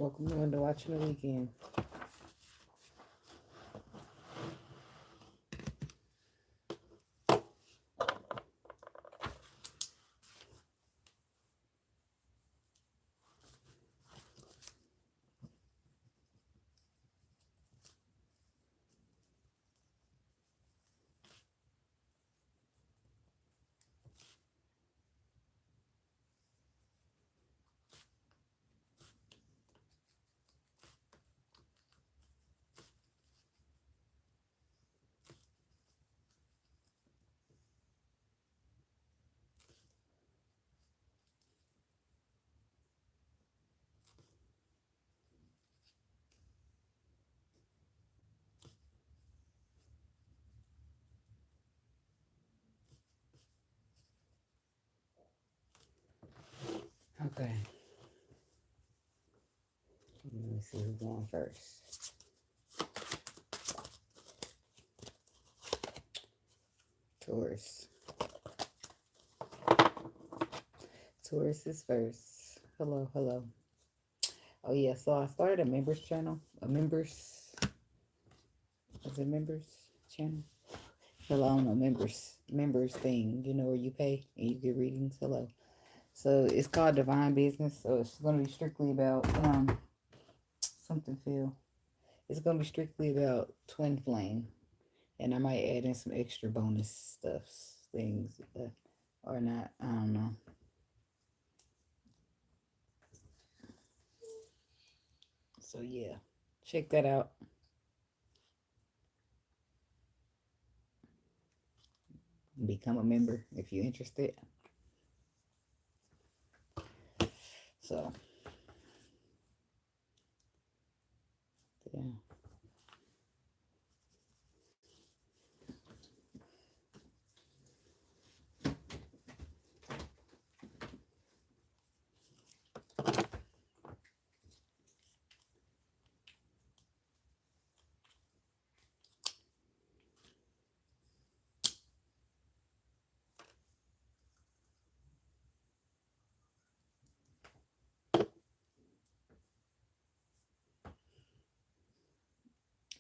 Welcome to Window Watching the Weekend. Okay. Let me see who's going first. Taurus. Taurus is first. Hello, hello. Oh yeah, so I started a members channel. Is it members channel? Hello, I don't know, members thing, you know, where you pay and you get readings. Hello. So it's called Divine Business. So it's going to be strictly about something feel. It's going to be strictly about twin flame, and I might add in some extra bonus stuffs, things, or not. I don't know. So yeah, check that out. Become a member if you're interested. So yeah.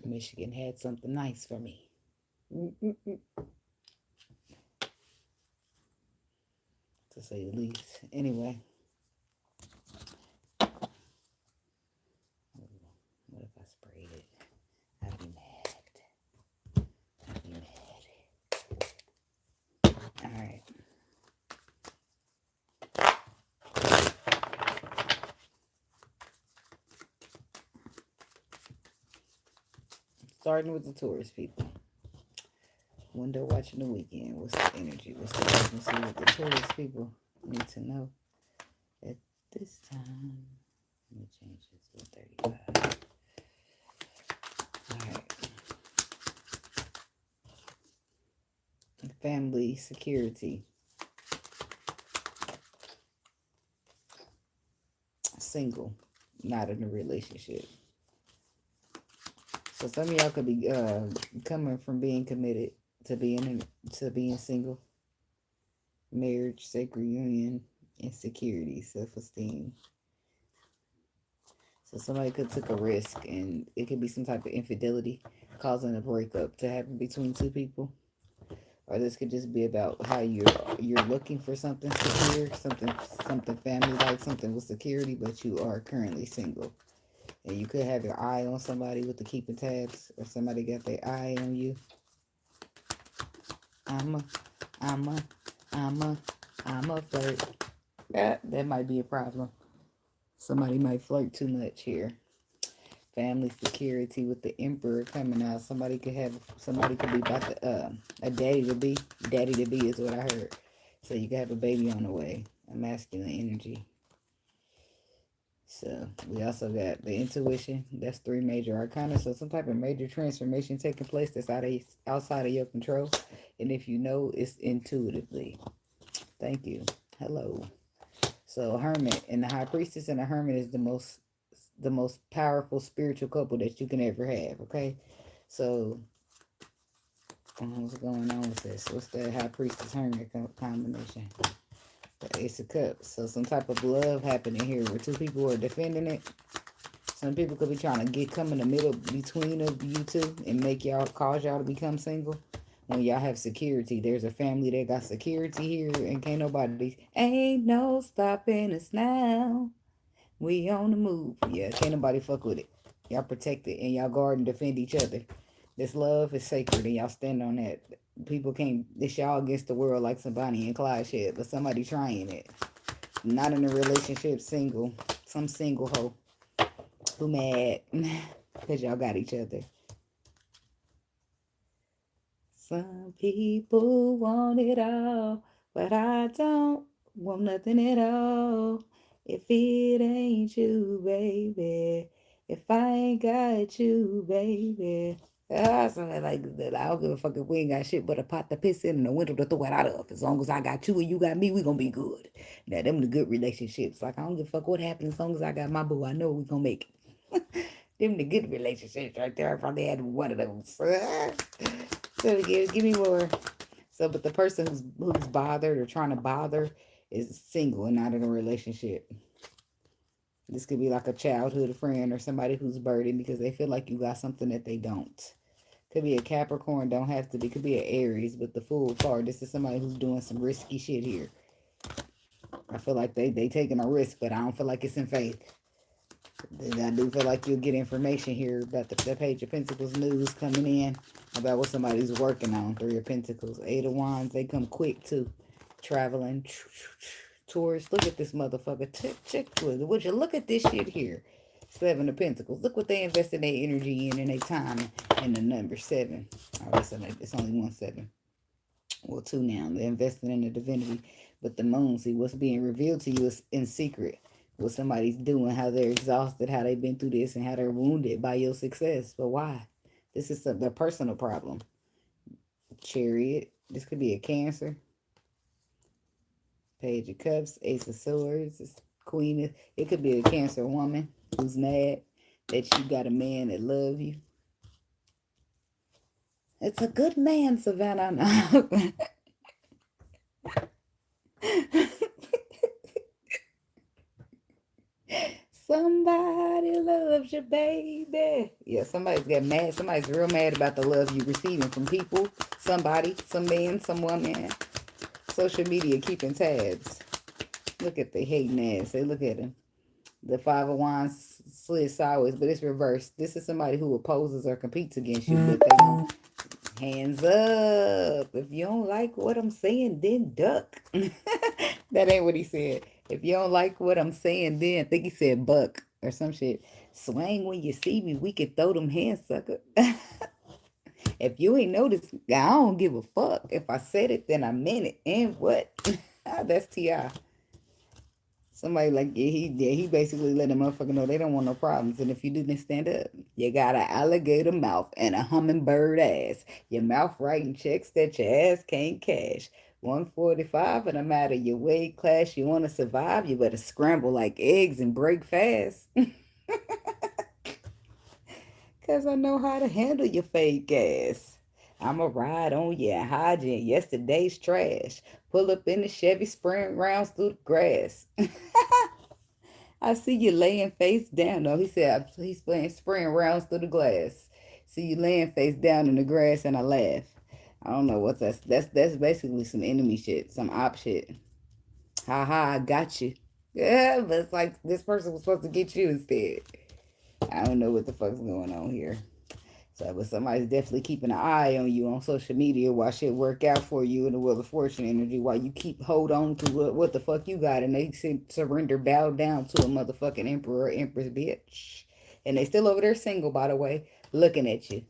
Michigan had something nice for me. To say the least. Anyway. What if I sprayed it? I'd be mad. I'd be mad. Alright. Starting with the Taurus people. Window watching the weekend. What's the energy? What's the frequency with the Taurus people need to know at this time? Let me change this to 35. Alright. Family security. Single. Not in a relationship. So some of y'all could be coming from being committed to being single, marriage, sacred union, insecurity, self-esteem. So somebody could take a risk, and it could be some type of infidelity causing a breakup to happen between two people, or this could just be about how you're looking for something secure, something family like, something with security, but you are currently single. And you could have your eye on somebody with the keeping tabs, or somebody got their eye on you. I'm a flirt. That might be a problem. Somebody might flirt too much here. Family security with the Emperor coming out. Somebody could be about to, a daddy to be. Daddy to be is what I heard. So you could have a baby on the way. A masculine energy. So we also got the intuition. That's 3 major arcana. So some type of major transformation taking place that's outside of your control. And if you know, it's intuitively. Thank you. Hello. So Hermit and the High Priestess and the Hermit is the most powerful spiritual couple that you can ever have. Okay. So what's going on with this? What's the High Priestess Hermit combination? The Ace of Cups. So some type of love happening here where 2 people are defending it. Some people could be trying to come in the middle between of you two and cause y'all to become single. When y'all have security, there's a family that got security here, and ain't no stopping us now. We on the move. Yeah, can't nobody fuck with it. Y'all protect it and y'all guard and defend each other. This love is sacred and y'all stand on that. People can't, it's y'all against the world like some Bonnie and Clyde shit, but somebody trying it. Not in a relationship, single. Some single hoe who mad because y'all got each other. Some people want it all, but I don't want nothing at all. If it ain't you, baby. If I ain't got you, baby. Something like that. I don't give a fuck if we ain't got shit but a pot to piss in and a window to throw it out of. As long as I got you and you got me, we gonna be good. Now, them the good relationships. Like, I don't give a fuck what happens. As long as I got my boo, I know we gonna make it. Them the good relationships right there. I probably had one of those. So give me more. So, but the person who's bothered or trying to bother is single and not in a relationship. This could be like a childhood friend or somebody who's burdened because they feel like you got something that they don't. Could be a Capricorn, don't have to be. Could be an Aries, but the Fool card. This is somebody who's doing some risky shit here. I feel like they taking a risk, but I don't feel like it's in faith. I do feel like you'll get information here about the Page of Pentacles news coming in about what somebody's working on. Three of Pentacles, Eight of Wands. They come quick too. Traveling. Taurus, look at this motherfucker. Check would you look at this shit here? Seven of Pentacles. Look what they invested their energy in and their time in the number 7. Oh, it's only 1 7. Well, 2 now. They're investing in the divinity. But the moon, see, what's being revealed to you is in secret. What somebody's doing, how they're exhausted, how they've been through this, and how they're wounded by your success. But why? This is their personal problem. Chariot. This could be a Cancer. Page of Cups, Ace of Swords, Queen. It could be a Cancer woman who's mad that you got a man that loves you. It's a good man, Savannah. Somebody loves you, baby. Yeah, somebody's got mad. Somebody's real mad about the love you're receiving from people. Somebody, some man, some woman. Social media keeping tabs. Look at the hating ass. They look at him. The 5 of Wands slid sideways, but it's reversed. This is somebody who opposes or competes against you, but they don't. Hands up. If you don't like what I'm saying, then duck. That ain't what he said. If you don't like what I'm saying, then I think he said buck or some shit. Swing when you see me. We can throw them hands, sucker. If you ain't noticed, I don't give a fuck. If I said it, then I meant it. And what? That's T.I. Somebody like, he basically let a motherfucker know they don't want no problems. And if you didn't stand up, you got an alligator mouth and a hummingbird ass. Your mouth writing checks that your ass can't cash. 145 and I'm out of your weight class. You want to survive? You better scramble like eggs and break fast. Because I know how to handle your fake ass. I'ma ride on you and hide you in yesterday's trash. Pull up in the Chevy, spraying rounds through the grass. I see you laying face down. No, he said he's spraying rounds through the glass. See you laying face down in the grass and I laugh. I don't know what's that. That's basically some enemy shit, some op shit. Ha ha, I got you. Yeah, but it's like this person was supposed to get you instead. I don't know what the fuck's going on here. So, but somebody's definitely keeping an eye on you on social media while shit work out for you in the Wheel of Fortune energy while you hold on to what the fuck you got and they surrender, bow down to a motherfucking emperor or empress bitch. And they still over there single, by the way, looking at you.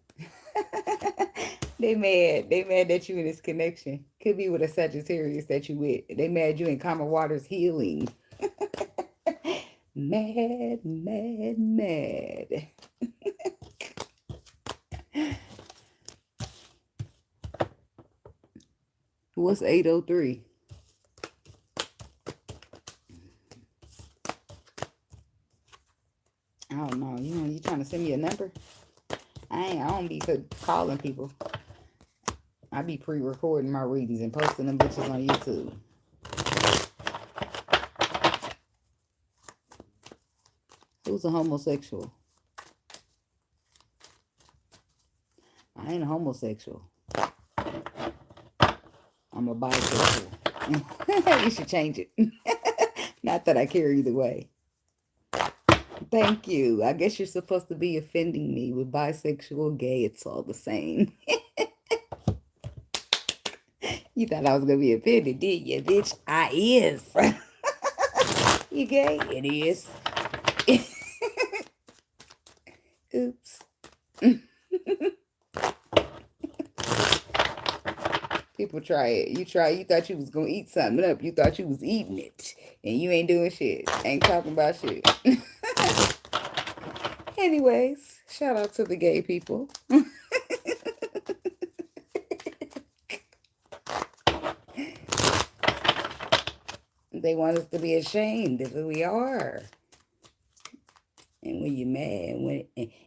They mad. They mad that you in this connection. Could be with a Sagittarius that you with. They mad you in Calmer Waters healing. Mad, mad, mad. What's 803? I don't know. You trying to send me a number? I don't be calling people. I be pre-recording my readings and posting them bitches on YouTube. Who's a homosexual? I ain't a homosexual. I'm a bisexual. You should change it. Not that I care either way. Thank you. I guess you're supposed to be offending me with bisexual, gay. It's all the same. You thought I was going to be offended, did you, bitch? I is. You gay? It is. Oops. People try it. You thought you was going to eat something up. You thought you was eating it. And you ain't doing shit. Ain't talking about shit. Anyways, shout out to the gay people. They want us to be ashamed of who we are. And when you're mad,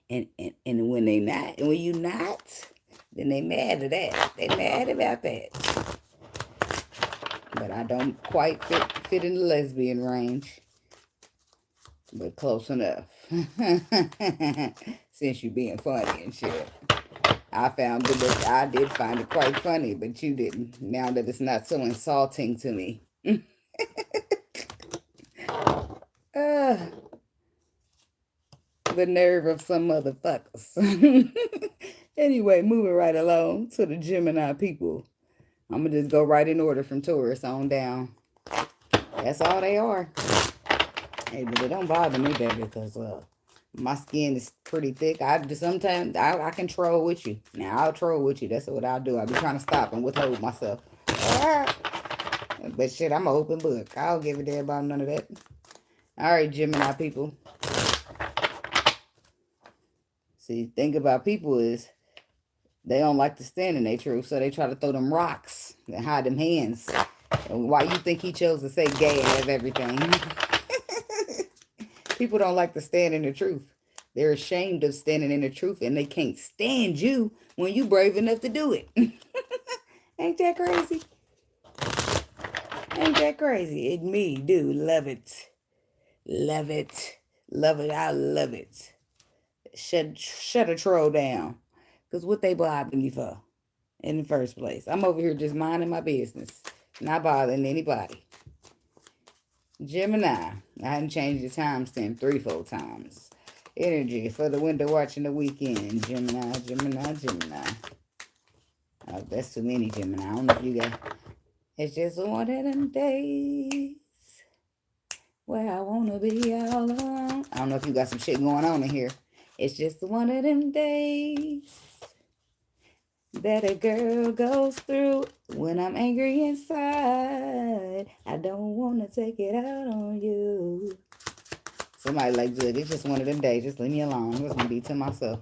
and when they not, and when you not, then they mad at that. They mad about that. But I don't quite fit in the lesbian range. But close enough. Since you being funny and shit. I did find it quite funny, but you didn't. Now that it's not so insulting to me. The nerve of some motherfuckers. Anyway, moving right along to the Gemini people. I'm going to just go right in order from Taurus on down. That's all they are. Hey, but it don't bother me, baby, because my skin is pretty thick. Sometimes I can troll with you. Now, I'll troll with you. That's what I'll do. I'll be trying to stop and withhold myself. But shit, I'm an open book. I don't give a damn about none of that. All right, Gemini people. See, think about people is they don't like to stand in their truth, so they try to throw them rocks and hide them hands. And why you think he chose to say gay and have everything? People don't like to stand in the truth. They're ashamed of standing in the truth, and they can't stand you when you brave enough to do it. Ain't that crazy? Ain't that crazy? It me, do love it. Love it. Love it. I love it. Shut a troll down. Because what they bothering me for in the first place? I'm over here just minding my business. Not bothering anybody. Gemini. I hadn't changed the timestamp 3-4 times. Energy for the window watching the weekend. Gemini, Gemini, Gemini. Oh, that's too many Gemini. I don't know if you got... It's just one of them days where I want to be all alone. I don't know if you got some shit going on in here. It's just one of them days that a girl goes through when I'm angry inside. I don't want to take it out on you. Somebody like, good, it's just one of them days. Just leave me alone. I'm just going to be to myself.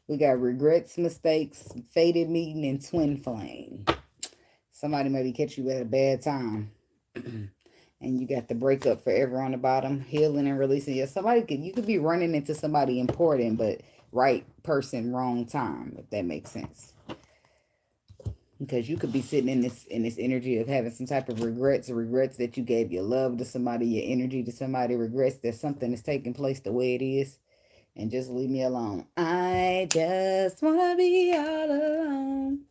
We got regrets, mistakes, fated meeting, and twin flame. Somebody maybe catch you at a bad time. And you got the breakup forever on the bottom. Healing and releasing. Yeah, you could be running into somebody important, but right person, wrong time, if that makes sense. Because you could be sitting in this energy of having some type of regrets that you gave your love to somebody, your energy to somebody, regrets that something is taking place the way it is. And just leave me alone. I just want to be all alone.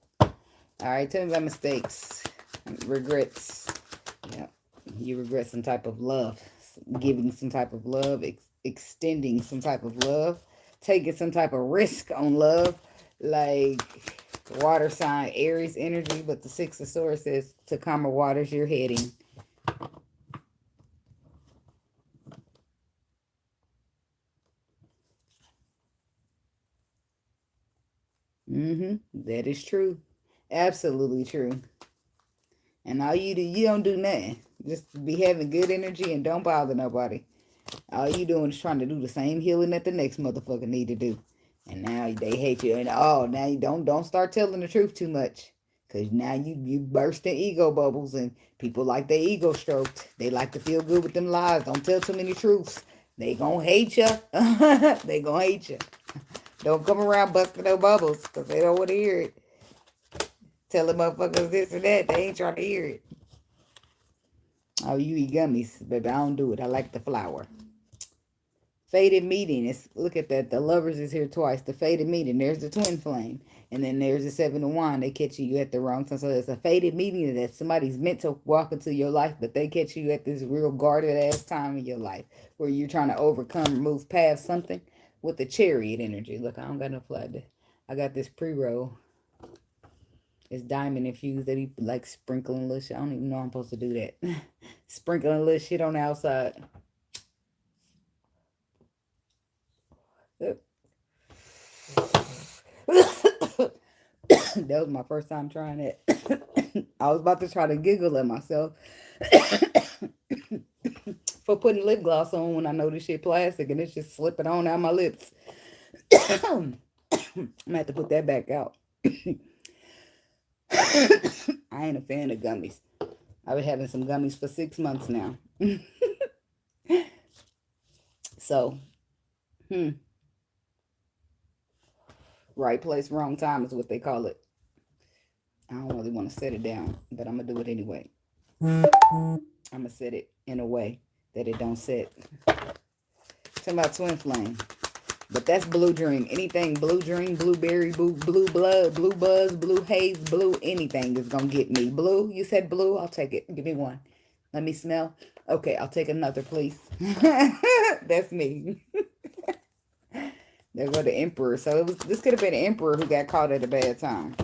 All right, tell me about mistakes, regrets. Yeah, you regret some type of love, giving some type of love, extending some type of love, taking some type of risk on love, like water sign Aries energy. But the Six of Swords says to calmer waters you're heading. That is true. Absolutely true. And all you do, you don't do nothing. Just be having good energy and don't bother nobody. All you doing is trying to do the same healing that the next motherfucker need to do. And now they hate you. And now you don't start telling the truth too much. Because now you burst in ego bubbles and people like their ego stroked. They like to feel good with them lies. Don't tell too many truths. They gonna hate you. They gonna hate you. Don't come around busting no bubbles because they don't want to hear it. Telling motherfuckers this and that. They ain't trying to hear it. Oh, you eat gummies. Baby, I don't do it. I like the flour. Fated meeting. Look at that. The lovers is here twice. The fated meeting. There's the twin flame. And then there's the 7 of wands. They catch you at the wrong time. So it's a fated meeting that somebody's meant to walk into your life, but they catch you at this real guarded ass time in your life where you're trying to overcome, move past something with the chariot energy. Look, I don't got no flat. I got this pre-roll. It's diamond infused. They be like sprinkling a little shit. I don't even know I'm supposed to do that. Sprinkling a little shit on the outside. That was my first time trying it. I was about to try to giggle at myself for putting lip gloss on when I know this shit plastic and it's just slipping on out my lips. I'm gonna have to put that back out. I ain't a fan of gummies. I've been having some gummies for 6 months now. So, right place, wrong time is what they call it. I don't really want to set it down, but I'm going to do it anyway. I'm going to set it in a way that it don't set. Talking about twin flame. But that's blue dream. Anything blue dream, blueberry, blue blood, blue buzz, blue haze, blue anything is going to get me. Blue? You said blue? I'll take it. Give me one. Let me smell. Okay, I'll take another, please. That's me. There go the emperor. So this could have been an emperor who got caught at a bad time.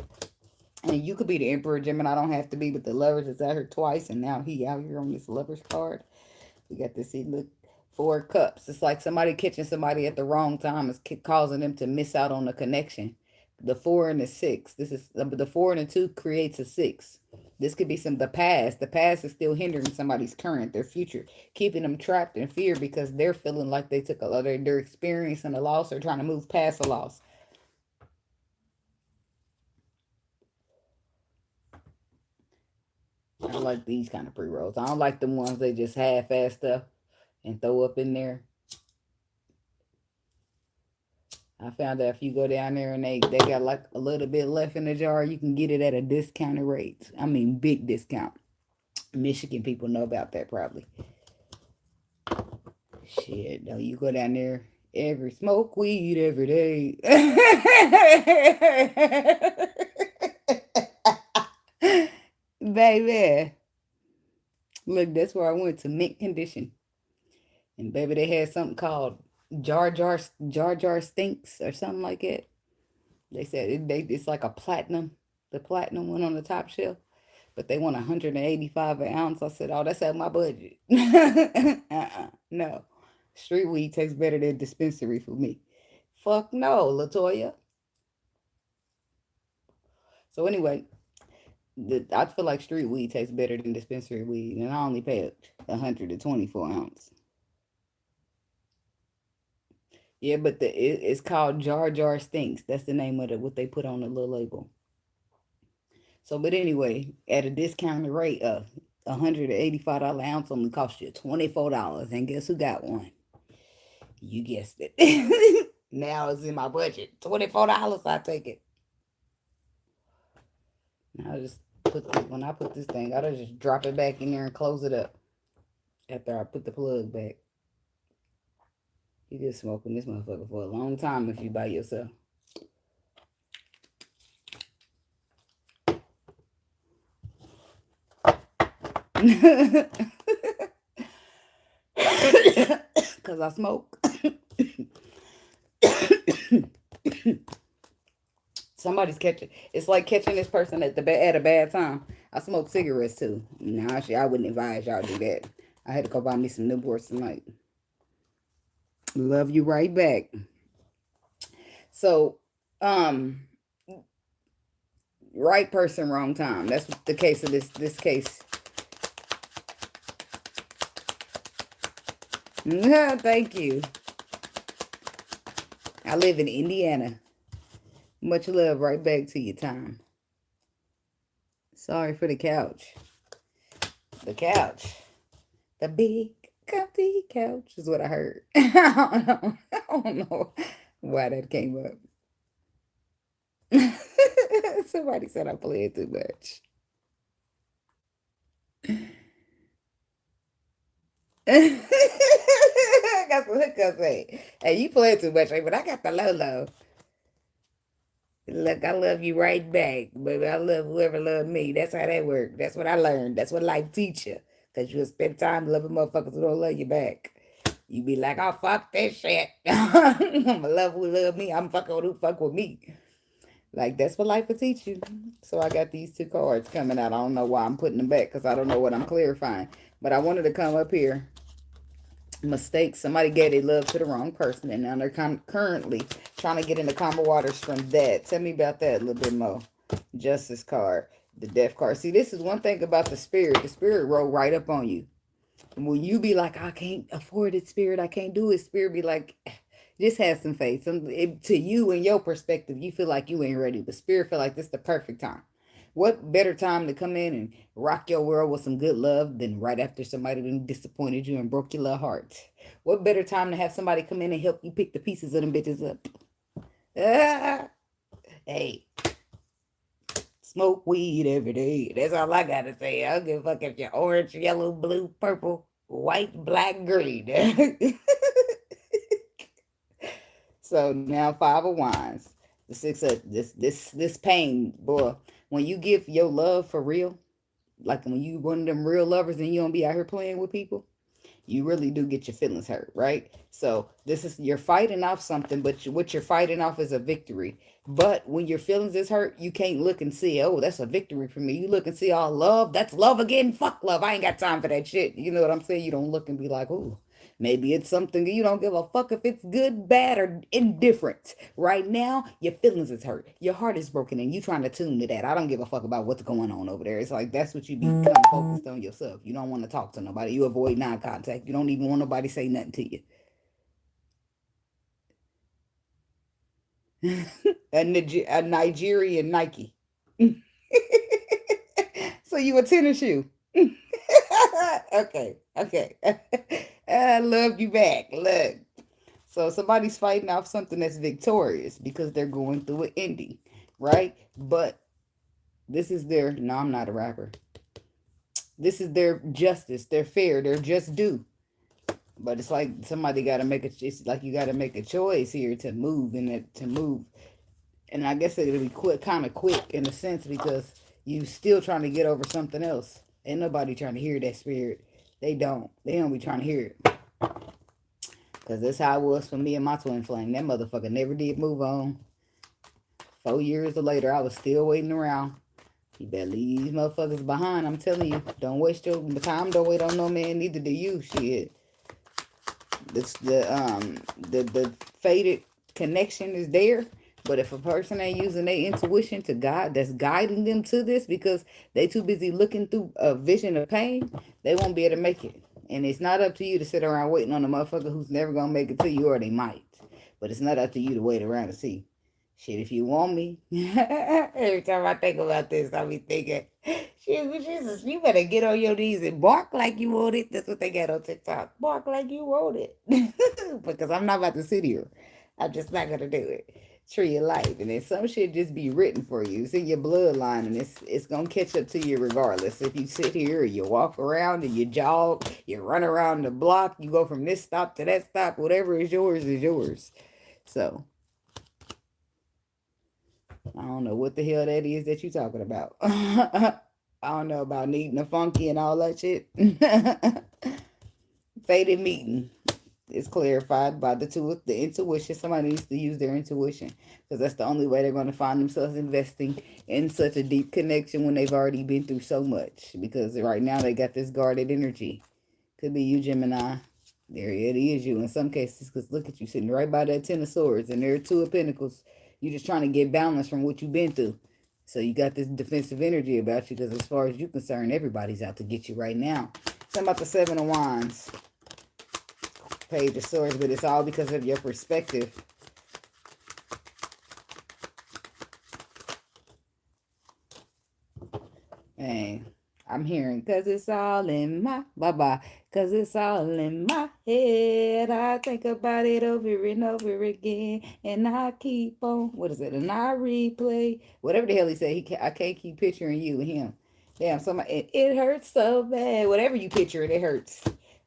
And you could be the emperor, Gemini. I don't have to be, but the lovers is out here twice, and now he out here on this lovers card. We got this, see, look, 4 cups. It's like somebody catching somebody at the wrong time is causing them to miss out on the connection. The 4 and the 6. This is the 4 and the 2 creates a 6. This could be the past. The past is still hindering somebody's current, their future, keeping them trapped in fear because they're feeling like they took a lot. They're experiencing a loss or trying to move past a loss. I like these kind of pre-rolls. I don't like the ones they just half-ass stuff and throw up in there. I found out if you go down there and they got like a little bit left in the jar, you can get it at a discounted rate. I mean, big discount. Michigan people know about that probably. Shit, no, you go down there, smoke weed every day. Baby. Look, that's where I went to mint condition. And baby, they had something called Jar Jar Stinks or something like that. They said it's like a platinum, the platinum one on the top shelf, but they want 185 an ounce. I said, oh, that's out my budget. No, street weed tastes better than dispensary for me. Fuck no, LaToya. So anyway, I feel like street weed tastes better than dispensary weed, and I only paid 124 ounce. Yeah, but it's called Jar Jar Stinks. That's the name of what they put on the little label. So, but anyway, at a discounted rate of $185 ounce only cost you $24. And guess who got one? You guessed it. Now it's in my budget. $24, I take it. Now I just when I put this thing, I'll just drop it back in there and close it up after I put the plug back. You get smoking this motherfucker for a long time if you by yourself. Because I smoke. Somebody's catching. It's like catching this person at a bad time. I smoke cigarettes too. Now, actually, I wouldn't advise y'all do that. I had to go buy me some Newports tonight. Love you right back. So, right person, wrong time. That's the case of this case. Thank you. I live in Indiana. Much love right back to your time. Sorry for the couch. The couch. The big comfy couch is what I heard. I don't know why that came up. Somebody said I played too much. I got some hookups, hey. Hey, you play too much, hey, but I got the low. Look, I love you right back, baby. I love whoever loved me. That's how that works. That's what I learned. That's what life teach you. Because you'll spend time loving motherfuckers who don't love you back. You be like, oh, fuck this shit. I'm going to love who love me. I'm fucking with who fuck with me. Like, that's what life will teach you. So I got these two cards coming out. I don't know why I'm putting them back because I don't know what I'm clarifying. But I wanted to come up here. Mistake. Somebody gave their love to the wrong person. And now they're currently trying to get into calmer waters from that. Tell me about that a little bit more. Justice card. The death card. See, this is one thing about the spirit. The spirit roll right up on you. When you be like, I can't afford it, spirit. I can't do it. Spirit be like, just have some faith. To you and your perspective, you feel like you ain't ready. But spirit feel like this is the perfect time. What better time to come in and rock your world with some good love than right after somebody done disappointed you and broke your little heart? What better time to have somebody come in and help you pick the pieces of them bitches up? Hey, smoke weed every day. That's all I gotta say. I don't give a fuck if you're orange, yellow, blue, purple, white, black, green. So now 5 of Wands. The 6 of this pain, boy. When you give your love for real, like when you one of them real lovers and you don't be out here playing with people, you really do get your feelings hurt, right? So this is, you're fighting off something, but what you're fighting off is a victory. But when your feelings is hurt, you can't look and see, oh, that's a victory for me. You look and see, all love, that's love again. Fuck love. I ain't got time for that shit. You know what I'm saying? You don't look and be like, oh, maybe it's something you don't give a fuck if it's good, bad, or indifferent. Right now, your feelings is hurt. Your heart is broken and you trying to tune to that. I don't give a fuck about what's going on over there. It's like that's what you become focused on yourself. You don't want to talk to nobody. You avoid non-contact. You don't even want nobody to say nothing to you. A Nigerian Nike. So you a tennis shoe. Okay. I love you back. Look. So somebody's fighting off something that's victorious because they're going through an ending, right? But this is their, no, I'm not a rapper. This is their justice. They're fair. They're just due. But it's like somebody got to make it's like you got to make a choice here to move and I guess it'll be kind of quick in a sense because you still trying to get over something else. Ain't nobody trying to hear that, spirit. They don't be trying to hear it. Because that's how it was for me and my twin flame. That motherfucker never did move on. 4 years later, I was still waiting around. You better leave these motherfuckers behind. I'm telling you, don't waste your time. Don't wait on no man. Neither do you. Shit. The fated connection is there. But if a person ain't using their intuition to guide, that's guiding them to this because they too busy looking through a vision of pain, they won't be able to make it. And it's not up to you to sit around waiting on a motherfucker who's never going to make it to you, or they might. But it's not up to you to wait around to see. Shit, if you want me. Every time I think about this, I be thinking, Jesus, you better get on your knees and bark like you want it. That's what they got on TikTok. Bark like you want it. Because I'm not about to sit here. I'm just not going to do it. Tree your life, and then some shit just be written for you. It's in your bloodline, and it's gonna catch up to you regardless. If you sit here, or you walk around, and you jog, you run around the block, you go from this stop to that stop. Whatever is yours is yours. So I don't know what the hell that is that you talking about. I don't know about needing a funky and all that shit. Faded meeting. Is clarified by the intuition. Somebody needs to use their intuition because that's the only way they're going to find themselves investing in such a deep connection when they've already been through so much. Because right now they got this guarded energy. Could be you, Gemini. There it is you in some cases because look at you sitting right by that Ten of Swords and there are Two of Pentacles. You're just trying to get balance from what you've been through. So you got this defensive energy about you because as far as you're concerned, everybody's out to get you right now. Something about the Seven of Wands. Page of Swords, but it's all because of your perspective. And I'm hearing, cause it's all in my, cause it's all in my head. I think about it over and over again, and I keep on, what is it, and I replay, whatever the hell he said, I can't keep picturing you and him. Damn, it hurts so bad. Whatever you picture it hurts.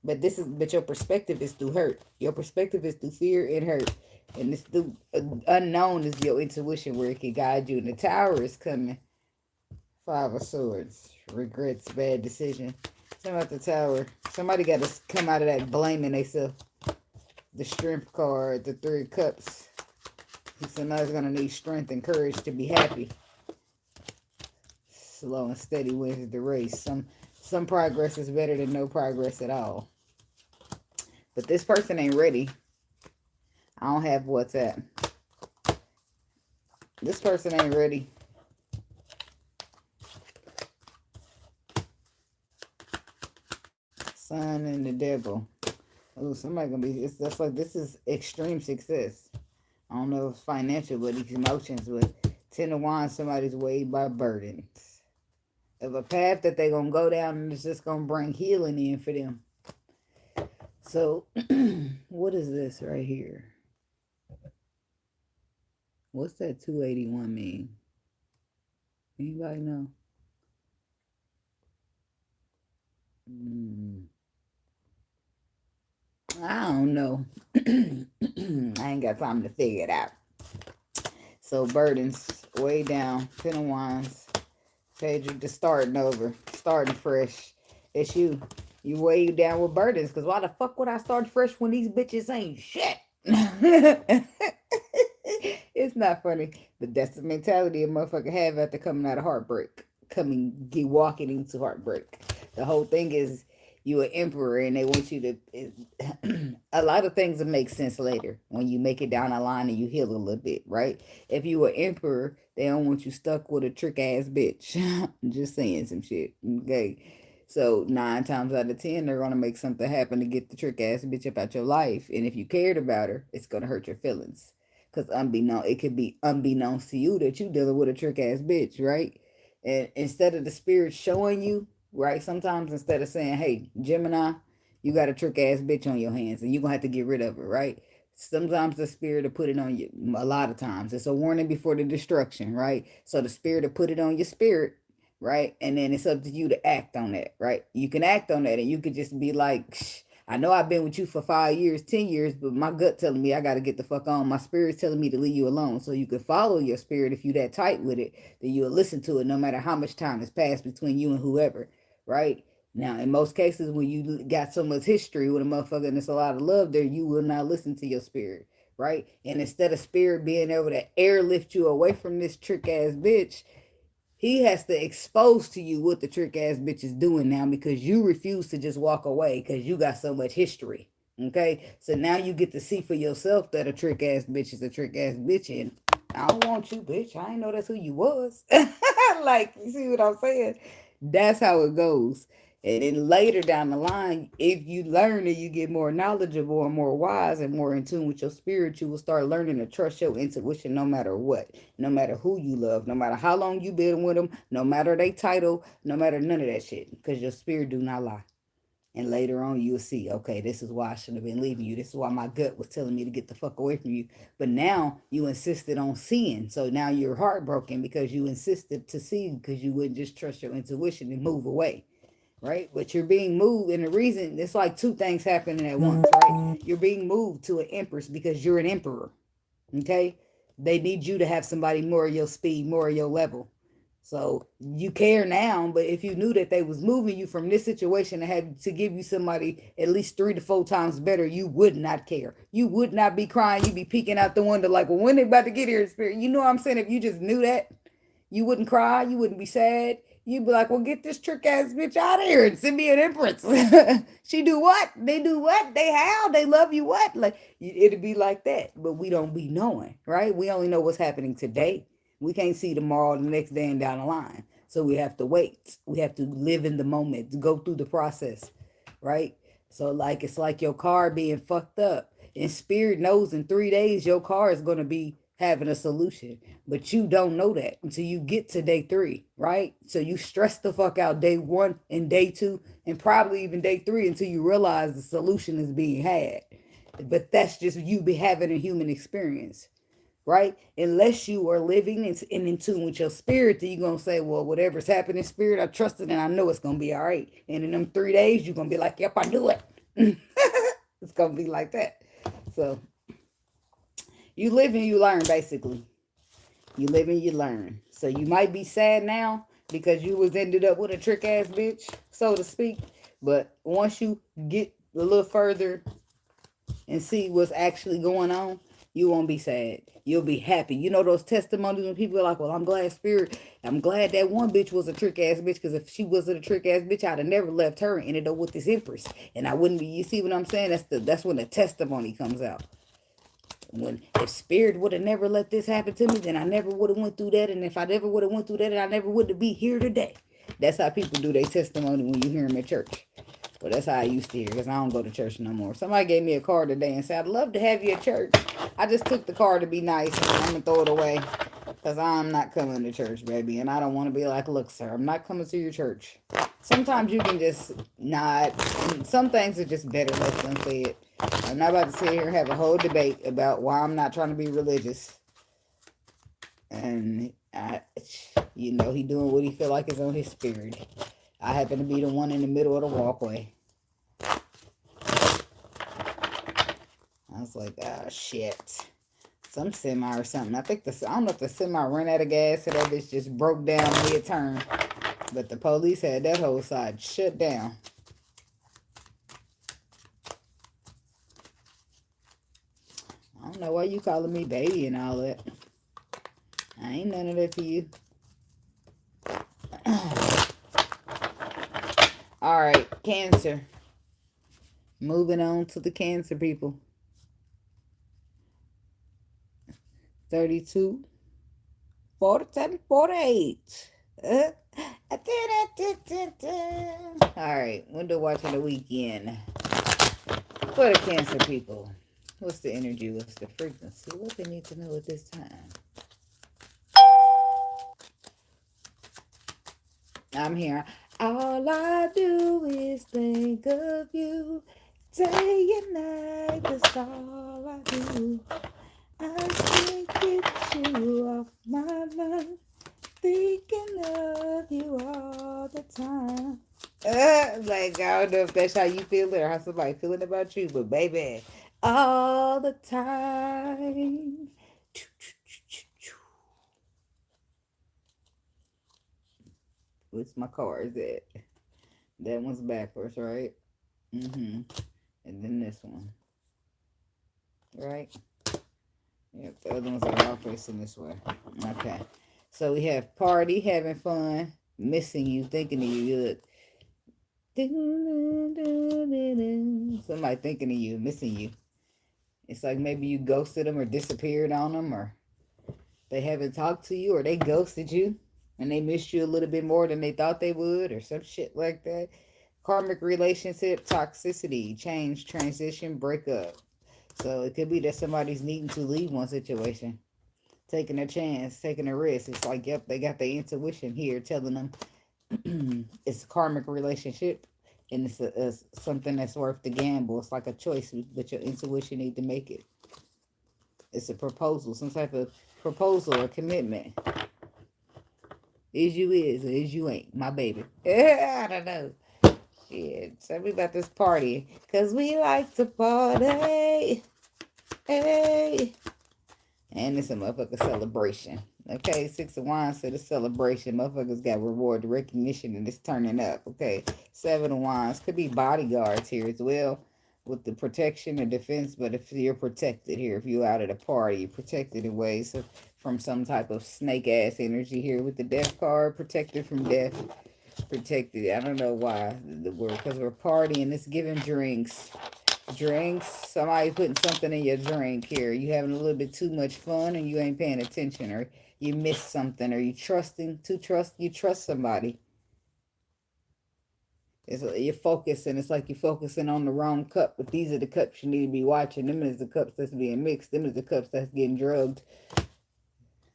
But your perspective is through hurt. Your perspective is through fear and hurt. And it's through unknown is your intuition where it can guide you. And the tower is coming. 5 of Swords. Regrets, bad decision. Something about the tower. Somebody got to come out of that blaming themselves. The strength card, the 3 of Cups. Somebody's going to need strength and courage to be happy. Slow and steady wins the race. Some progress is better than no progress at all. But this person ain't ready. I don't have WhatsApp. This person ain't ready. Sun and the devil. Oh, somebody gonna be. That's like this is extreme success. I don't know if it's financial, but it's emotions. But 10 of Wands, somebody's weighed by burdens of a path that they're gonna go down, and it's just gonna bring healing in for them. So, what is this right here? What's that 281 mean? Anybody know? I don't know. I ain't got time to figure it out. So burdens way down. 10 of Wands. Page of the starting over. Starting fresh. It's you. You weigh you down with burdens. Because why the fuck would I start fresh when these bitches ain't shit? It's not funny. But that's the mentality a motherfucker have after coming out of heartbreak. Walking into heartbreak. The whole thing is you an emperor and they want you to a lot of things that make sense later when you make it down the line and you heal a little bit, right? If you an emperor, they don't want you stuck with a trick ass bitch. Just saying some shit. Okay. So 9 times out of 10, they're gonna make something happen to get the trick ass bitch up out your life. And if you cared about her, it's gonna hurt your feelings. Cause it could be unbeknownst to you that you dealing with a trick ass bitch, right? And instead of the spirit showing you, right? Sometimes instead of saying, hey, Gemini, you got a trick ass bitch on your hands and you're going to have to get rid of her, right? Sometimes the spirit will put it on you. A lot of times it's a warning before the destruction, right? So the spirit will put it on your spirit, right? And then it's up to you to act on that, right? You can act on that and you could just be like, shh, I know I've been with you for 5 years, 10 years, but my gut telling me I got to get the fuck on. My spirit's telling me to leave you alone. So you can follow your spirit. If you that tight with it, then you'll listen to it no matter how much time has passed between you and whoever, right? Now, in most cases, when you got so much history with a motherfucker and there's a lot of love there, you will not listen to your spirit, right? And instead of spirit being able to airlift you away from this trick ass bitch, he has to expose to you what the trick ass bitch is doing now because you refuse to just walk away because you got so much history. Okay? So now you get to see for yourself that a trick ass bitch is a trick ass bitch. And I don't want you, bitch. I ain't know that's who you was. Like, you see what I'm saying? That's how it goes. And then later down the line, if you learn and you get more knowledgeable and more wise and more in tune with your spirit, you will start learning to trust your intuition no matter what, no matter who you love, no matter how long you've been with them, no matter their title, no matter none of that shit, because your spirit do not lie. And later on, you'll see, okay, this is why I shouldn't have been leaving you. This is why my gut was telling me to get the fuck away from you. But now you insisted on seeing. So now you're heartbroken because you insisted to see because you wouldn't just trust your intuition and move away. Right? But you're being moved. And the reason, it's like 2 things happening at once, right? You're being moved to an empress because you're an emperor. Okay? They need you to have somebody more of your speed, more of your level. So you care now, but if you knew that they was moving you from this situation and had to give you somebody at least 3 to 4 times better, you would not care. You would not be crying. You'd be peeking out the window like, well, when they about to get here, spirit? You know what I'm saying? If you just knew that, you wouldn't cry. You wouldn't be sad. You'd be like, well, get this trick ass bitch out of here and send me an empress. She do what? They do what? They how? They love you what? Like, it'd be like that. But we don't be knowing, right? We only know what's happening today. We can't see tomorrow, the next day, and down the line. So we have to wait. We have to live in the moment, to go through the process, right? So like it's like your car being fucked up. And spirit knows in 3 days your car is going to be having a solution. But you don't know that until you get to day 3, right? So you stress the fuck out day 1 and day 2 and probably even day 3 until you realize the solution is being had. But that's just you be having a human experience, right? Unless you are living in tune with your spirit, then you're going to say, well, whatever's happening in spirit, I trust it and I know it's going to be all right. And in them 3 days, you're going to be like, yep, I knew it. It's going to be like that. So, you live and you learn, basically. You live and you learn. So, you might be sad now because you was ended up with a trick ass bitch, so to speak. But once you get a little further and see what's actually going on, you won't be sad. You'll be happy. You know those testimonies when people are like, well, I'm glad spirit, I'm glad that one bitch was a trick ass bitch, because if she wasn't a trick ass bitch, I'd have never left her and ended up with this empress. And I wouldn't be, you see what I'm saying? That's when the testimony comes out. When if spirit would have never let this happen to me, then I never would have went through that. And if I never would have went through that, I never would be here today. That's how people do their testimony when you hear them at church. Well, that's how I used to hear, because I don't go to church no more. Somebody gave me a card today and said, I'd love to have you at church. I just took the card to be nice, and I'm going to throw it away, because I'm not coming to church, baby. And I don't want to be like, look, sir, I'm not coming to your church. Sometimes you can just not. Some things are just better left unsaid. I'm not about to sit here and have a whole debate about why I'm not trying to be religious. And, he doing what he feel like is on his spirit. I happen to be the one in the middle of the walkway. I was like, oh, shit. Some semi or something. I don't know if the semi ran out of gas or that bitch just broke down mid-turn. But the police had that whole side shut down. I don't know why you calling me baby and all that. I ain't none of that to you. All right, Cancer. Moving on to the Cancer people. 32, 47, 48. All right, window watching the weekend. For the Cancer people. What's the energy? What's the frequency? What they need to know at this time? I'm here. All I do is think of you. Day and night, that's all I do. I can't get you off my mind. Thinking of you all the time. Like, I don't know if that's how you feel it or how somebody feeling about you, but baby, all the time. What's my cards at? That one's backwards, right? And then this one. Right? Yep, the other ones are all facing this way. Okay. So we have party, having fun, missing you, thinking of you. Look. Somebody thinking of you, missing you. It's like maybe you ghosted them or disappeared on them, or they haven't talked to you, or they ghosted you and they missed you a little bit more than they thought they would, or some shit like that. Karmic relationship, toxicity, change, transition, breakup. So it could be that somebody's needing to leave one situation, taking a chance, taking a risk. It's like, yep, they got their intuition here telling them it's a karmic relationship, and it's something that's worth the gamble. It's like a choice, but your intuition need to make it. It's a proposal, some type of proposal or commitment. Is you is, or is you ain't, my baby. I don't know. Shit, tell me about this party, because we like to party. Hey. And it's a motherfucking celebration. Okay, 6 of Wands said a celebration. Motherfuckers got reward, recognition, and it's turning up. Okay, 7 of Wands. Could be bodyguards here as well with the protection and defense. But if you're protected here, if you're out at a party, you're protected in ways from some type of snake-ass energy here with the death card. Protected from death. Protected. I don't know why the word, because we're partying. It's giving drinks. Somebody putting something in your drink here. You having a little bit too much fun and you ain't paying attention, or you missed something, or you trust somebody. You're focusing. It's like you're focusing on the wrong cup, but these are the cups you need to be watching. Them is the cups that's being mixed. Them is the cups that's getting drugged.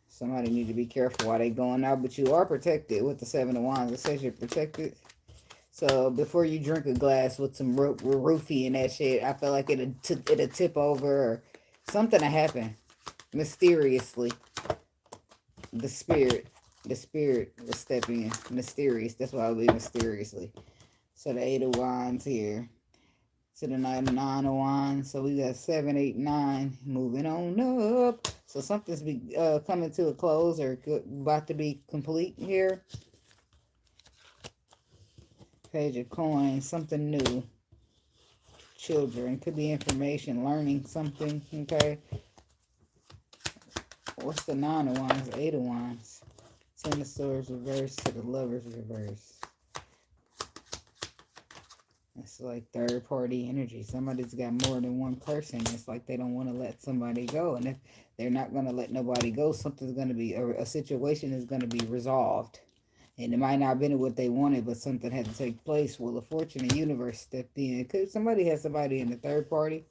Somebody need to be careful while they going out, but you are protected with the 7 of Wands. It says you're protected. So before you drink a glass with some roofie and that shit, I feel like it'll tip over, or something will happen mysteriously. The spirit will step in. Mysterious. That's why I believe mysteriously. So the 8 of Wands here. to the Nine of Wands. So we got 7, 8, 9. Moving on up. So something's coming to a close or about to be complete here. Page of Coins. Something new. Children. Could be information. Learning something. Okay. What's the 9 of Wands? 8 of Wands. 10 of Swords reverse to the Lovers reverse. It's like third party energy. Somebody's got more than one person. It's like they don't want to let somebody go. And if they're not going to let nobody go, something's going to be, or a situation is going to be resolved. And it might not have been what they wanted, but something had to take place. Well, the fortune and universe stepped in. Because somebody has somebody in the third party.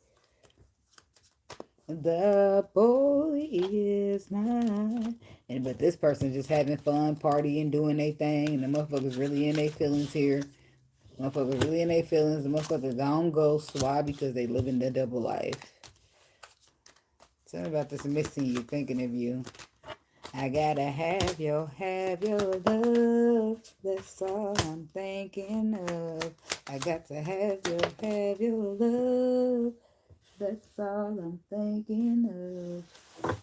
The boy is mine. But this person's just having fun, partying, doing their thing. And the motherfucker's really in their feelings here. Motherfuckers really in their feelings. The motherfuckers gone ghost. Why? Because they live in the double life. Tell me about this missing you, thinking of you. I gotta have your love. That's all I'm thinking of. I got to have your love. That's all I'm thinking of.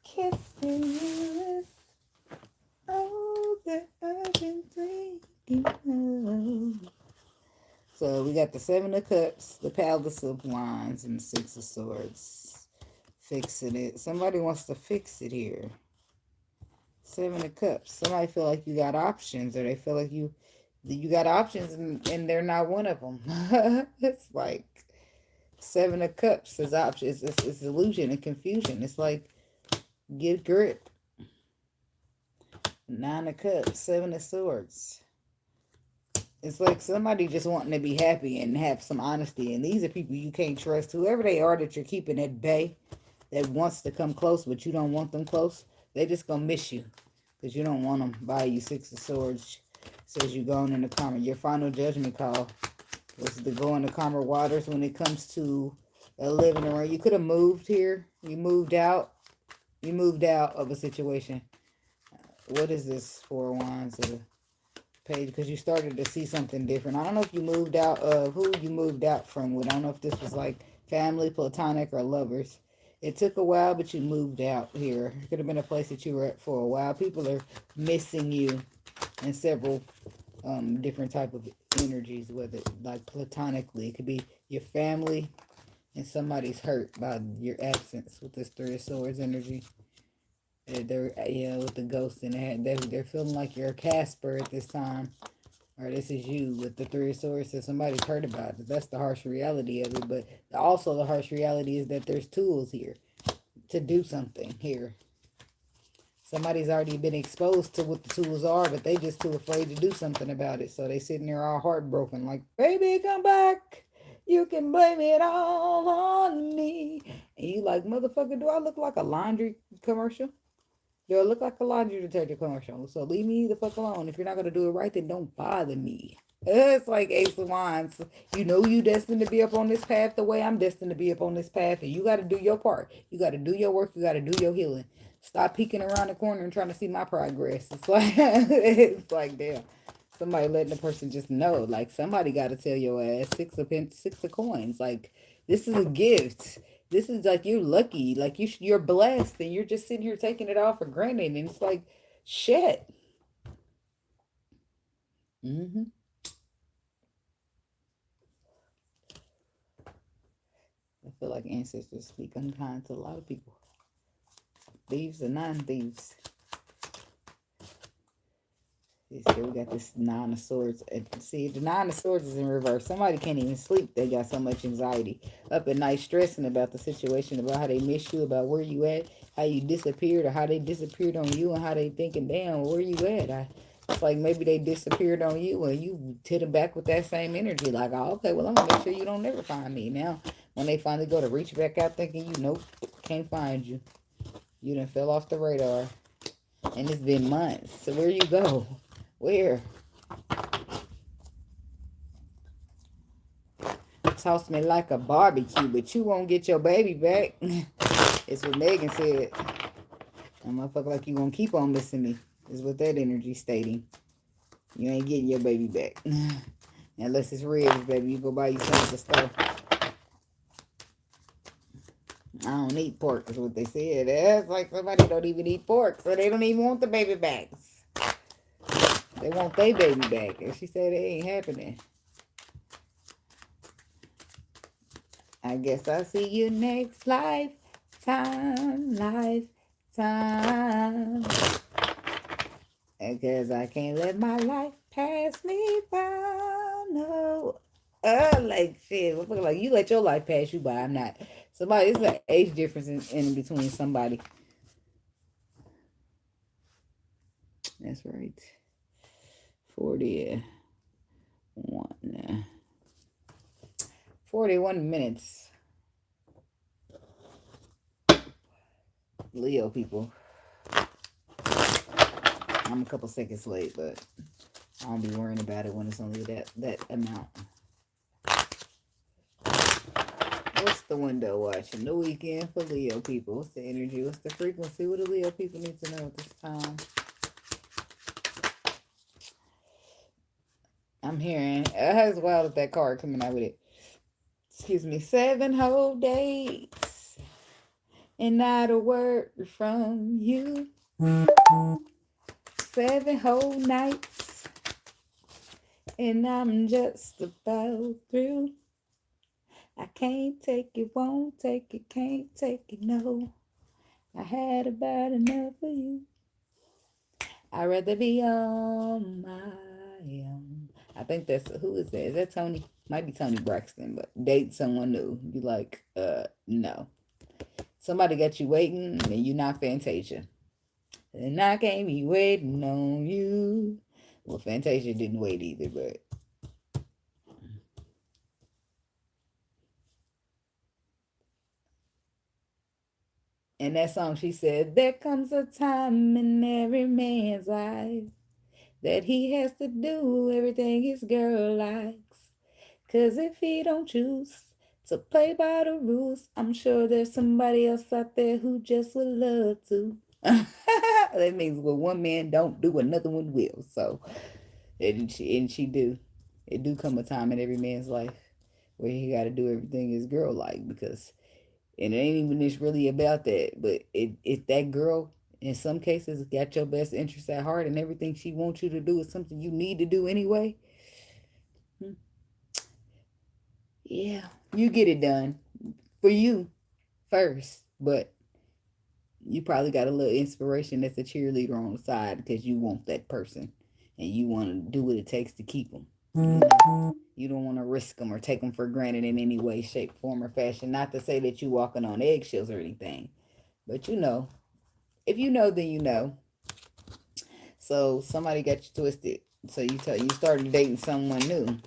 Kissing you is all that I've been thinking of. So we got the 7 of Cups, the Palace of Wands, and the 6 of Swords. Fixing it. Somebody wants to fix it here. 7 of Cups. Somebody feel like you got options, or they feel like you got options, and they're not one of them. It's like 7 of Cups is options. It's illusion and confusion. It's like, get grip. 9 of Cups, 7 of Swords. It's like somebody just wanting to be happy and have some honesty. And these are people you can't trust. Whoever they are that you're keeping at bay, that wants to come close, but you don't want them close, they just going to miss you. Because you don't want them by you. 6 of Swords says you're going into karma. Your final judgment call was to go into karma waters when it comes to a living around. You could have moved here. You moved out. You moved out of a situation. What is this 4 of Wands? Page, because you started to see something different. I don't know if you moved out of who you moved out from with. I don't know if this was like family, platonic, or lovers. It took a while, but you moved out here. It could have been a place that you were at for a while. People are missing you in several different type of energies, whether like platonically. It could be your family and somebody's hurt by your absence with this 3 of Swords energy. They're with the ghost in their head. They're feeling like you're a Casper at this time, or this is you with the 3 of Swords. So somebody's hurt about it. That's the harsh reality of it. But also the harsh reality is that there's tools here to do something here. Somebody's already been exposed to what the tools are, but they just too afraid to do something about it. So they sitting there all heartbroken, like, baby, come back. You can blame it all on me. And you like, motherfucker, do I look like a laundry commercial? Yo, look like a laundry detergent commercial. So leave me the fuck alone. If you're not going to do it right, then don't bother me. It's like Ace of Wands. You know you destined to be up on this path the way I'm destined to be up on this path. And you got to do your part. You got to do your work. You got to do your healing. Stop peeking around the corner and trying to see my progress. It's like damn. Somebody letting the person just know. Like, somebody got to tell your ass. 6 of coins. Like, this is a gift. This is like, you're lucky. Like, you're blessed. And you're just sitting here taking it all for granted. And it's like, shit. I feel like ancestors speak unkind to a lot of people. Thieves and non-thieves. So we got this 9 of Swords. See, the 9 of Swords is in reverse. Somebody can't even sleep. They got so much anxiety. Up at night stressing about the situation, about how they miss you, about where you at, how you disappeared, or how they disappeared on you, and how they thinking, damn, where you at? It's like maybe they disappeared on you, and you hit them back with that same energy. Like, oh, okay, well, I'm going to make sure you don't never find me. Now, when they finally go to reach back out thinking you, nope, can't find you. You done fell off the radar. And it's been months. So where you go? Where? Toss me like a barbecue, but you won't get your baby back. It's what Megan said. A motherfucker like you gonna keep on missing me. Is what that energy stating. You ain't getting your baby back. Unless it's ribs, baby. You go buy you some at the store. I don't eat pork, is what they said. That's like somebody don't even eat pork, so they don't even want the baby backs. They want their baby back. And she said it ain't happening. I guess I'll see you next lifetime. Because I can't let my life pass me by. No. Like shit. Like you let your life pass you by. I'm not. Somebody, it's an age difference in between somebody. That's right. 41. 41 minutes. Leo people. I'm a couple seconds late, but I don't be worrying about it when it's only that amount. What's the window watching? The weekend for Leo people. What's the energy? What's the frequency? What do Leo people need to know at this time? I'm hearing, it has wild with that card coming out with it. Excuse me, 7 whole days and not a word from you. 7 whole nights and I'm just about through. I can't take it, won't take it, can't take it, no. I had about enough of you. I'd rather be on my own. I think that's, who is that? Is that Tony? Might be Tony Braxton, but date someone new. Be like, no. Somebody got you waiting and you're not Fantasia. And I can't be waiting on you. Well, Fantasia didn't wait either, but. And that song, she said, there comes a time in every man's life that he has to do everything his girl likes. 'Cause if he don't choose to play by the rules, I'm sure there's somebody else out there who just would love to. That means when one man don't do, another one will. So, and she do. It do come a time in every man's life where he got to do everything his girl like, because, and it ain't even just really about that, but if that girl, in some cases, got your best interest at heart and everything she wants you to do is something you need to do anyway, yeah, you get it done for you first, but you probably got a little inspiration that's a cheerleader on the side because you want that person and you want to do what it takes to keep them. You don't want to risk them or take them for granted in any way, shape, form, or fashion. Not to say that you walking on eggshells or anything, but you know, if you know, then you know. So somebody got you twisted. So you started dating someone new.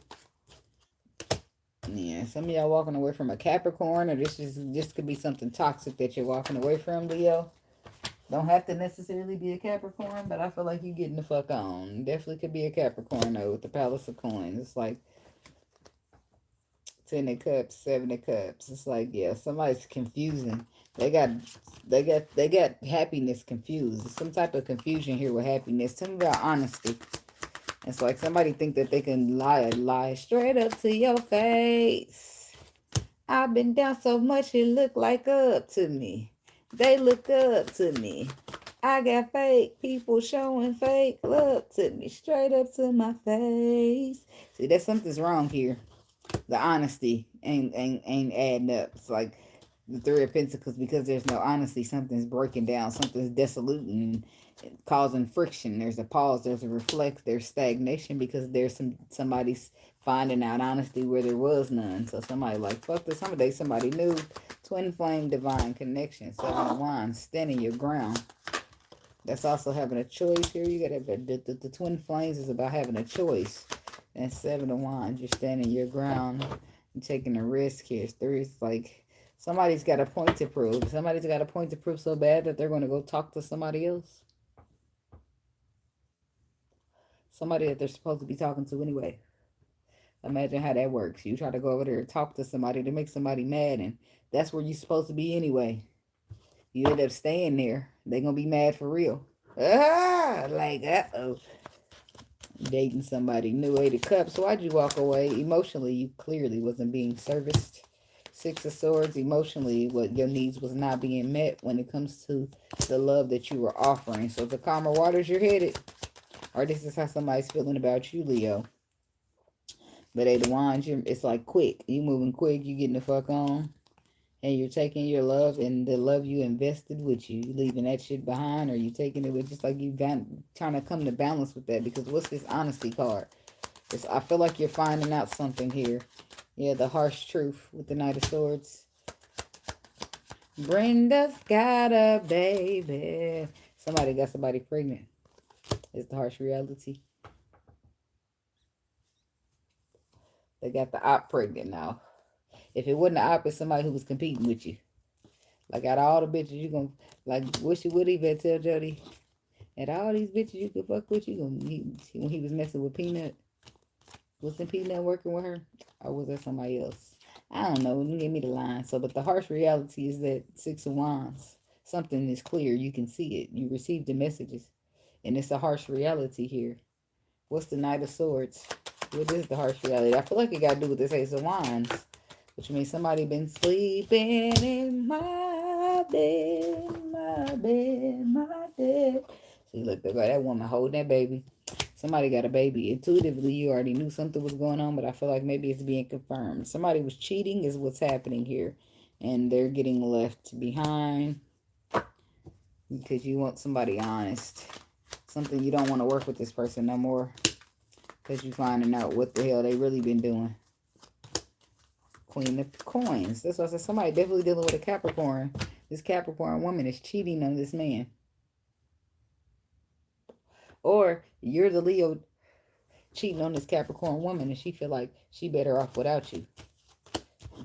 Yeah, some of y'all walking away from a Capricorn, or this could be something toxic that you're walking away from, Leo. Don't have to necessarily be a Capricorn, but I feel like you getting the fuck on. Definitely could be a Capricorn though, with the Palace of Coins. It's like 10 of Cups, 7 of Cups. It's like, yeah, somebody's confusing. They got happiness confused. There's some type of confusion here with happiness. Something about honesty. It's like somebody think that they can lie straight up to your face. I've been down so much it look like up to me. They look up to me. I got fake people showing fake love to me, straight up to my face. See, that something's wrong here. The honesty ain't adding up. It's like the 3 of Pentacles, because there's no honesty, something's breaking down, something's dissolute and causing friction. There's a pause, there's a reflect, there's stagnation, because there's somebody's finding out honesty where there was none. So somebody like, fuck this, somebody new. Twin flame, divine connection. 7 of Wands, standing your ground. That's also having a choice here. You got the twin flames is about having a choice. And 7 of Wands, you're standing your ground and taking a risk here. 3 is like somebody's got a point to prove. Somebody's got a point to prove so bad that they're going to go talk to somebody else. Somebody that they're supposed to be talking to anyway. Imagine how that works. You try to go over there and talk to somebody to make somebody mad, and that's where you're supposed to be anyway. You end up staying there. They're going to be mad for real. Like, uh-oh. Dating somebody new. 8 of Cups. Why'd you walk away? Emotionally, you clearly wasn't being serviced. 6 of Swords. Emotionally, what your needs was not being met when it comes to the love that you were offering. So the calmer waters you're headed. Or this is how somebody's feeling about you, Leo. But 8 of Wands, it's like quick. You moving quick. You getting the fuck on. And you're taking your love and the love you invested with you. You leaving that shit behind, or you taking it with, just like you trying to come to balance with that. Because what's this honesty card? I feel like you're finding out something here. Yeah, the harsh truth with the Knight of Swords. Brenda's got a baby. Somebody got somebody pregnant. It's the harsh reality. They got the op pregnant now. If it wasn't the op, it's somebody who was competing with you. Like, out of all the bitches you gonna, like, wish you would even tell Jody. Out of all these bitches you could fuck with, when he was messing with Peanut, wasn't Peanut working with her? Or was that somebody else? I don't know. Give me the line. So, but the harsh reality is that 6 of Wands, something is clear. You can see it. You receive the messages. And it's a harsh reality here. What's the Knight of Swords? What is the harsh reality? I feel like it got to do with this Ace of Wands. Which means somebody been sleeping in my bed, my bed, my bed. See, look, that woman holding that baby. Somebody got a baby. Intuitively, you already knew something was going on, but I feel like maybe it's being confirmed. Somebody was cheating is what's happening here. And they're getting left behind because you want somebody honest. Something you don't want to work with this person no more because you're finding out what the hell they really been doing. Queen of Coins. That's why I said somebody definitely dealing with a Capricorn. This Capricorn woman is cheating on this man. Or you're the Leo cheating on this Capricorn woman and she feel like she better off without you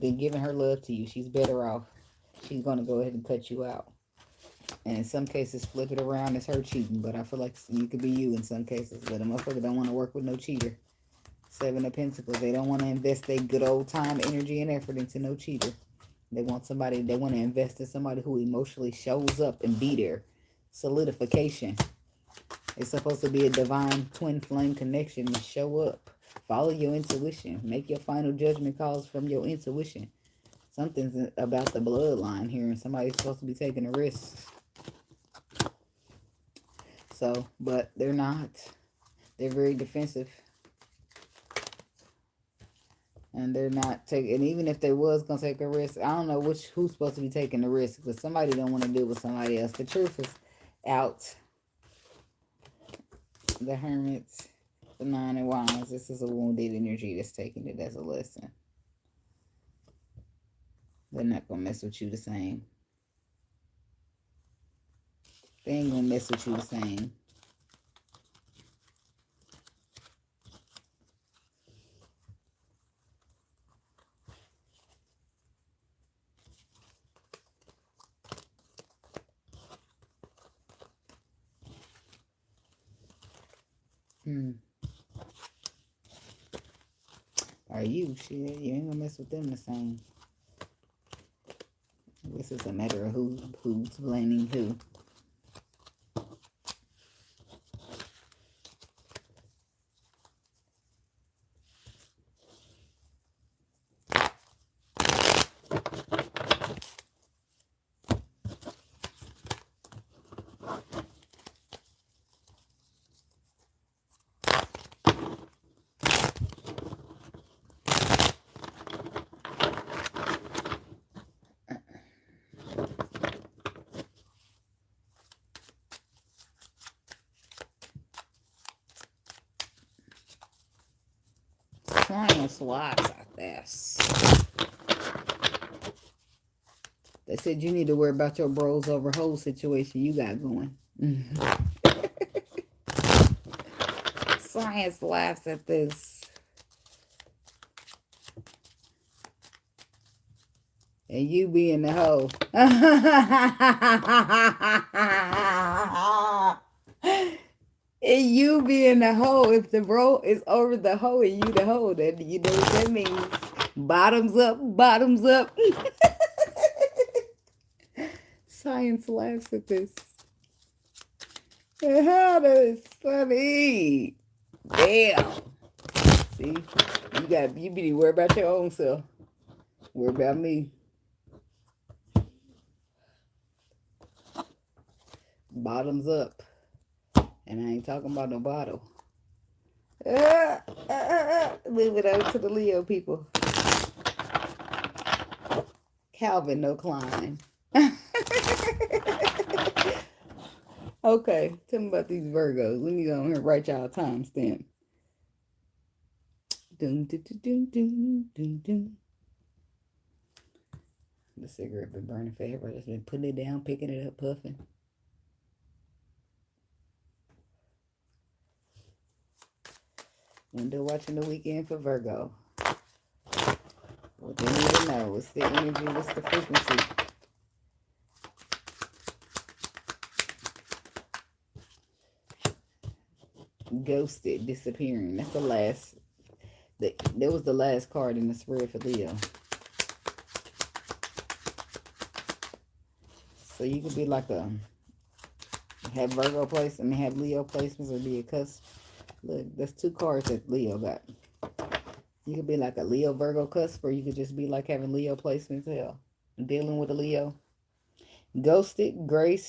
than giving her love to you. She's better off. She's going to go ahead and cut you out. And in some cases, flip it around, it's her cheating. But I feel like you could be you in some cases. But a motherfucker don't want to work with no cheater. 7 of Pentacles. They don't want to invest their good old time, energy, and effort into no cheater. They want somebody, they want to invest in somebody who emotionally shows up and be there. Solidification. It's supposed to be a divine twin flame connection and show up. Follow your intuition. Make your final judgment calls from your intuition. Something's about the bloodline here and somebody's supposed to be taking a risk. So, but they're not. They're very defensive. And they're not taking, and even if they was going to take a risk, I don't know who's supposed to be taking the risk, but somebody don't want to deal with somebody else. The truth is out. The Hermits, the 9 of Wands. This is a wounded energy that's taking it as a lesson. They're not going to mess with you the same. They ain't going to mess with you the same. Are you? Shit, you ain't gonna mess with them the same. This is a matter of who's blaming who. Trying swaps like this. They said you need to worry about your bros over whole situation you got going. Science laughs at this. And you being the hoe. And you being the hoe. If the bro is over the hoe and you the hoe, then you know what that means. Bottoms up, bottoms up. Science laughs at this. How that is funny. Damn. See? You be worried about your own self. Worry about me. Bottoms up. And I ain't talking about no bottle. Move it over to the Leo people. Calvin, no Klein. Okay, tell me about these Virgos. Let me go on here and write y'all a timestamp. Doom, doom, doom, doom, doom, doom. The cigarette been burning forever. Just been putting it down, picking it up, puffing. Window watching the weekend for Virgo. What they need to know. What's the energy? What's the frequency? Ghosted, disappearing. That's the last. That was the last card in the spread for Leo. So you could be like have Virgo placements, have Leo placements, or be a cusp. Look, that's 2 cards that Leo got. You could be like a Leo Virgo cusp, or you could just be like having Leo placements. Hell, dealing with a Leo. Ghosted, grave.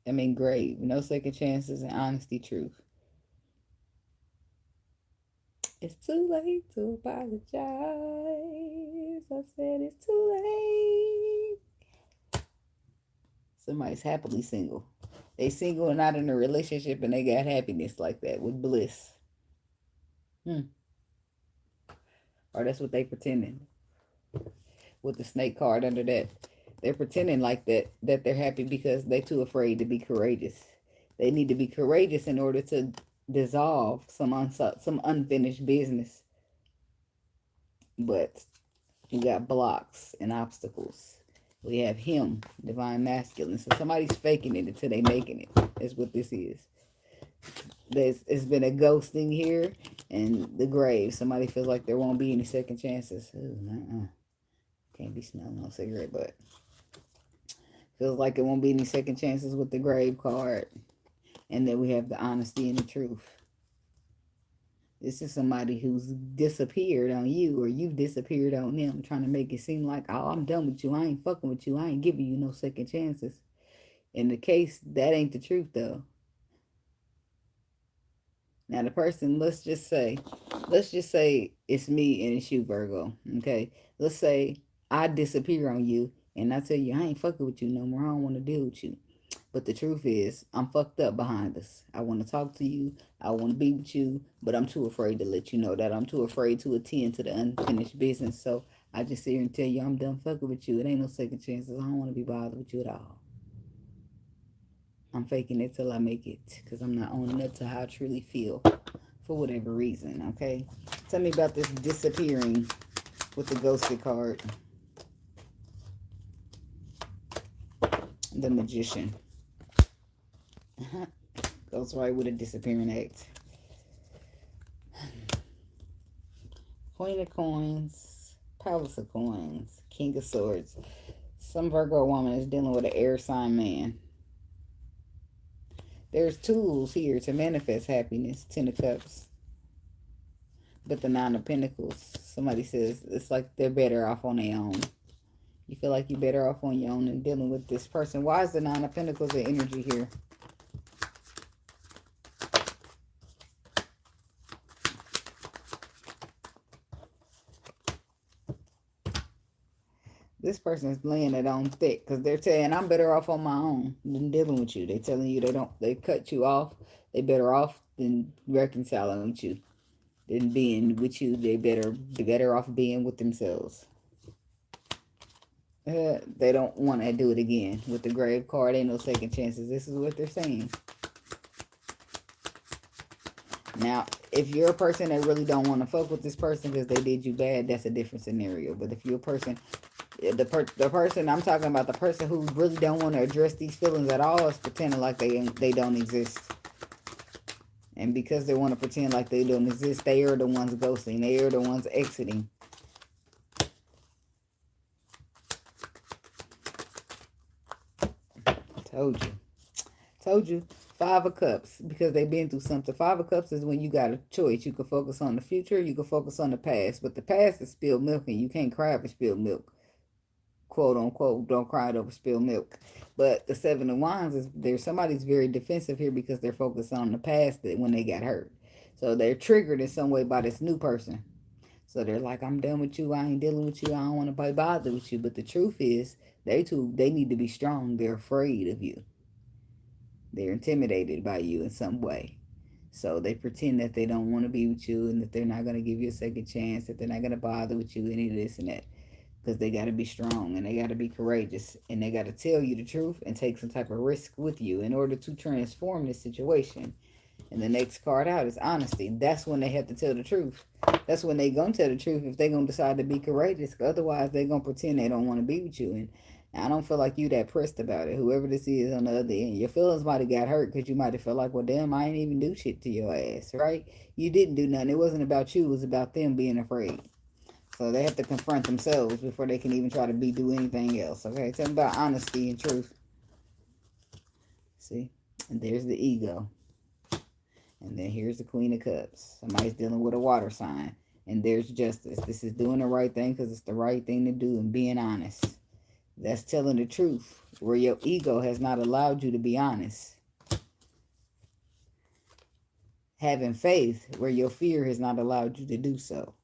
No second chances, and honesty, truth. It's too late to apologize. I said it's too late. Somebody's happily single. They single and not in a relationship, and they got happiness like that with bliss. Or that's what they pretending. With the snake card under that. They're pretending like that they're happy because they're too afraid to be courageous. They need to be courageous in order to dissolve some unfinished business. But we got blocks and obstacles. We have him, divine masculine. So somebody's faking it until they making it. That's what this is. It's been a ghosting here and the grave. Somebody feels like there won't be any second chances. Ooh, can't be smelling no cigarette butt. Feels like it won't be any second chances with the grave card. And then we have the honesty and the truth. This is somebody who's disappeared on you, or you've disappeared on them, trying to make it seem like, oh, I'm done with you. I ain't fucking with you. I ain't giving you no second chances. In the case, that ain't the truth, though. Now, the person, let's just say it's me and it's you, Virgo, okay? Let's say I disappear on you, and I tell you, I ain't fucking with you no more. I don't want to deal with you. But the truth is, I'm fucked up behind us. I want to talk to you. I want to be with you. But I'm too afraid to let you know that. I'm too afraid to attend to the unfinished business. So I just sit here and tell you, I'm done fucking with you. It ain't no second chances. I don't want to be bothered with you at all. I'm faking it till I make it. Because I'm not owning up to how I truly feel. For whatever reason, okay? Tell me about this disappearing with the ghosted card. The Magician. Goes right with a disappearing act. Queen of Coins, Palace of Coins, King of Swords. Some Virgo woman is dealing with an air sign man. There's tools here to manifest happiness. 10 of Cups. But the 9 of Pentacles. Somebody says it's like they're better off on their own. You feel like you're better off on your own than dealing with this person. Why is the 9 of Pentacles the energy here? This person is laying it on thick because they're saying, I'm better off on my own than dealing with you. They're telling you they cut you off. They better off than reconciling with you. Than being with you. They better off being with themselves. They don't want to do it again. With the grave card, ain't no second chances. This is what they're saying. Now, if you're a person that really don't want to fuck with this person because they did you bad, that's a different scenario. But if you're a person, the person I'm talking about, the person who really don't want to address these feelings at all, is pretending like they don't exist. And because they want to pretend like they don't exist, they are the ones ghosting. They are the ones exiting. Told you. Five of Cups, because they've been through something. Five of Cups is when you got a choice. You can focus on the future, you can focus on the past. But the past is spilled milk, and you can't cry over spilled milk. Quote unquote, don't cry over spilled milk. But the Seven of Wands is there's somebody's very defensive here because they're focused on the past that when they got hurt. So they're triggered in some way by this new person. So they're like, I'm done with you. I ain't dealing with you. I don't want to be bothered with you. But the truth is, they need to be strong. They're afraid of you. They're intimidated by you in some way. So they pretend that they don't want to be with you and that they're not going to give you a second chance, that they're not going to bother with you, any of this and that. Because they got to be strong and they got to be courageous and they got to tell you the truth and take some type of risk with you in order to transform this situation. And the next card out is honesty. That's when they have to tell the truth. That's when they going to tell the truth if they going to decide to be courageous. Otherwise, they going to pretend they don't want to be with you. And I don't feel like you that pressed about it. Whoever this is on the other end, your feelings might have got hurt because you might have felt like, well, damn, I ain't even do shit to your ass, right? You didn't do nothing. It wasn't about you. It was about them being afraid. So they have to confront themselves before they can even try to do anything else, okay? Tell them about honesty and truth. See? And there's the ego. And then here's the Queen of Cups. Somebody's dealing with a water sign. And there's justice. This is doing the right thing because it's the right thing to do and being honest. That's telling the truth where your ego has not allowed you to be honest. Having faith where your fear has not allowed you to do so.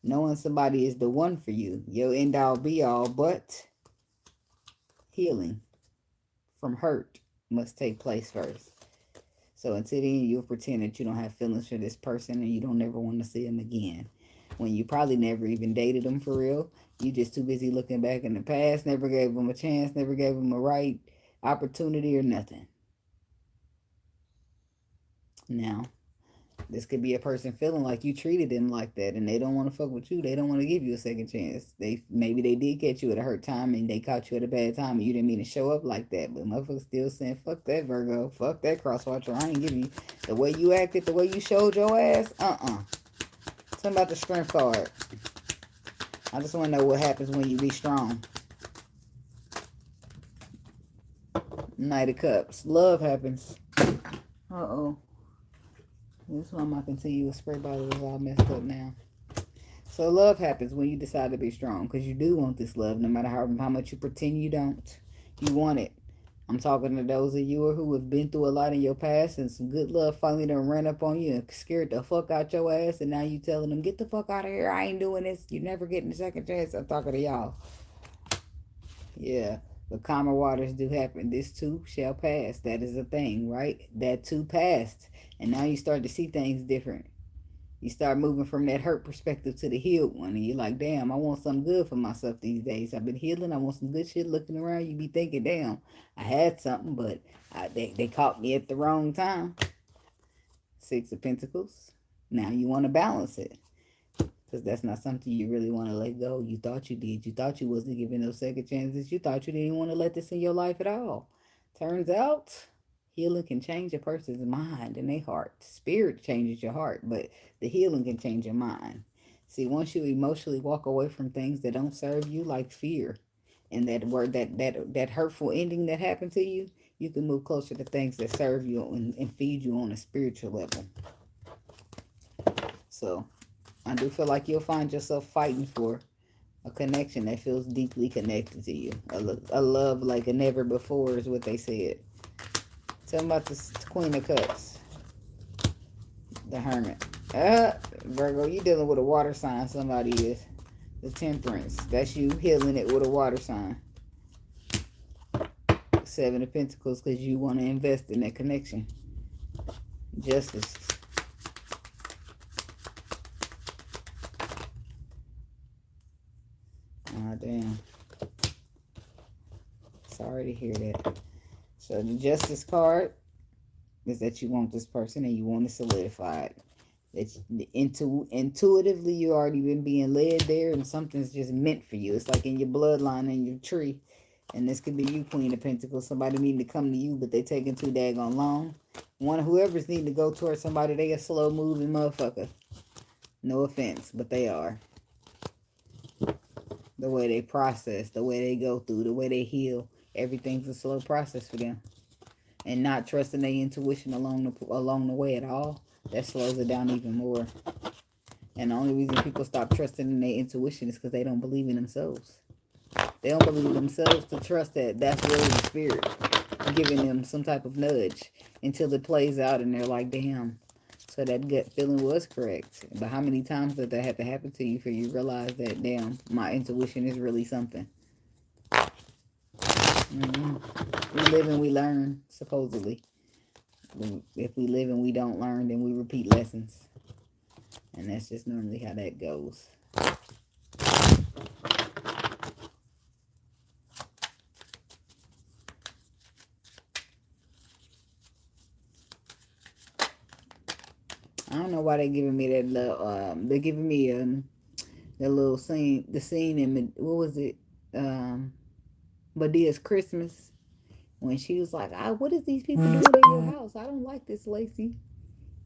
Knowing somebody is the one for you, your end all be all, but healing from hurt must take place first. So until then, you'll pretend that you don't have feelings for this person and you don't ever want to see them again. When you probably never even dated them for real. You just too busy looking back in the past, never gave them a chance, never gave them a right opportunity or nothing. Now, this could be a person feeling like you treated them like that and they don't want to fuck with you. They don't want to give you a second chance. Maybe they did catch you at a hurt time and they caught you at a bad time and you didn't mean to show up like that. But motherfuckers still saying, fuck that Virgo, fuck that crosswatcher. I ain't giving you the way you acted, the way you showed your ass. Something about the strength card. I just want to know what happens when you be strong. Knight of Cups. Love happens. Uh-oh. This one my continuous spray bottle is all messed up now. So love happens when you decide to be strong. Because you do want this love. No matter how much you pretend you don't. You want it. I'm talking to those of you who have been through a lot in your past. And some good love finally done ran up on you. And scared the fuck out your ass. And now you telling them, get the fuck out of here. I ain't doing this. You're never getting a second chance. I'm talking to y'all. Yeah. But calmer waters do happen. This too shall pass. That is a thing, right? That too passed. And now you start to see things different. You start moving from that hurt perspective to the healed one. And you're like, damn, I want something good for myself these days. I've been healing. I want some good shit. Looking around, you be thinking, damn, I had something, but they caught me at the wrong time. Six of Pentacles. Now you want to balance it. Because that's not something you really want to let go. You thought you did. You thought you wasn't giving those second chances. You thought you didn't want to let this in your life at all. Turns out, healing can change a person's mind and their heart. Spirit changes your heart, but the healing can change your mind. See, once you emotionally walk away from things that don't serve you, like fear, and that word, that hurtful ending that happened to you, you can move closer to things that serve you and feed you on a spiritual level. So, I do feel like you'll find yourself fighting for a connection that feels deeply connected to you. A love like a never before is what they said. Tell me about this Queen of Cups. The Hermit. Virgo, you dealing with a water sign, somebody is. The Temperance. That's you healing it with a water sign. Seven of Pentacles, because you want to invest in that connection. Justice. Oh, damn. Sorry to hear that. So the Justice card is that you want this person and you want to solidify it. That intuitively you already been being led there and something's just meant for you. It's like in your bloodline and your tree. And this could be you, Queen of Pentacles. Somebody needing to come to you, but they taking too daggone long. Whoever's needing to go towards somebody, they a slow moving motherfucker. No offense, but they are. The way they process, the way they go through, the way they heal. Everything's a slow process for them. and not trusting their intuition along the way at all, that slows it down even more. And the only reason people stop trusting in their intuition is because they don't believe in themselves. They don't believe in themselves to trust that that's really the spirit giving them some type of nudge until it plays out and they're like, damn, so that gut feeling was correct. But how many times did that have to happen to you for you to realize that, damn, my intuition is really something? We live and we learn, supposedly. If we live and we don't learn, then we repeat lessons. And that's just normally how that goes. I don't know why they're giving me that little, they're giving me that little scene, the scene in, what was it, Medea's Christmas, when she was like, what is these people doing at your house? I don't like this, Lacey.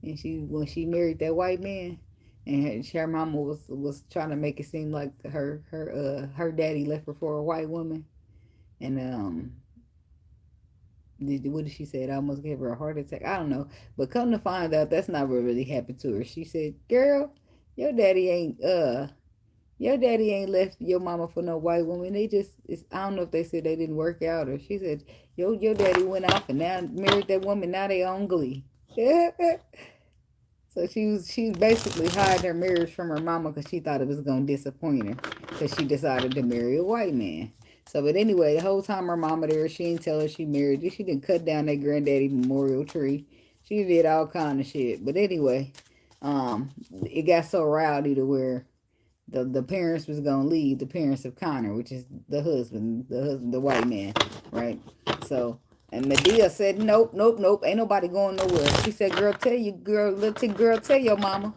And when she married that white man, and her mama was trying to make it seem like her daddy left her for a white woman, and what did she say? It almost gave her a heart attack. I don't know, but come to find out, that's not what really happened to her. She said, "Girl, your daddy ain't left your mama for no white woman. I don't know if they said they didn't work out, or she said your daddy went off and now married that woman. Now they on glee." So she was basically hiding her marriage from her mama because she thought it was gonna disappoint her, because she decided to marry a white man. So, but anyway, the whole time her mama there, she didn't tell her she married. She didn't cut down that granddaddy memorial tree. She did all kind of shit. But anyway, it got so rowdy to where the parents was gonna leave, the parents of Connor, which is the husband, the white man, right? So, and Medea said, nope, nope, nope, ain't nobody going nowhere. She said, girl, tell your mama.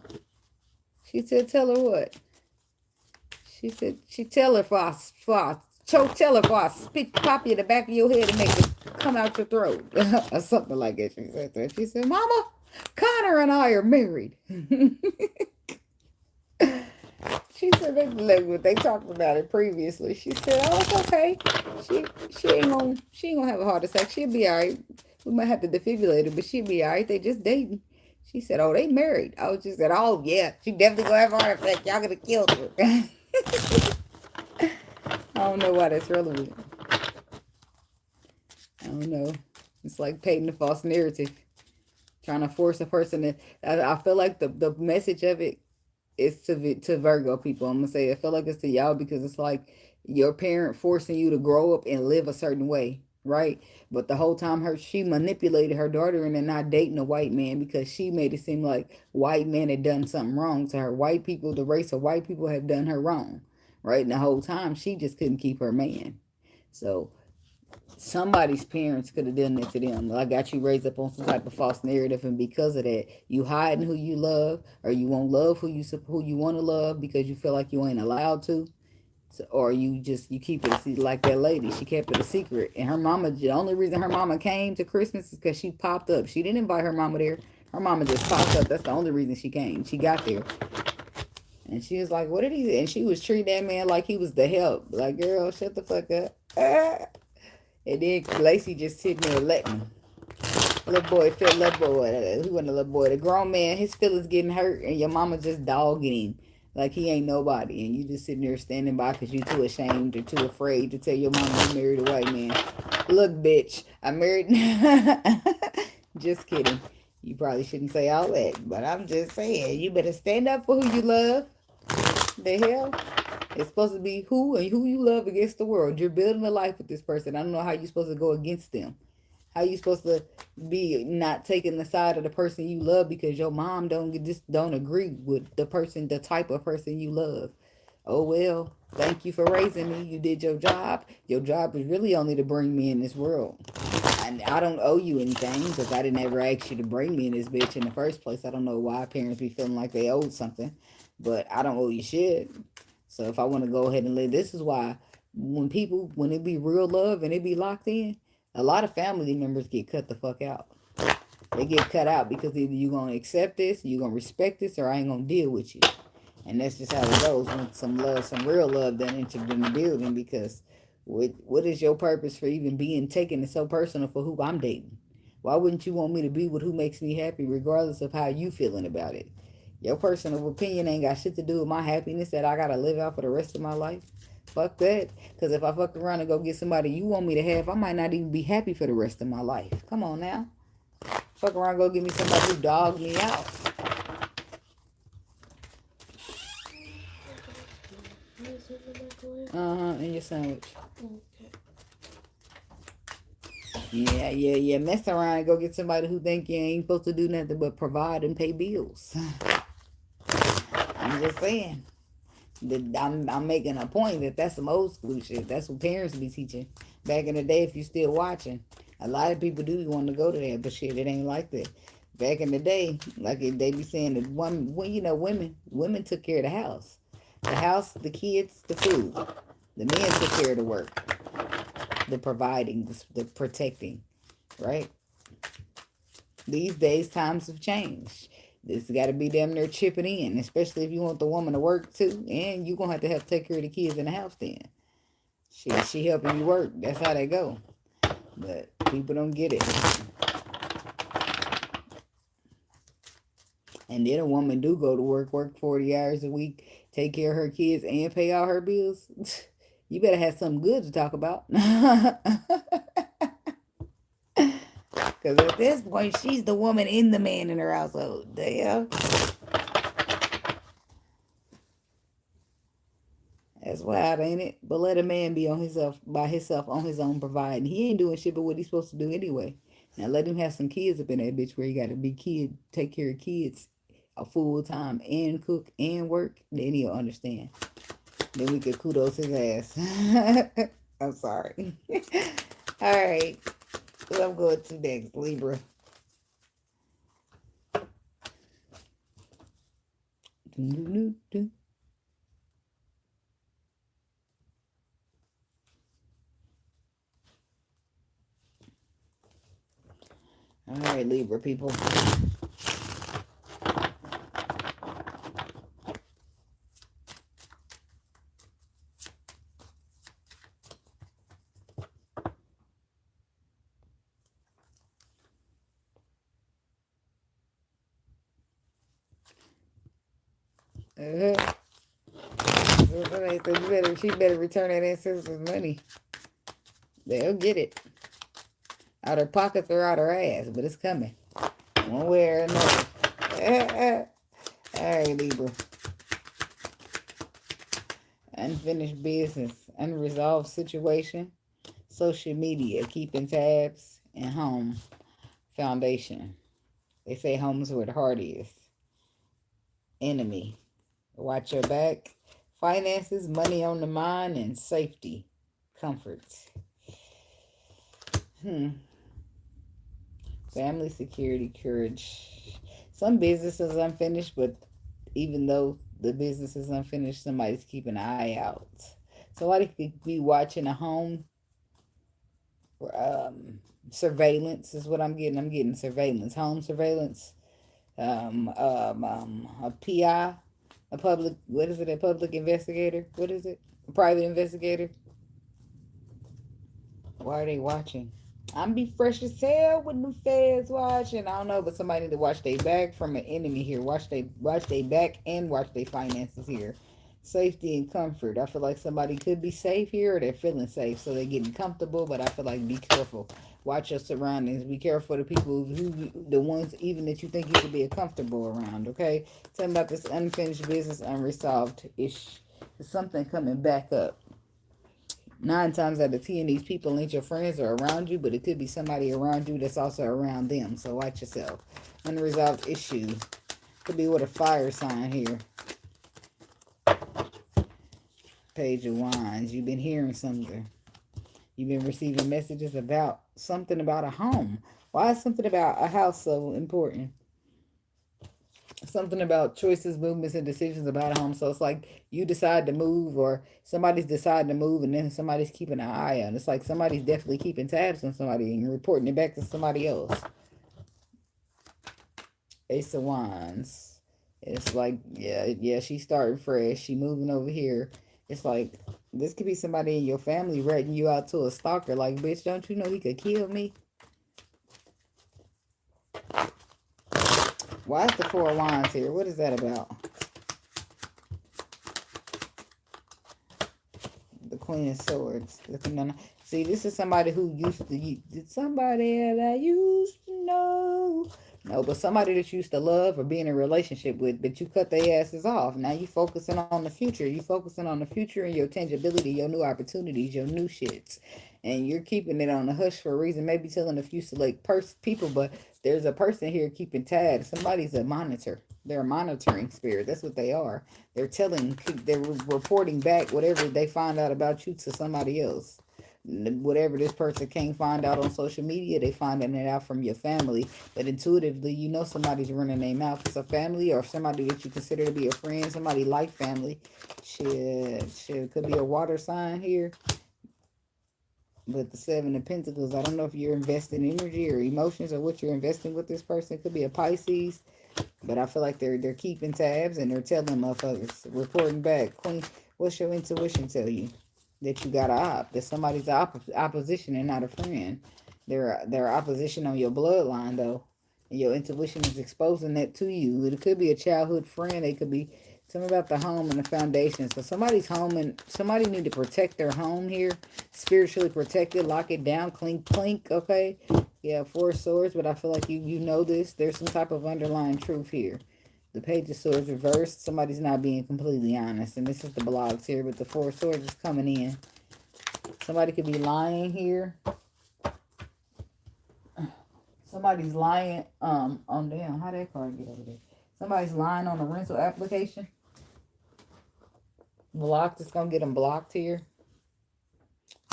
She said, tell her what? She said, tell her for I spit pop you in the back of your head and make it come out your throat. Or something like that. She said that. She said, Mama, Connor and I are married. She said they talked about it previously. She said, "Oh, it's okay. She ain't gonna have a heart attack. She'll be all right. We might have to defibrillate her, but she'll be all right. They just dating." She said, "Oh, they married." I was just said, "Oh yeah, she definitely gonna have a heart attack. Y'all gonna kill her." I don't know why that's relevant. I don't know. It's like painting a false narrative, trying to force a person to. I feel like the message of it, it's to Virgo people. I'm gonna say I feel like it's to y'all because it's like your parent forcing you to grow up and live a certain way, right? But the whole time she manipulated her daughter into not dating a white man because she made it seem like white men had done something wrong to her. White people, the race of white people, have done her wrong, right? And the whole time she just couldn't keep her man. So somebody's parents could have done that to them. I got you raised up on some type of false narrative, and because of that, you hiding who you love, or you won't love who you want to love because you feel like you ain't allowed to, or you keep it like that lady. She kept it a secret, and her mama. The only reason her mama came to Christmas is because she popped up. She didn't invite her mama there. Her mama just popped up. That's the only reason she came. She got there. And she was like, what did he? And she was treating that man like he was the help. Like, girl, shut the fuck up. And then Lacey just sitting there letting him. Little boy, he wasn't a little boy. The grown man, his feelings getting hurt, and your mama just dogging him like he ain't nobody. And you just sitting there standing by because you too ashamed or too afraid to tell your mama you married a white man. Look, bitch, I married. Just kidding. You probably shouldn't say all that, but I'm just saying, you better stand up for who you love. The hell? It's supposed to be who you love against the world. You're building a life with this person. I don't know how you're supposed to go against them. How you supposed to be not taking the side of the person you love because your mom don't agree with the type of person you love. Oh well, thank you for raising me. You did your job. Your job is really only to bring me in this world. And I don't owe you anything because I didn't ever ask you to bring me in this bitch in the first place. I don't know why parents be feeling like they owed something, but I don't owe you shit. So if I want to go ahead and live, this is why when it be real love and it be locked in, a lot of family members get cut the fuck out. They get cut out because either you going to accept this, you going to respect this, or I ain't going to deal with you. And that's just how it goes when some real love done entered in the building, because what is your purpose for even taking it so personal for who I'm dating? Why wouldn't you want me to be with who makes me happy regardless of how you feeling about it? Your personal opinion ain't got shit to do with my happiness that I gotta live out for the rest of my life. Fuck that. Because if I fuck around and go get somebody you want me to have, I might not even be happy for the rest of my life. Come on now. Fuck around and go get me somebody who dogged me out. In your sandwich. Yeah. Mess around and go get somebody who think you ain't supposed to do nothing but provide and pay bills. I'm just saying. I'm making a point that that's some old school shit. That's what parents be teaching. Back in the day, if you still watching, a lot of people do want to go to that, but shit, it ain't like that. Back in the day, like they be saying that women took care of the house, the kids, the food. The men took care of the work, the providing, the protecting, right? These days, times have changed. This got to be damn near chipping in, especially if you want the woman to work too, and you're gonna have to take care of the kids in the house. Then, she helping you work. That's how they go. But people don't get it. And then a woman do go to work 40 hours a week, take care of her kids, and pay all her bills. You better have something good to talk about. Because at this point, she's the woman in the man in her household. Damn. That's wild, ain't it? But let a man be by himself, on his own, providing. He ain't doing shit but what he's supposed to do anyway. Now let him have some kids up in that bitch where he got to be take care of kids a full time and cook and work. Then he'll understand. Then we could kudos his ass. I'm sorry. All right. What I'm going to next, Libra. All right, Libra people. She better return that ancestors' money. They'll get it. Out her pockets or out her ass, but it's coming. One way or another. All right, Libra. Unfinished business, unresolved situation, social media, keeping tabs, and home foundation. They say home is where the heart is. Enemy. Watch your back. Finances, money on the mind, and safety. Comfort. Family, security, courage. Some business is unfinished, but even though the business is unfinished, somebody's keeping an eye out. Somebody could be watching a home. Surveillance is what I'm getting. I'm getting surveillance. Home surveillance. A PI. A public, what is it? A public investigator? What is it? A private investigator? Why are they watching? I'm be fresh as hell when the feds watching. I don't know, but somebody need to watch their back from an enemy here. Watch they back and watch their finances here. Safety and comfort. I feel like somebody could be safe here or they're feeling safe. So they're getting comfortable, but I feel like be careful. Watch your surroundings. Be careful of the people the ones even that you think you could be comfortable around, okay? Tell me about this unfinished business, unresolved-ish. There's something coming back up. 9 times out of 10, these people ain't your friends or around you, but it could be somebody around you that's also around them. So watch yourself. Unresolved issue. Could be with a fire sign here. Page of Wands. You've been hearing something. You've been receiving messages about something about a home. Why is something about a house so important? Something about choices, movements, and decisions about a home. So it's like you decide to move or somebody's deciding to move and then somebody's keeping an eye on. It's like somebody's definitely keeping tabs on somebody and reporting it back to somebody else. Ace of Wands. It's like, yeah, she's starting fresh. She moving over here. It's like, this could be somebody in your family ratting you out to a stalker. Like, bitch, don't you know he could kill me? Why is the Four of Wands here? What is that about? The Queen of Swords. See, this is somebody who used to... Somebody that I used to know. No, but somebody that you used to love or be in a relationship with, but you cut their asses off. Now you focusing on the future. You focusing on the future and your tangibility, your new opportunities, your new shits. And you're keeping it on the hush for a reason. Maybe telling a few select people, but there's a person here keeping tabs. Somebody's a monitor. They're a monitoring spirit. That's what they are. They're reporting back whatever they find out about you to somebody else. Whatever this person can't find out on social media, they finding it out from your family. But intuitively, you know somebody's running their mouth. It's a family or somebody that you consider to be a friend, somebody like family. Shit, could be a water sign here. With the Seven of Pentacles, I don't know if you're investing energy or emotions or what you're investing with this person. It could be a Pisces, but I feel like they're keeping tabs and they're telling motherfuckers, reporting back. Queen, what's your intuition tell you? That you got that somebody's opposition and not a friend. They're opposition on your bloodline though. And your intuition is exposing that to you. It could be a childhood friend. It could be something about the home and the foundation. So somebody's home and somebody need to protect their home here. Spiritually protect it, lock it down, clink, clink, okay? Yeah, Four of Swords, but I feel like you know this. There's some type of underlying truth here. The Page of Swords reversed. Somebody's not being completely honest. And this is the blogs here, but the Four of Swords is coming in. Somebody could be lying here. Somebody's lying on damn. How that card get over there? Somebody's lying on a rental application. Blocked. It's gonna get them blocked here.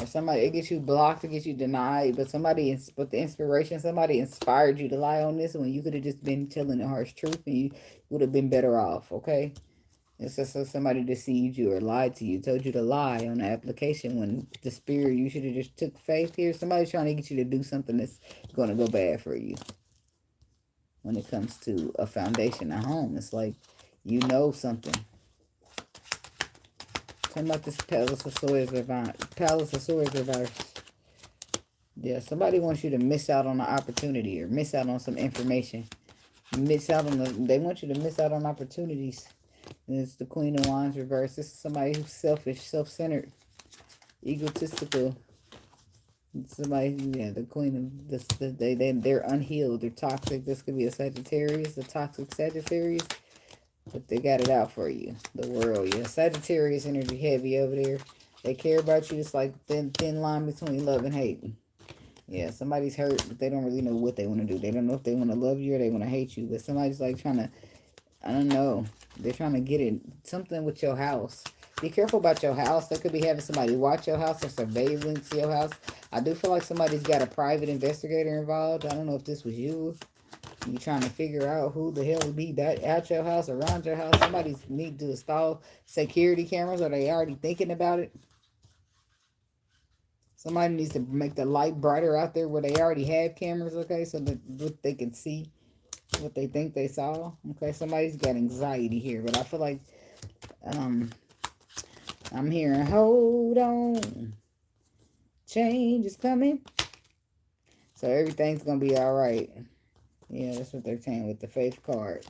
Or somebody, it gets you blocked, it gets you denied, but the inspiration, somebody inspired you to lie on this when you could have just been telling the harsh truth and you would have been better off, okay? It's just so somebody deceived you or lied to you, told you to lie on the application when the spirit, you should have just took faith here. Somebody's trying to get you to do something that's going to go bad for you. When it comes to a foundation, a home, it's like you know something. Talking about this Palace of Swords reverse. Yeah, somebody wants you to miss out on an opportunity or miss out on some information. They want you to miss out on opportunities. And it's the Queen of Wands reverse. This is somebody who's selfish, self-centered, egotistical. Somebody, yeah, the Queen of this, they're unhealed. They're toxic. This could be a Sagittarius, a toxic Sagittarius. But they got it out for you. The world, yeah. Sagittarius energy heavy over there. They care about you. It's like thin line between love and hate. Yeah, somebody's hurt, but they don't really know what they want to do. They don't know if they want to love you or they want to hate you. But somebody's like trying to, I don't know. They're trying to get it. Something with your house. Be careful about your house. They could be having somebody watch your house or surveillance your house. I do feel like somebody's got a private investigator involved. I don't know if this was you. You trying to figure out who the hell would be at your house, around your house. Somebody need to install security cameras, or they already thinking about it. Somebody needs to make the light brighter out there where they already have cameras, okay, so that they can see what they think they saw. Okay, somebody's got anxiety here, but I feel like I'm hearing, hold on, change is coming, so everything's gonna be all right. Yeah, that's what they're saying with the Faith card.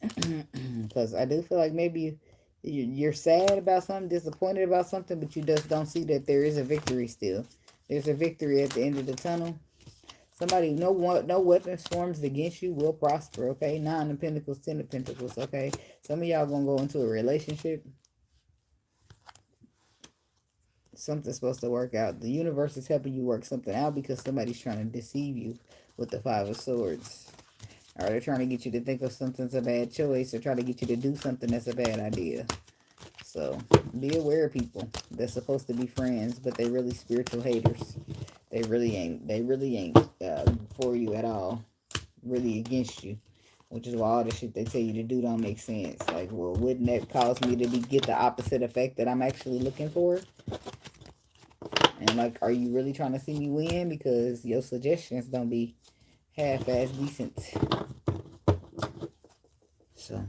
Because I do feel like maybe you're sad about something, disappointed about something, but you just don't see that there is a victory still. There's a victory at the end of the tunnel. Somebody, no weapons formed against you will prosper, okay? 9 of Pentacles, 10 of Pentacles, okay? Some of y'all going to go into a relationship. Something's supposed to work out. The universe is helping you work something out because somebody's trying to deceive you with the 5 of Swords. Or they're trying to get you to think of something's a bad choice or try to get you to do something that's a bad idea. So be aware of people that's supposed to be friends, but they really spiritual haters. They really ain't for you at all. Really against you. Which is why all the shit they tell you to do don't make sense. Like, well, wouldn't that cause me to get the opposite effect that I'm actually looking for? And like, are you really trying to see me win? Because your suggestions don't be half-ass decent. So.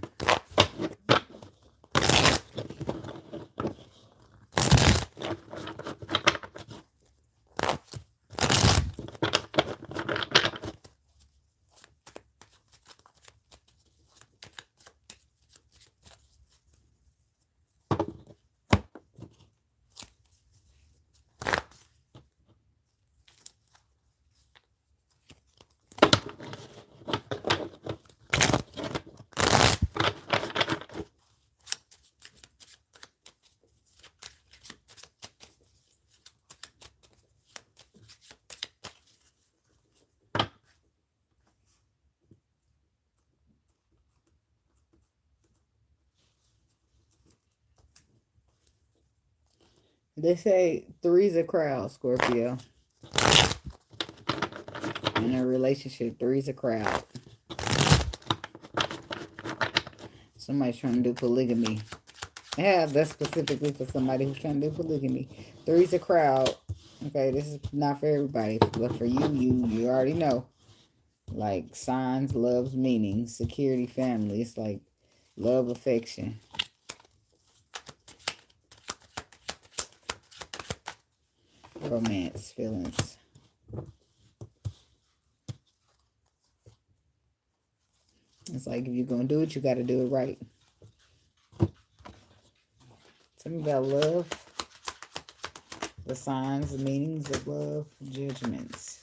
They say three's a crowd, Scorpio. In a relationship, three's a crowd. Somebody's trying to do polygamy. Yeah, that's specifically for somebody who's trying to do polygamy. Three's a crowd. Okay, this is not for everybody, but for you, you already know. Like signs, loves, meanings, security, family. It's like love, affection. Romance, feelings. It's like if you're going to do it, you got to do it right. Tell me about love. The signs, the meanings of love, judgments.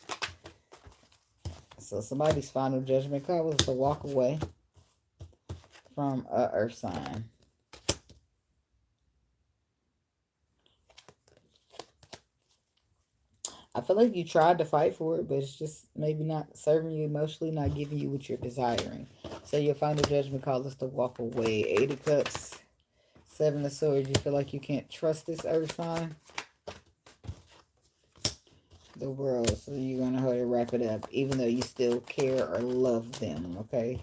So somebody's final judgment call was to walk away from a earth sign. I feel like you tried to fight for it, but it's just maybe not serving you emotionally, not giving you what you're desiring. So your final judgment call is to walk away. 8 of Cups, 7 of Swords. You feel like you can't trust this earth sign? The World. So you're going to have to wrap it up, even though you still care or love them, okay?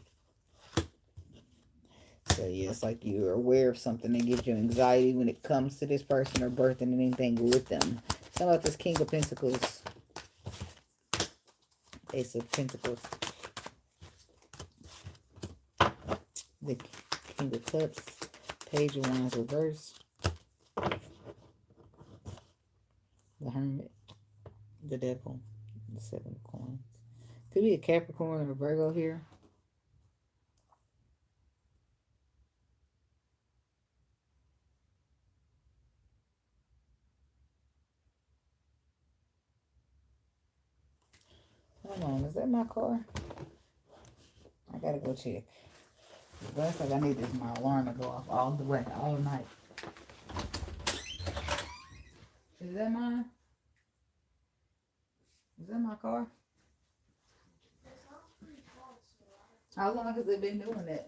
So yeah, it's like you're aware of something that gives you anxiety when it comes to this person or birthing anything with them. How about this King of Pentacles? Ace of Pentacles. The King of Cups. Page of Wands reverse. The Hermit. The Devil. The 7 of Coins. Could be a Capricorn or a Virgo here. Hold on, is that my car? I gotta go check. The last thing I need is my alarm to go off all the way, all night. Is that mine? Is that my car? How long has it been doing that?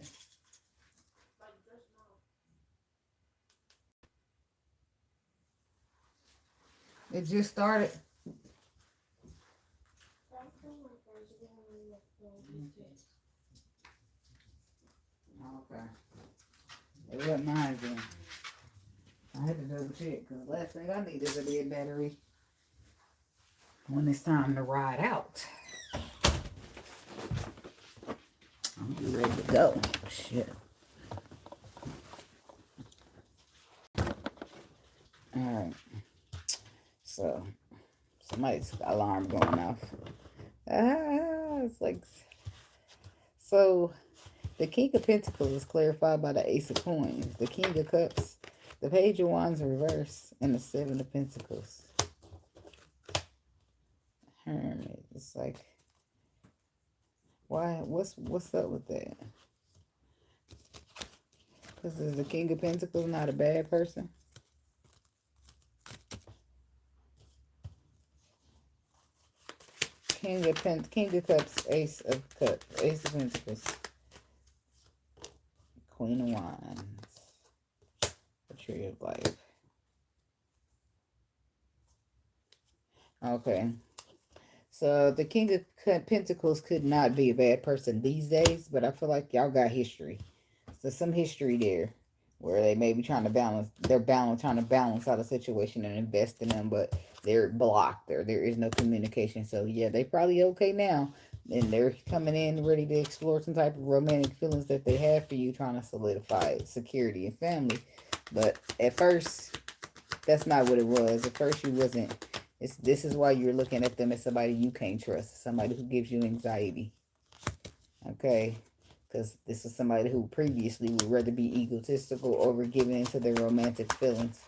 It just started. Okay. It wasn't mine then. I had to double check because the last thing I need is a dead battery when it's time to ride out. I'm ready to go. Shit. Alright. So, somebody's alarm going off. It's like... So, the King of Pentacles is clarified by the Ace of Coins. The King of Cups, the Page of Wands reverse, and the 7 of Pentacles. Hermit. It's like... Why? What's up with that? Because is the King of Pentacles not a bad person? King of Cups, Ace of Cups, Ace of Pentacles, Queen of Wands, the Tree of Life. Okay. So the King of Pentacles could not be a bad person these days, but I feel like y'all got history. So some history there where they may be trying to balance, trying to balance out a situation and invest in them, but they're blocked. There is no communication. So yeah, they probably okay now. And they're coming in ready to explore some type of romantic feelings that they have for you, trying to solidify security and family. But at first, that's not what it was. At first, you wasn't. This is why you're looking at them as somebody you can't trust, somebody who gives you anxiety. Okay, because this is somebody who previously would rather be egotistical over giving into their romantic feelings.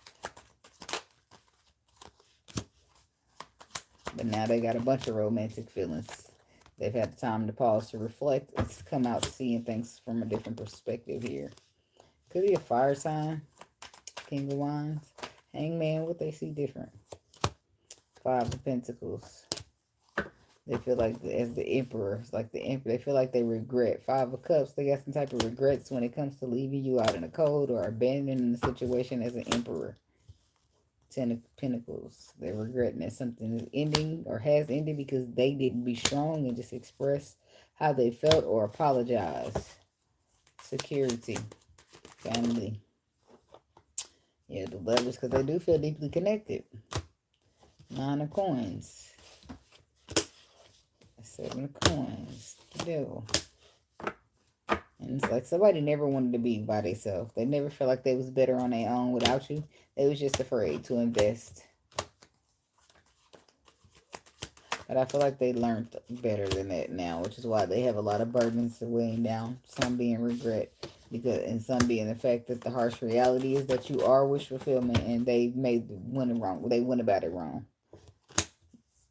But now they got a bunch of romantic feelings. They've had the time to pause to reflect and come out seeing things from a different perspective here. Could be a fire sign. King of Wands. Hangman, what they see different. 5 of Pentacles. They feel like, as the Emperor, it's like the Emperor, they feel like they regret. 5 of Cups, they got some type of regrets when it comes to leaving you out in the cold or abandoning the situation as an Emperor. Ten of Pentacles. They're regretting that something is ending or has ended because they didn't be strong and just express how they felt or apologize. Security. Family. Yeah, the Lovers, because they do feel deeply connected. Nine of Coins. Seven of Coins. The Devil. And it's like somebody never wanted to be by themselves. They never felt like they was better on their own without you. They was just afraid to invest. But I feel like they learned better than that now, which is why they have a lot of burdens weighing down. Some being regret, and some being the fact that the harsh reality is that you are wish fulfillment, and they went wrong. They went about it wrong.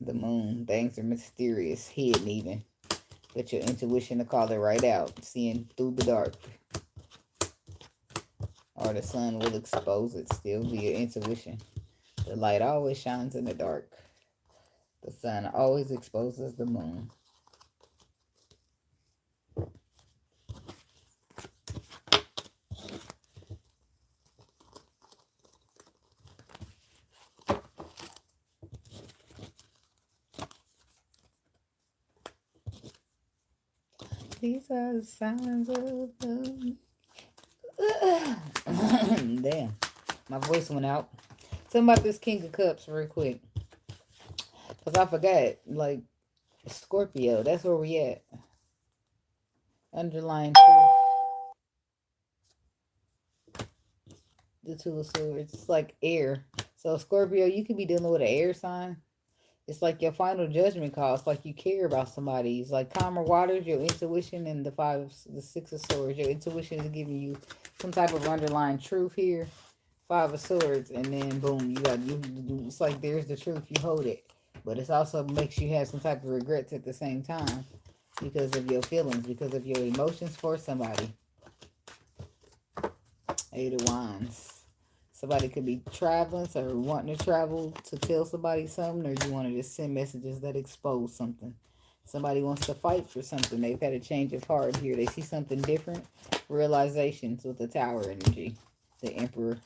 The Moon, things are mysterious, hidden even. But your intuition to call it right out, seeing through the dark. Or the sun will expose it still via intuition. The light always shines in the dark. The sun always exposes the moon. These are the signs of love. Damn. My voice went out. Tell me about this King of Cups real quick. Because I forgot. Like, Scorpio. That's where we at. Underlying truth. The Two of Swords. It's like air. So, Scorpio, you could be dealing with an air sign. It's like your final judgment call. It's like you care about somebody. It's like calmer waters, your intuition, and the Six of Swords. Your intuition is giving you some type of underlying truth here. Five of Swords, and then boom, it's like there's the truth. You hold it, but it also makes you have some type of regrets at the same time because of your feelings, because of your emotions for somebody. Eight of Wands. Somebody could be traveling or wanting to travel to tell somebody something, or you want to just send messages that expose something. Somebody wants to fight for something. They've had a change of heart here. They see something different. Realizations with the Tower energy. The Emperor.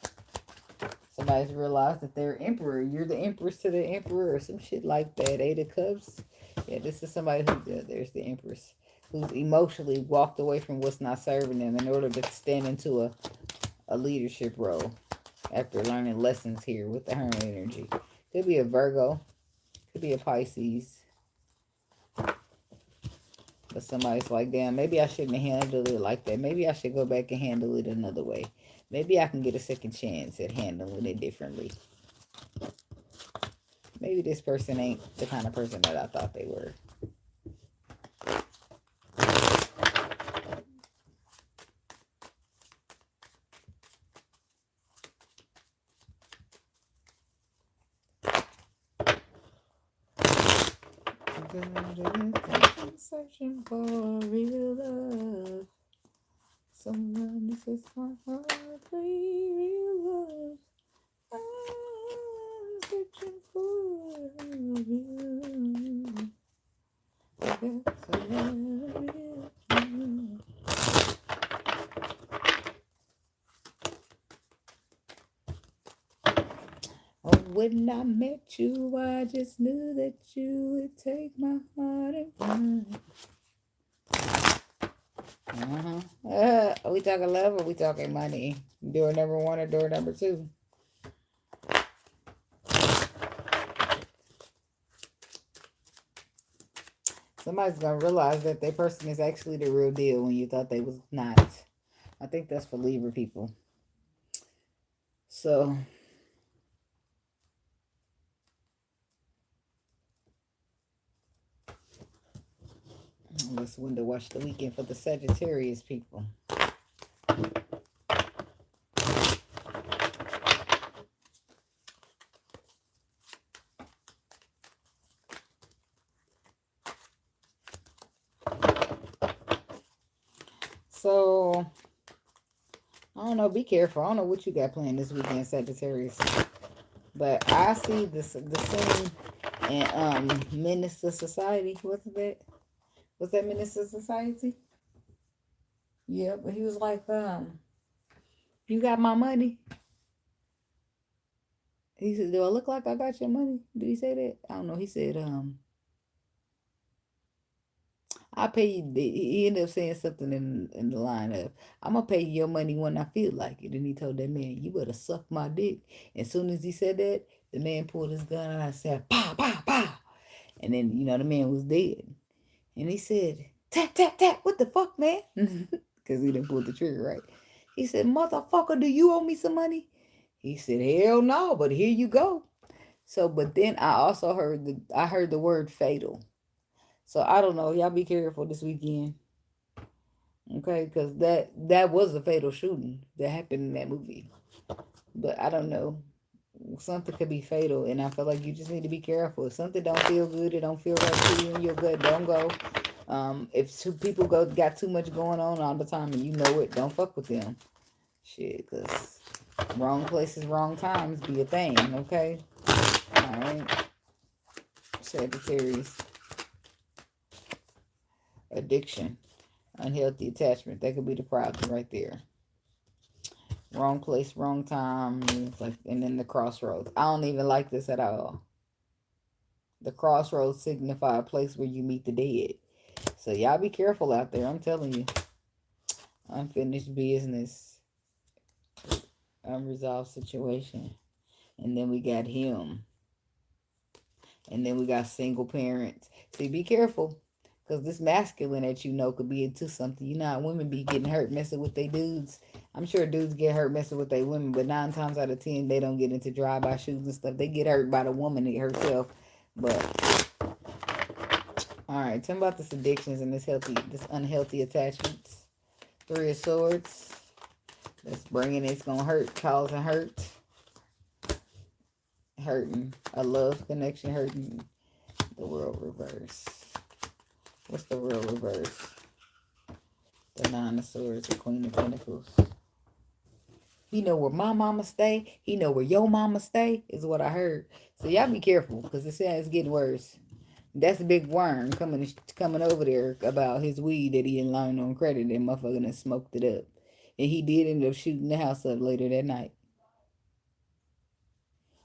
Somebody's realized that they're Emperor. You're the Empress to the Emperor or some shit like that. Eight of Cups. Yeah, this is somebody who, there's the Empress, who's emotionally walked away from what's not serving them in order to stand into a leadership role. After learning lessons here with the Hermit energy. Could be a Virgo. Could be a Pisces. But somebody's like, damn, maybe I shouldn't have handled it like that. Maybe I should go back and handle it another way. Maybe I can get a second chance at handling it differently. Maybe this person ain't the kind of person that I thought they were. I'm searching for real love. Someone that sets my heart free, real love. I'm searching for real love. Oh, when I met you, I just knew that you would take my heart and run. Are we talking love or are we talking money? Door number one or door number two? Somebody's going to realize that their person is actually the real deal when you thought they was not. I think that's for Libra people. So, let's window watch the weekend for the Sagittarius people. So, I don't know. Be careful. I don't know what you got planned this weekend, Sagittarius. But I see the scene in Menace to Society. What's that? Was that Menace to Society? Yeah, but he was like, you got my money? He said, do I look like I got your money? Did he say that? I don't know. He said, I pay you. He ended up saying something in the line of, I'm gonna pay you your money when I feel like it. And he told that man, you better suck my dick. As soon as he said that, the man pulled his gun out and said, pow, pow, pow. And then, the man was dead. And he said, tap, tap, tap, what the fuck, man? Because he didn't pull the trigger right. He said, motherfucker, do you owe me some money? He said, hell no, but here you go. So, but then I also heard the word fatal. So I don't know. Y'all be careful this weekend. Okay, because that was a fatal shooting that happened in that movie. But I don't know. Something could be fatal, and I feel like you just need to be careful. If something don't feel good, it don't feel right to you in your gut, don't go. If two people got too much going on all the time and you know it, don't fuck with them. Shit, because wrong places, wrong times be a thing, okay? All right. Sagittarius. Addiction. Unhealthy attachment. That could be the problem right there. Wrong place, wrong time. And then the crossroads. I don't even like this at all. The crossroads signify a place where you meet the dead. So y'all be careful out there. I'm telling you. Unfinished business. Unresolved situation. And then we got him. And then we got single parents. See, be careful. Because this masculine that could be into something. You know how women be getting hurt messing with their dudes. I'm sure dudes get hurt messing with their women. But 9 times out of 10, they don't get into drive-by shootings and stuff. They get hurt by the woman herself. But, alright. Tell me about this addictions and this unhealthy attachments. 3 of Swords. That's it's going to hurt. Causing hurt. Hurting. A love connection hurting. The world reverse. What's the world reverse? The 9 of Swords, the Queen of Pentacles. He know where my mama stay. He know where your mama stay, is what I heard. So y'all be careful, because it's getting worse. That's a big worm coming over there about his weed that he didn't learn on credit. And motherfucker done smoked it up. And he did end up shooting the house up later that night.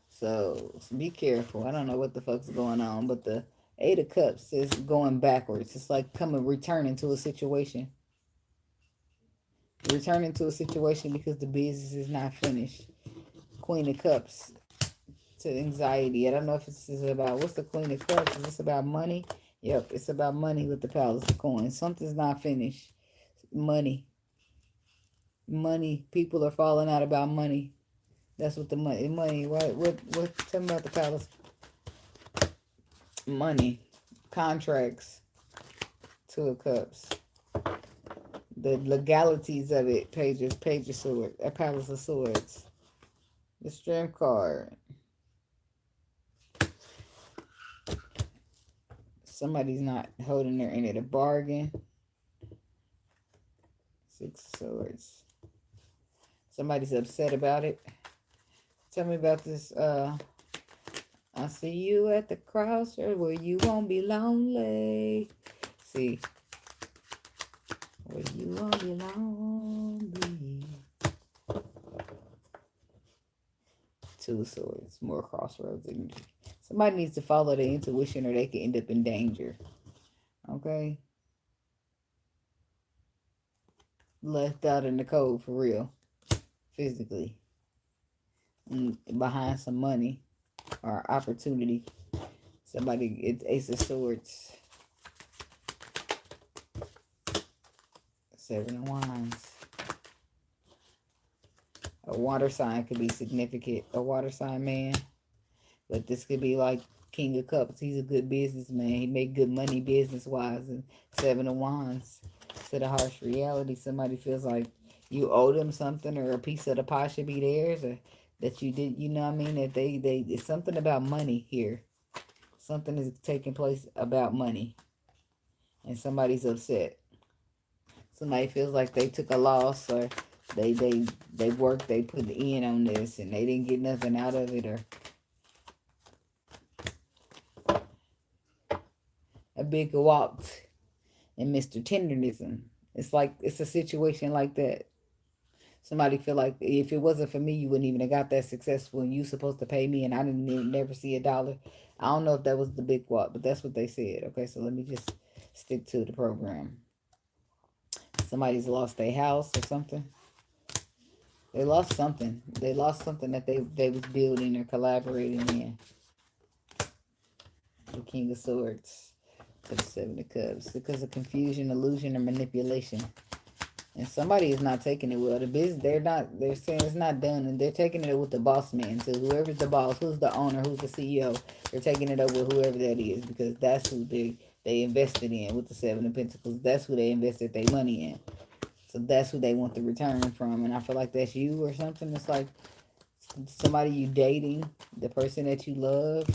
So be careful. I don't know what the fuck's going on, but the 8 of Cups is going backwards. It's like returning to a situation. Returning to a situation because the business is not finished. Queen of Cups to anxiety. I don't know if this is about, what's the Queen of Cups? Is this about money? Yep, it's about money with the Palace of Coins. Something's not finished. Money. Money. People are falling out about money. That's what the money. What? Tell me about the Palace. Money. Contracts. 2 of Cups. The legalities of it. Page of Swords. A Palace of Swords. The Strength card. Somebody's not holding their end of the bargain. 6 of Swords. Somebody's upset about it. Tell me about this. I see you at the crossroads where you won't be lonely. See. Where you won't be lonely. 2 of Swords. More crossroads energy. Somebody needs to follow their intuition or they can end up in danger. Okay? Left out in the cold for real. Physically. And behind some money or opportunity. Somebody, it's Ace of Swords. 7 of Wands. A water sign could be significant. A water sign man. But this could be like King of Cups. He's a good businessman. He make good money business-wise. And 7 of Wands. To the harsh reality, somebody feels like you owe them something or a piece of the pie should be theirs or that you did, you know what I mean? That it's something about money here. Something is taking place about money. And somebody's upset. Somebody feels like they took a loss or they worked, they put the end on this and they didn't get nothing out of it or a big walked in Mr. Tendernism. It's like, it's a situation like that. Somebody feel like if it wasn't for me, you wouldn't even have got that successful. And you supposed to pay me, and I didn't even never see a dollar. I don't know if that was the big what, but that's what they said. Okay, so let me just stick to the program. Somebody's lost their house or something. They lost something. They lost something that they was building or collaborating in. The King of Swords to the Seven of Cups because of confusion, illusion, or manipulation. And somebody is not taking it well. The business, they're saying it's not done, and they're taking it up with the boss man. So whoever's the boss, who's the owner, who's the CEO, they're taking it up with whoever that is because that's who they invested in with the Seven of Pentacles. That's who they invested their money in. So that's who they want the return from. And I feel like that's you or something. It's like somebody you dating, the person that you love,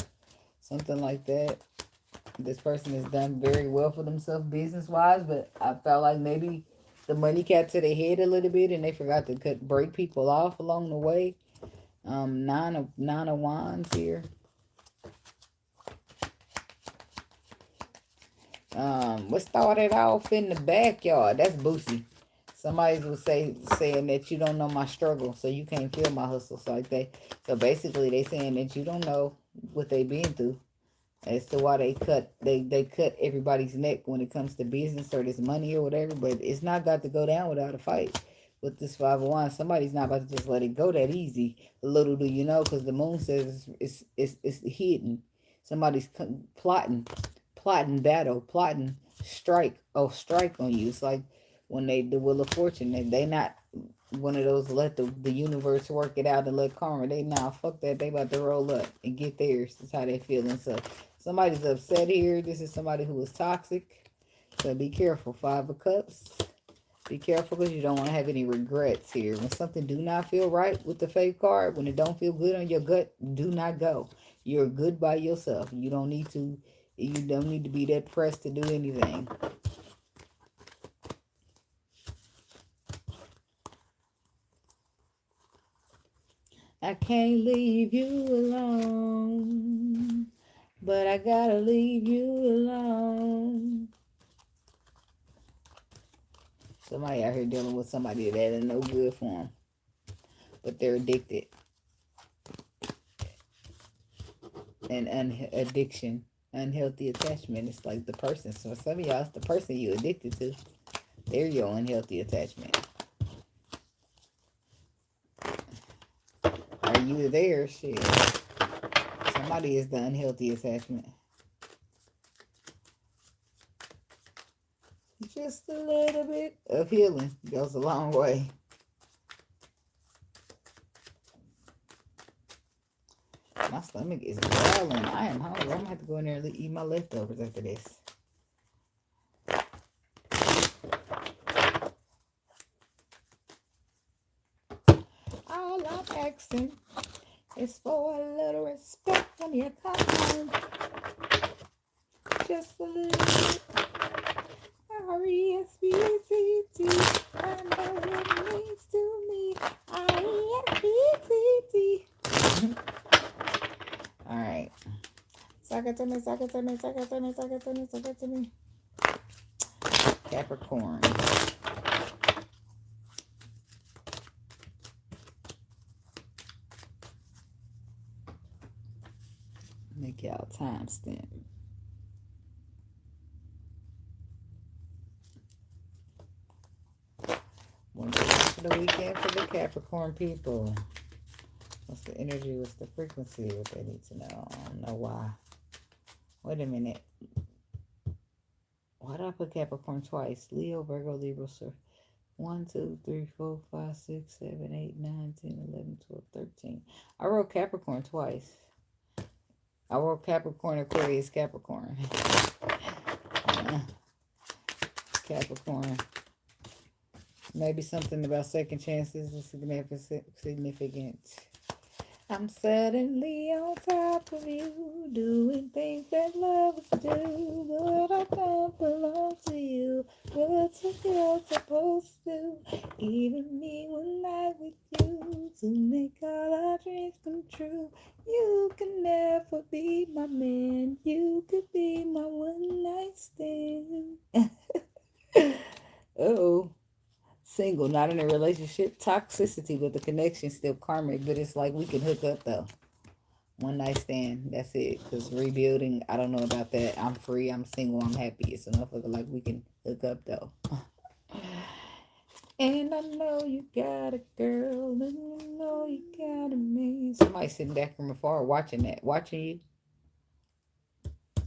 something like that. This person has done very well for themselves business-wise, but I felt like maybe the money got to their head a little bit and they forgot to break people off along the way. Nine of Wands here. Let's start it off in the backyard. That's Boosie. Somebody was saying that you don't know my struggle, so you can't feel my hustle. So basically they saying that you don't know what they been through as to why they cut everybody's neck when it comes to business or this money or whatever. But it's not got to go down without a fight. With this 5 of Wands, somebody's not about to just let it go that easy. Little do you know, because the moon says it's hidden. Somebody's plotting battle, plotting strike on you. It's like when the Wheel of Fortune, they not one of those let the universe work it out and let karma. They fuck that. They about to roll up and get theirs. That's how they feeling. So somebody's upset here. This is somebody who is toxic. So be careful. 5 of Cups. Be careful because you don't want to have any regrets here. When something do not feel right with the Faith card, when it don't feel good on your gut, do not go. You're good by yourself. You don't need to be that pressed to do anything. I can't leave you alone, but I gotta leave you alone. Somebody out here dealing with somebody that is no good for them, but they're addicted. And addiction, unhealthy attachment. It's like the person. So some of y'all, it's the person you addicted to. They're your unhealthy attachment. Are you there? Shit. Somebody is the unhealthy attachment. Just a little bit of healing goes a long way. My stomach is growling. I am hungry. I'm going to have to go in there and eat my leftovers after this. All I'm asking is for a little respect when you come home. Just a little bit. R-E-S-P-E-C-T. I know what it means to me. R-E-S-P-E-C-T. All right. Suck it to me, suck it to me, suck it to me, suck it to me, suck it to me. Capricorn. Make y'all time stamp. One day for the weekend for the Capricorn people. What's the energy? What's the frequency? What they need to know. I don't know why. Wait a minute. Why did I put Capricorn twice? Leo, Virgo, Libra, Sir. 1, 2, 3, 4, 5, 6, 7, 8, 9, 10, 11, 12, 13. I wrote Capricorn twice. I wrote Capricorn, Aquarius, Capricorn. Capricorn. Maybe something about second chances is significant. I'm suddenly on top of you, doing things that lovers do, but I don't belong to you. What's a girl supposed to do? Even me one night with you, to make all our dreams come true. You can never be my man, you could be my one night stand. Uh-oh. Single, not in a relationship. Toxicity, but the connection still karmic. But it's like we can hook up though. One night stand. That's it. Because rebuilding, I don't know about that. I'm free. I'm single. I'm happy. It's enough of it. Like we can hook up though. And I know you got a girl, and you know you got a man. Somebody sitting back from afar watching that, watching you,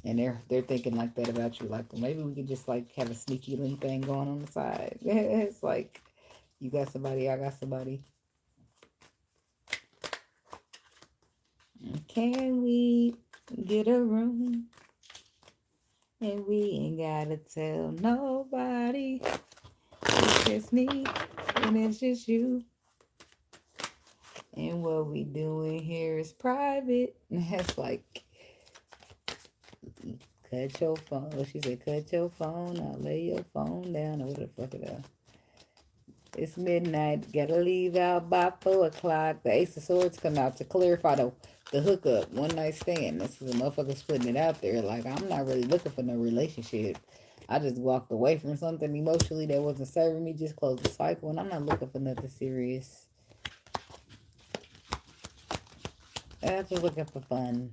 and they're thinking like that about you. Like, well, maybe we could just like have a sneaky link thing going on the side. It's like you got somebody, I got somebody. Can we get a room? And we ain't gotta tell nobody. It's just me, and it's just you. And what we doing here is private. That's like, cut your phone. What she said, cut your phone. I'll lay your phone down. Or what the fuck it is. It's midnight. Gotta leave out by 4 o'clock. The Ace of Swords come out to clarify the hookup. One night stand. This is a motherfucker putting it out there. Like, I'm not really looking for no relationship. I just walked away from something emotionally that wasn't serving me. Just closed the cycle. And I'm not looking for nothing serious. I'm just looking for fun.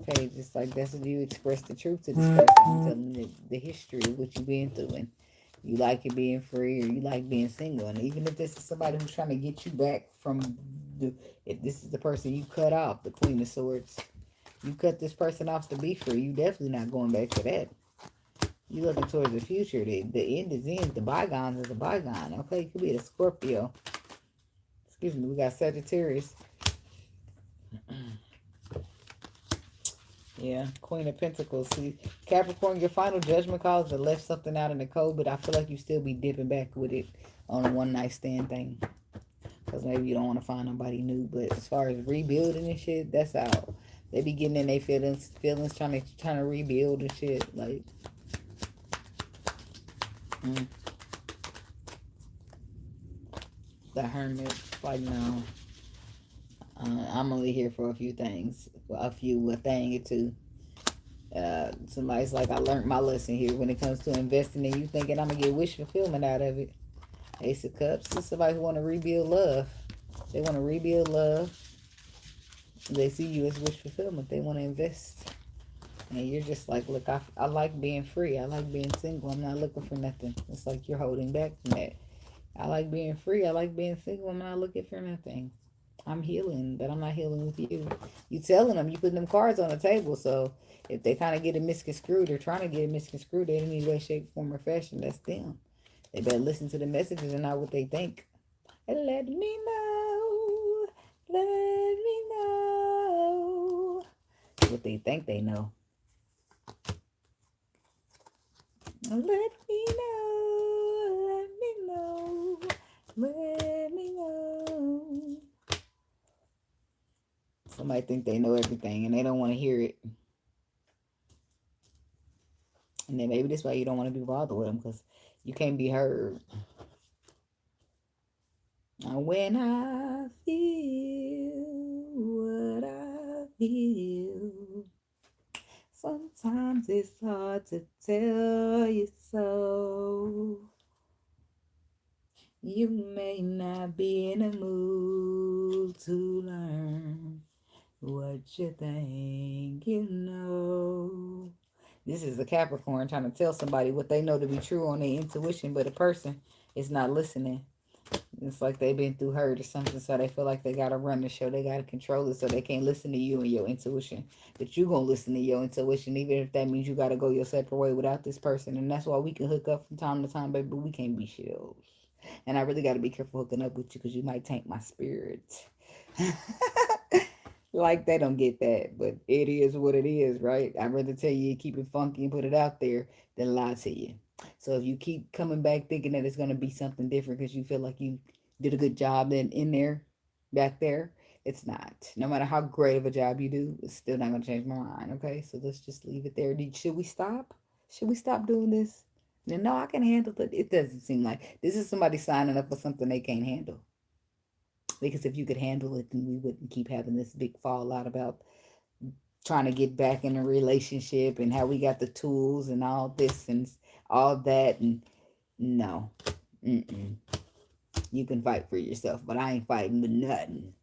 Okay, just like that's when you express the truth to this person. You tell them the history of what you've been through. And you like it being free or you like being single. And even if this is somebody who's trying to get you back from if this is the person you cut off, the Queen of Swords, you cut this person off to be free, you definitely not going back to that. You looking towards the future. The end is end. The bygones is a bygone. Okay, it could be the Scorpio. Excuse me, we got Sagittarius. Yeah, Queen of Pentacles. See, Capricorn, your final judgment calls that left something out in the cold, but I feel like you still be dipping back with it on a one night stand thing. Because maybe you don't want to find nobody new. But as far as rebuilding and shit, that's out. They be getting in their feelings trying to rebuild and shit. Like, the Hermit, like, no. I'm only here for a few things. A thing or two. Somebody's like, I learned my lesson here when it comes to investing in you thinking I'm going to get wish fulfillment out of it. Ace of Cups. This is somebody who want to rebuild love. They want to rebuild love. They see you as wish fulfillment. They want to invest. And you're just like, look, I like being free. I like being single. I'm not looking for nothing. It's like you're holding back from that. I like being free. I like being single. I'm not looking for nothing. I'm healing, but I'm not healing with you. You telling them, you putting them cards on the table. So if they kind of get it misconstrued or trying to get it misconstrued in any way, shape, form, or fashion, that's them. They better listen to the messages and not what they think. And let me know. Let me know what they think they know. Let me know. Let me know. Let me know. Somebody think they know everything and they don't want to hear it. And then maybe that's why you don't want to be bothered with them, because you can't be heard. When I feel what I feel, sometimes it's hard to tell you so. You may not be in a mood to learn what you think you know. This is a Capricorn trying to tell somebody what they know to be true on their intuition, but a person is not listening. It's like they've been through hurt or something, so they feel like they got to run the show. They got to control it, so they can't listen to you and your intuition. But you going to listen to your intuition, even if that means you got to go your separate way without this person. And that's why we can hook up from time to time, baby, but we can't be shields. And I really got to be careful hooking up with you, because you might tank my spirit. Like, they don't get that, but it is what it is, right? I'd rather tell you keep it funky and put it out there than lie to you. So if you keep coming back thinking that it's going to be something different because you feel like you did a good job in there, back there, it's not. No matter how great of a job you do, it's still not going to change my mind, okay? So let's just leave it there. Should we stop? Should we stop doing this? No, I can handle it. It doesn't seem like this is somebody signing up for something they can't handle. Because if you could handle it, then we wouldn't keep having this big fallout about trying to get back in a relationship and how we got the tools and all this and all that. And no. You can fight for yourself, but I ain't fighting with nothing.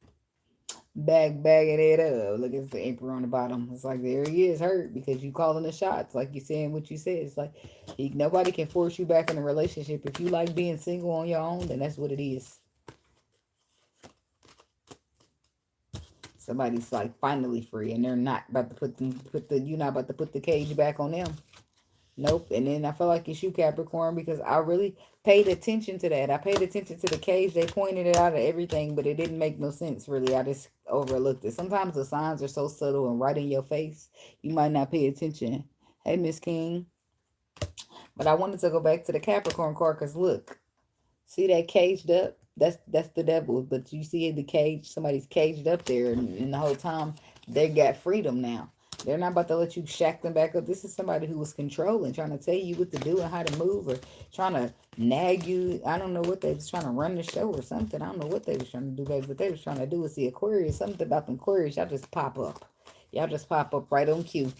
Bagging it up. Look at the emperor on the bottom. It's like, there he is, hurt because you calling the shots. Like you saying what you said. It's like nobody can force you back in a relationship. If you like being single on your own, then that's what it is. Somebody's like finally free, and they're not about to you're not about to put the cage back on them. Nope. And then I feel like it's you, Capricorn, because I really paid attention to that. I paid attention to the cage. They pointed it out of everything, but it didn't make no sense, really. I just overlooked it. Sometimes the signs are so subtle and right in your face, you might not pay attention. Hey, Miss King. But I wanted to go back to the Capricorn card because, look, see that caged up? That's the devil. But you see the cage, somebody's caged up there, and the whole time they got freedom now. They're not about to let you shack them back up. This is somebody who was controlling, trying to tell you what to do and how to move, or trying to nag you. I don't know what they was trying to run the show or something. I don't know what they was trying to do, baby. What they was trying to do was the Aquarius. Something about them Aquarius. Y'all just pop up. Y'all just pop up right on cue.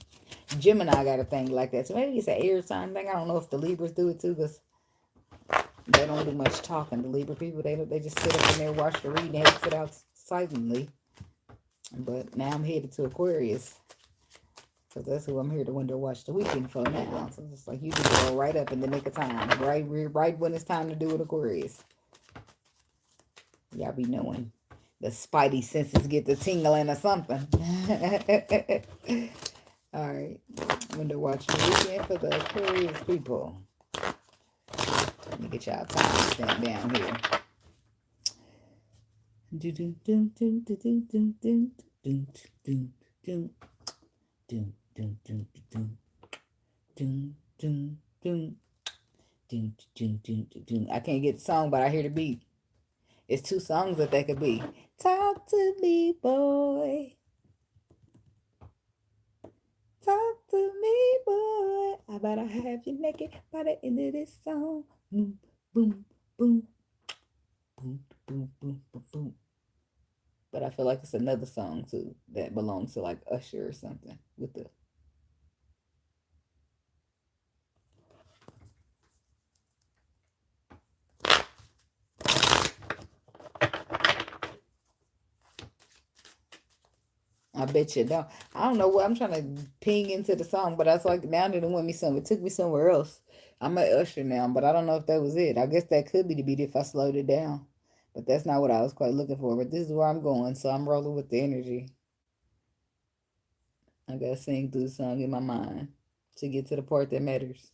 Gemini got a thing like that. So maybe it's an air sign thing. I don't know if the Libras do it too, because they don't do much talking. The Libra people, they just sit up in there, watch the reading, and sit out silently. But now I'm headed to Aquarius. Because that's who I'm here to window watch the weekend for now. So it's like you just go right up in the nick of time. Right when it's time to do it, Aquarius. Y'all be knowing. The spidey senses get the tingling or something. Alright. Window watch the weekend for the Aquarius people. Let me get y'all time to stand down here. Do do do do do do do do do do do do. Dun, dun, dun, dun, dun, dun, dun, dun, dun, dun. I can't get the song, but I hear the beat. It's two songs that they could be. Talk to me, boy. Talk to me, boy. I better have you naked by the end of this song. Boom, boom, boom. Boom, boom, boom, boom, boom. But I feel like it's another song, too, that belongs to, like, Usher or something with the... I bet you don't. I don't know what I'm trying to ping into the song, but I was like, now they didn't want me somewhere. It took me somewhere else. I'm at Usher now, but I don't know if that was it. I guess that could be the beat if I slowed it down. But that's not what I was quite looking for. But this is where I'm going, so I'm rolling with the energy. I gotta sing through the song in my mind to get to the part that matters.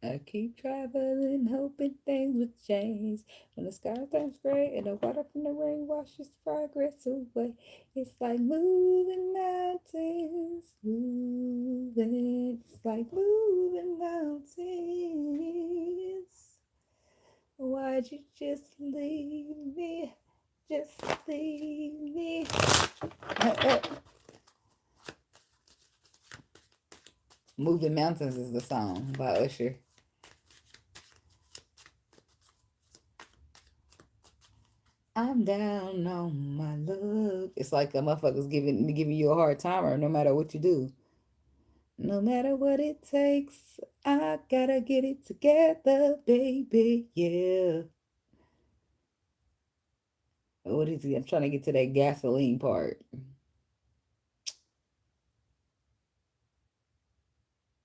I keep traveling, hoping things would change. When the sky turns gray and the water from the rain washes progress away, it's like moving mountains, moving. It's like moving mountains. Why'd you just leave me? Just leave me. Moving Mountains is the song by Usher. I'm down on my luck. It's like a motherfucker's giving you a hard timer no matter what you do. No matter what it takes, I gotta get it together, baby, yeah. What is it? I'm trying to get to that gasoline part.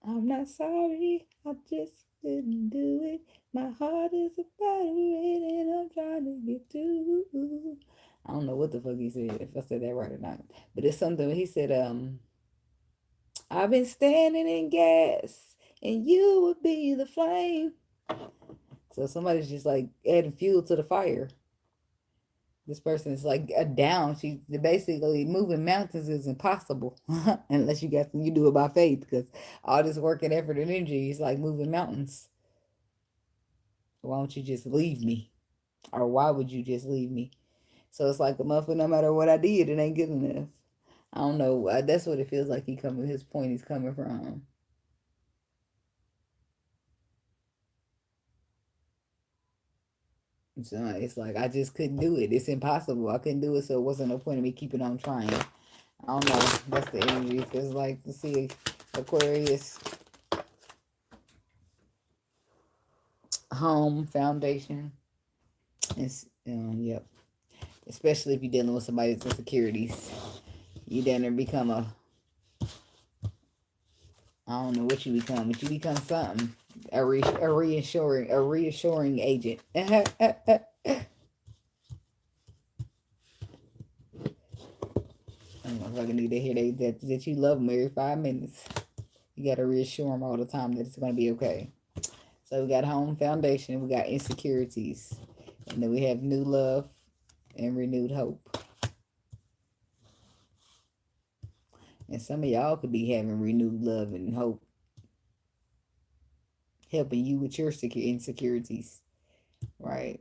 I'm not sorry, I just couldn't do it. My heart is a battery and I'm trying to get to. I don't know what the fuck he said, if I said that right or not. But it's something he said, I've been standing in gas and you would be the flame. So somebody's just like adding fuel to the fire. This person is like a down. She basically moving mountains is impossible unless you do it by faith, because all this work and effort and energy is like moving mountains. Why don't you just leave me? Or why would you just leave me? So it's like the motherfucker, no matter what I did, it ain't good enough. I don't know. That's what it feels like his point he's coming from. So it's like, I just couldn't do it. It's impossible. I couldn't do it, so it wasn't no point in me keeping on trying. I don't know. That's the energy. Feels like to see Aquarius home foundation. It's yep. Especially if you're dealing with somebody's insecurities, you then become a, I don't know what you become, but you become something. A reassuring agent. I don't know if I can need to hear that you love them every 5 minutes. You got to reassure them all the time that it's going to be okay. So we got home foundation, we got insecurities, and then we have new love and renewed hope. And some of y'all could be having renewed love and hope, helping you with your insecurities, right?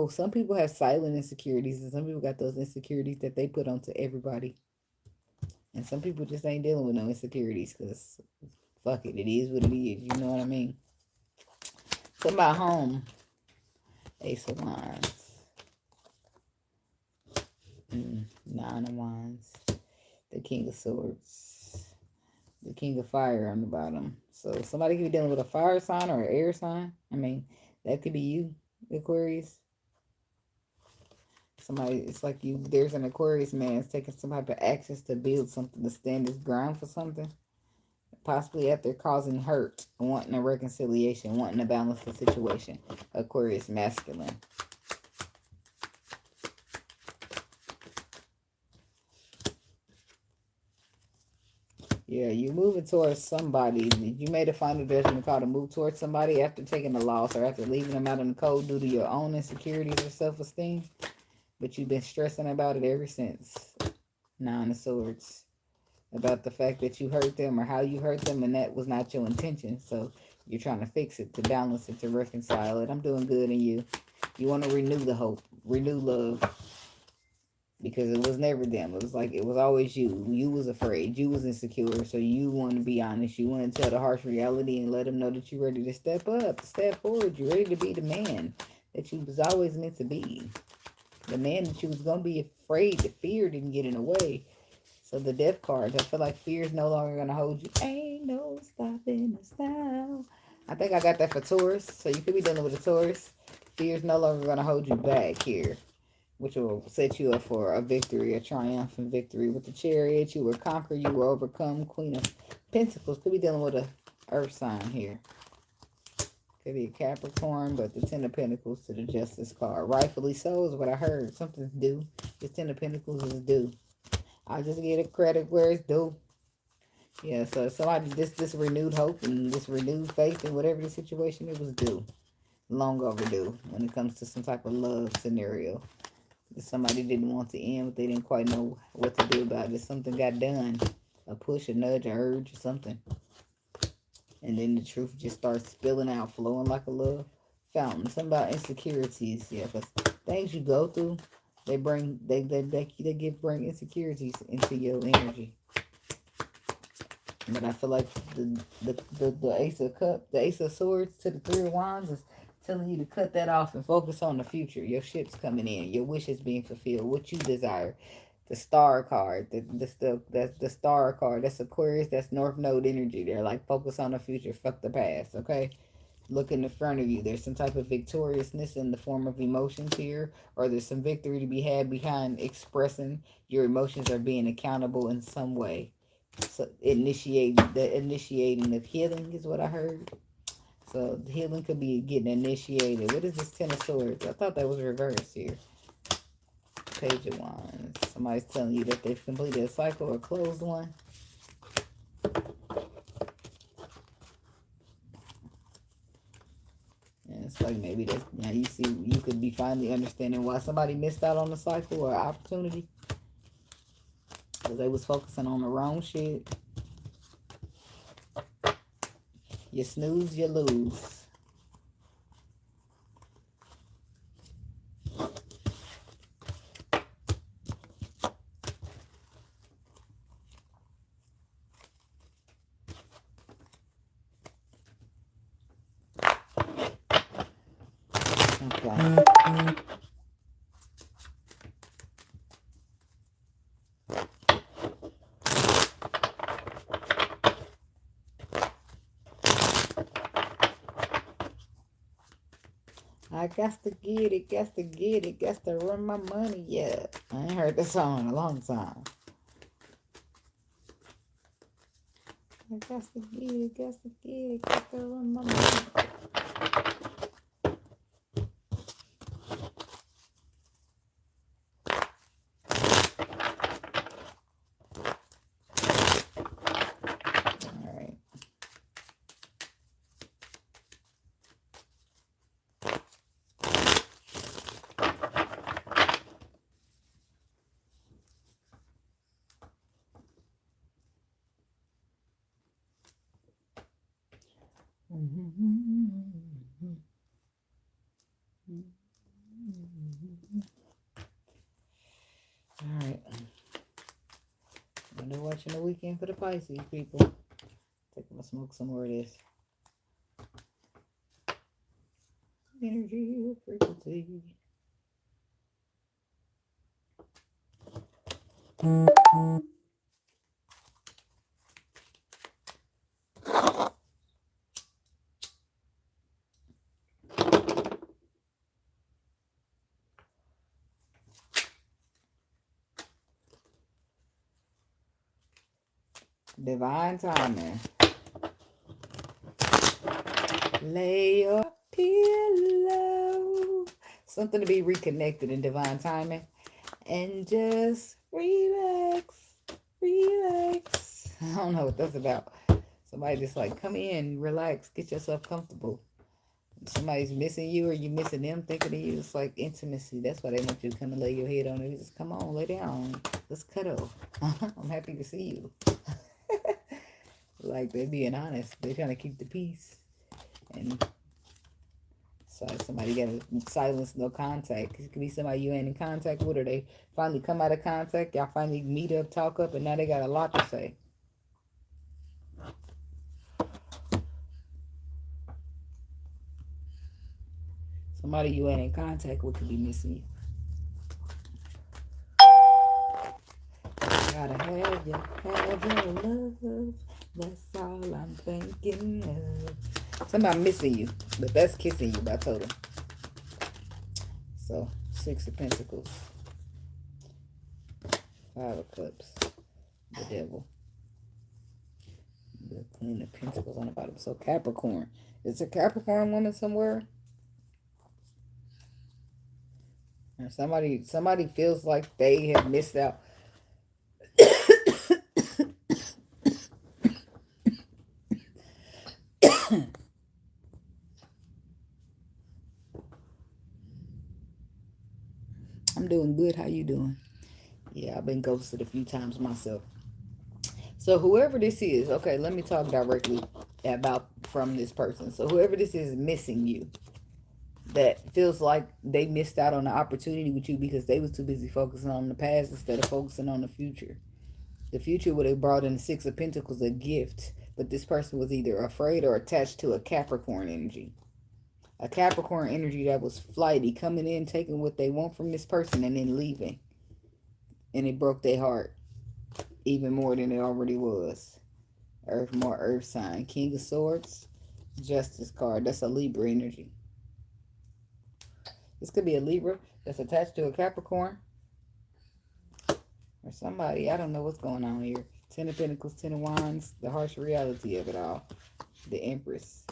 Some people have silent insecurities, and some people got those insecurities that they put onto everybody. And some people just ain't dealing with no insecurities because fuck it, it is what it is. You know what I mean? So about home, Ace of Wands, Nine of Wands, the King of Swords, the King of Fire on the bottom. So somebody could be dealing with a fire sign or an air sign. I mean, that could be you, Aquarius. Somebody, it's like there's an Aquarius man that's taking some type of actions to build something, to stand his ground for something. Possibly after causing hurt, wanting a reconciliation, wanting to balance the situation. Aquarius masculine. Yeah, you're moving towards somebody. You made a final judgment call to move towards somebody after taking a loss or after leaving them out in the cold due to your own insecurities or self-esteem. But you've been stressing about it ever since. Nine of Swords. About the fact that you hurt them or how you hurt them, and that was not your intention. So you're trying to fix it, to balance it, to reconcile it. I'm doing good in you. You want to renew the hope, renew love. Because it was never them. It was like, it was always you. You was afraid. You was insecure. So you want to be honest. You want to tell the harsh reality and let them know that you're ready to step up, to step forward. You're ready to be the man that you was always meant to be. The man that you was going to be afraid, the fear didn't get in the way. So the death card, I feel like fear is no longer going to hold you. Ain't no stopping us now. I think I got that for Taurus. So you could be dealing with a Taurus. Fear is no longer going to hold you back here, which will set you up for a victory, a triumphant victory. With the Chariot, you will conquer, you will overcome. Queen of Pentacles, could be dealing with a earth sign here. Could be a Capricorn, but the Ten of Pentacles to the Justice card. Rightfully so is what I heard. Something's due. This Ten of Pentacles is due. I'll just get a credit where it's due. Yeah, so somebody, this renewed hope and this renewed faith in whatever the situation, it was due. Long overdue when it comes to some type of love scenario. Somebody didn't want to end, but they didn't quite know what to do about it. Something got done. A push, a nudge, a urge, or something. And then the truth just starts spilling out, flowing like a love fountain. Something about insecurities. Yeah, because things you go through, they bring insecurities into your energy. But I feel like the Ace of Cups, the Ace of Swords to the Three of Wands is telling you to cut that off and focus on the future. Your ship's coming in. Your wish is being fulfilled. What you desire. The Star card. That's the Star card. That's Aquarius. That's North Node energy. They're like, focus on the future. Fuck the past. Okay? Look in the front of you. There's some type of victoriousness in the form of emotions here. Or there's some victory to be had behind expressing your emotions or being accountable in some way. So the initiating of healing is what I heard. So the healing could be getting initiated. What is this Ten of Swords? I thought that was reversed here. Page of Wands. Somebody's telling you that they've completed a cycle or closed one. And it's like maybe that's, now you see, you could be finally understanding why somebody missed out on the cycle or opportunity. Because they was focusing on the wrong shit. You snooze, you lose. Okay. got to get it, got to get it, got to run my money. Yeah, I ain't heard that song in a long time. I got to get it, got to get it, got to run my money. Alright. I'm watching the weekend for the Pisces people. Taking a smoke some more of this. Energy frequency. Divine timing. Lay your pillow. Something to be reconnected in divine timing. And just relax. Relax. I don't know what that's about. Somebody just like, come in, relax, get yourself comfortable. Somebody's missing you or you missing them thinking of you. It's like intimacy. That's why they want you to come and lay your head on it. Just come on, lay down. Let's cuddle. I'm happy to see you. Like they're being honest. They're trying to keep the peace. And so somebody got to silence no contact. It could be somebody you ain't in contact with, or they finally come out of contact. Y'all finally meet up, talk up, and now they got a lot to say. Somebody you ain't in contact with could be missing you. Gotta have your love. That's all I'm thinking of. Somebody missing you, but that's kissing you by total. So, 6 of Pentacles. 5 of Cups. The Devil. The Queen of Pentacles on the bottom. So, Capricorn. Is a Capricorn woman somewhere? Somebody feels like they have missed out. I'm doing good. How you doing? Yeah, I've been ghosted a few times myself. So whoever this is, okay, let me talk directly about from this person. So whoever this is missing you, that feels like they missed out on the opportunity with you because they was too busy focusing on the past instead of focusing on the future. The future would have brought in the 6 of Pentacles, a gift, but this person was either afraid or attached to a Capricorn energy. A Capricorn energy that was flighty, coming in, taking what they want from this person and then leaving. And it broke their heart even more than it already was. More earth sign. King of Swords, Justice card. That's a Libra energy. This could be a Libra that's attached to a Capricorn. Or somebody. I don't know what's going on here. 10 of Pentacles, 10 of Wands. The harsh reality of it all. The Empress.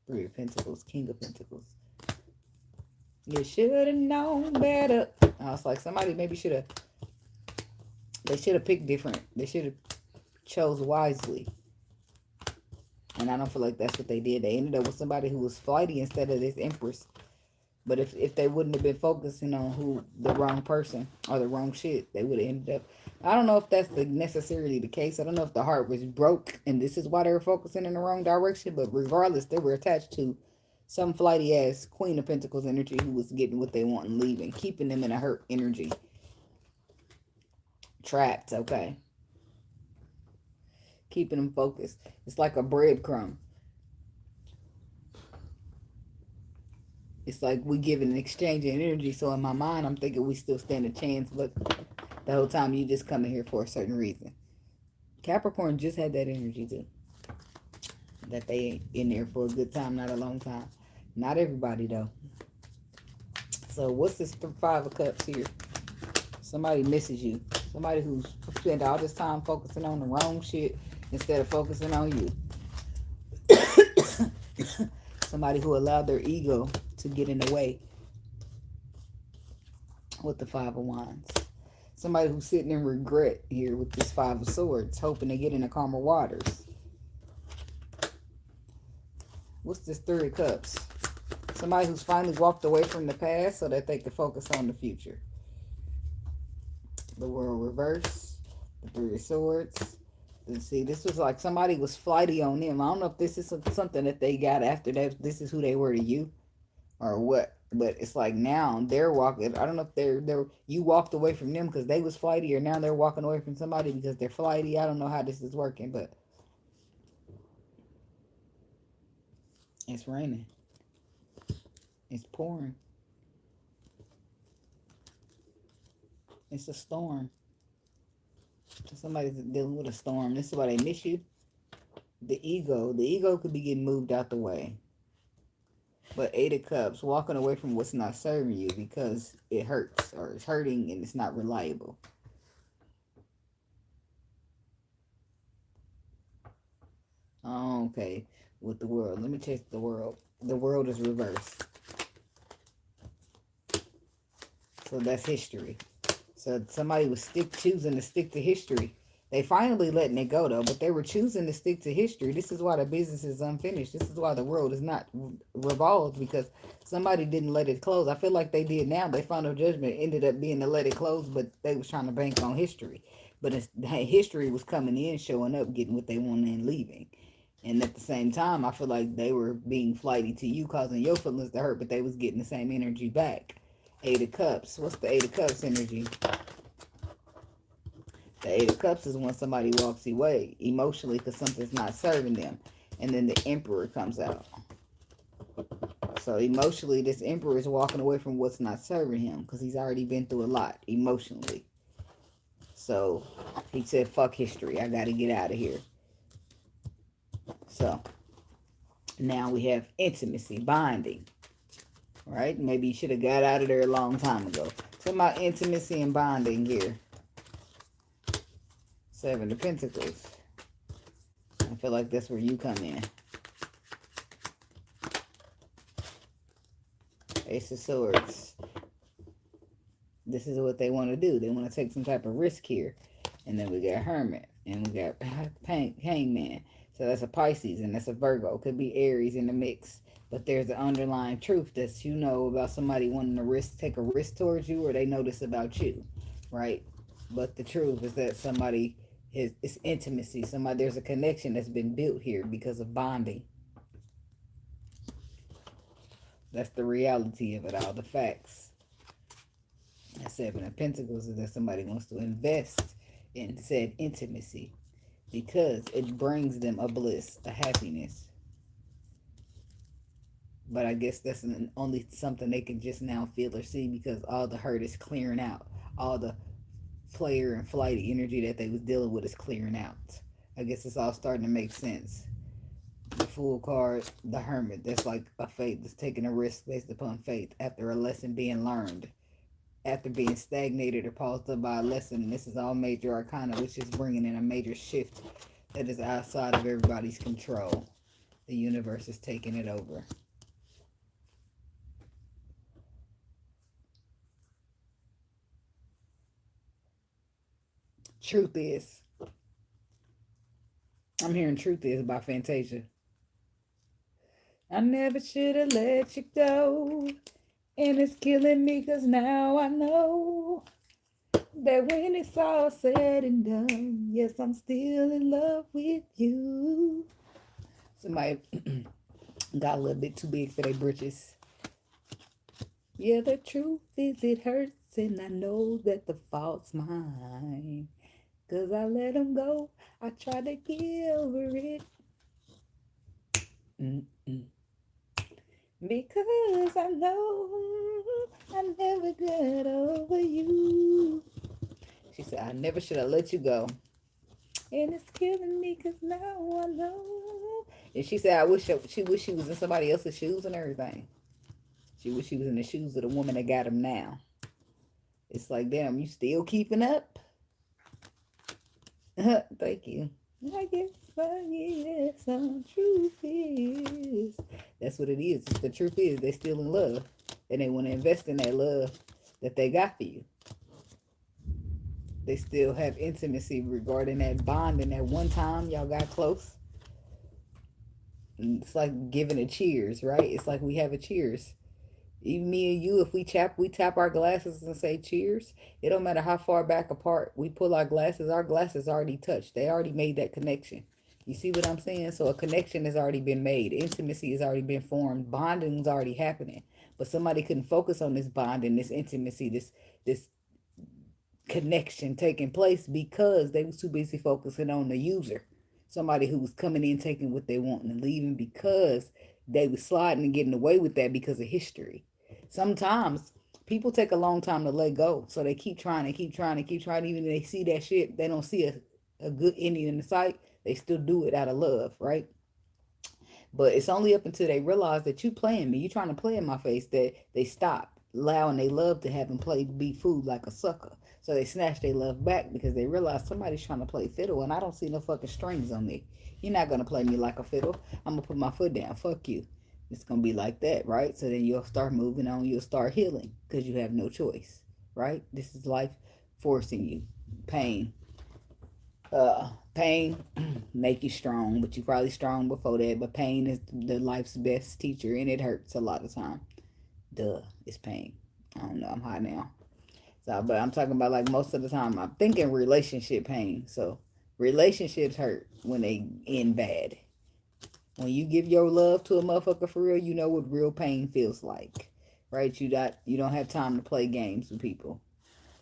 3 of Pentacles, King of Pentacles. You should have known better. I was like, somebody maybe should have. They should have picked different. They should have chose wisely. And I don't feel like that's what they did. They ended up with somebody who was flighty instead of this Empress. But if they wouldn't have been focusing on the wrong person or the wrong shit, they would have ended up. I don't know if that's necessarily the case. I don't know if the heart was broke and this is why they were focusing in the wrong direction. But regardless, they were attached to some flighty ass Queen of Pentacles energy who was getting what they want and leaving, keeping them in a hurt energy. Trapped, okay. Keeping them focused. It's like a breadcrumb. It's like we giving an exchange in energy. So in my mind, I'm thinking we still stand a chance. But the whole time you just coming here for a certain reason. Capricorn just had that energy too. That they ain't in there for a good time, not a long time. Not everybody, though. So what's this 5 of Cups here? Somebody misses you. Somebody who's spent all this time focusing on the wrong shit instead of focusing on you. Somebody who allowed their ego to get in the way with the 5 of Wands. Somebody who's sitting in regret here with this 5 of Swords, hoping to get into calmer waters. What's this 3 of Cups? Somebody who's finally walked away from the past so that they can focus on the future. The World reverse. The 3 of Swords. And see, this was like somebody was flighty on them. I don't know if this is something that they got after that. This is who they were to you or what. But it's like now they're walking. I don't know if they're you walked away from them because they was flighty, or now they're walking away from somebody because they're flighty. I don't know how this is working, but it's raining. It's pouring. It's a storm. Somebody's dealing with a storm. This is why they miss you. The ego could be getting moved out the way. But 8 of Cups, walking away from what's not serving you because it hurts or it's hurting and it's not reliable. Okay, with the World. Let me check the World. The World is reversed. So that's history. So somebody was choosing to stick to history. They finally letting it go, though, but they were choosing to stick to history. This is why the business is unfinished. This is why the world is not revolved, because somebody didn't let it close. I feel like they did now. They final judgment ended up being to let it close, but they was trying to bank on history. But history was coming in, showing up, getting what they wanted and leaving. And at the same time, I feel like they were being flighty to you, causing your feelings to hurt, but they was getting the same energy back. 8 of Cups. What's the 8 of Cups energy? The 8 of Cups is when somebody walks away emotionally because something's not serving them. And then the Emperor comes out. So emotionally, this Emperor is walking away from what's not serving him because he's already been through a lot emotionally. So he said, fuck history. I got to get out of here. So now we have intimacy, bonding. Right? Maybe you should have got out of there a long time ago. Talking about intimacy and bonding here. 7 of Pentacles. I feel like that's where you come in. Ace of Swords. This is what they want to do. They want to take some type of risk here. And then we got Hermit. And we got Hangman. So that's a Pisces and that's a Virgo. Could be Aries in the mix. But there's an underlying truth that you know about somebody wanting to take a risk towards you, or they know this about you, right? But the truth is that somebody it's intimacy. There's a connection that's been built here because of bonding. That's the reality of it all, the facts. That 7 of Pentacles is that somebody wants to invest in said intimacy because it brings them a bliss, a happiness. But I guess that's only something they can just now feel or see because all the hurt is clearing out. All the player and flighty energy that they was dealing with is clearing out. I guess it's all starting to make sense. The Fool card, the Hermit, that's like a faith that's taking a risk based upon faith after a lesson being learned. After being stagnated or paused up by a lesson. And this is all major arcana, which is bringing in a major shift that is outside of everybody's control. The universe is taking it over. Truth is. I'm hearing Truth Is by Fantasia. I never should have let you go. And it's killing me because now I know that when it's all said and done, yes, I'm still in love with you. Somebody got a little bit too big for their britches. Yeah, the truth is it hurts, and I know that the fault's mine. Because I let him go. I try to get over it. Because I know I never got over you. She said, I never should have let you go. And it's killing me because now I know And she said, she wish she was in somebody else's shoes and everything. She wish she was in the shoes of the woman that got him now. It's like, damn, you still keeping up? Thank you. I guess some truth is. That's what it is. The truth is they still in love. And they want to invest in that love that they got for you. They still have intimacy regarding that bond and that one time y'all got close. And it's like giving a cheers, right? It's like we have a cheers. Even me and you, if we tap our glasses and say cheers. It don't matter how far back apart we pull our glasses already touched. They already made that connection. You see what I'm saying? So a connection has already been made. Intimacy has already been formed. Bonding's already happening. But somebody couldn't focus on this bonding, this intimacy, this connection taking place because they was too busy focusing on the user. Somebody who was coming in, taking what they want and leaving because they was sliding and getting away with that because of history. Sometimes people take a long time to let go. So they keep trying and keep trying and keep trying. Even if they see that shit, they don't see a good ending in the sight. They still do it out of love, right? But it's only up until they realize that you playing me, you trying to play in my face, that they stop allowing they love to have them play be food like a sucker. So they snatch their love back because they realize somebody's trying to play fiddle and I don't see no fucking strings on me. You're not going to play me like a fiddle. I'm going to put my foot down. Fuck you. It's going to be like that, right? So then you'll start moving on. You'll start healing because you have no choice, right? This is life forcing you. Pain. Pain make you strong, but you probably strong before that. But pain is the life's best teacher, and it hurts a lot of time. Duh, it's pain. I don't know. I'm high now. So, but I'm talking about like most of the time. I'm thinking relationship pain. So relationships hurt when they end bad. When you give your love to a motherfucker for real, you know what real pain feels like, right? You don't have time to play games with people.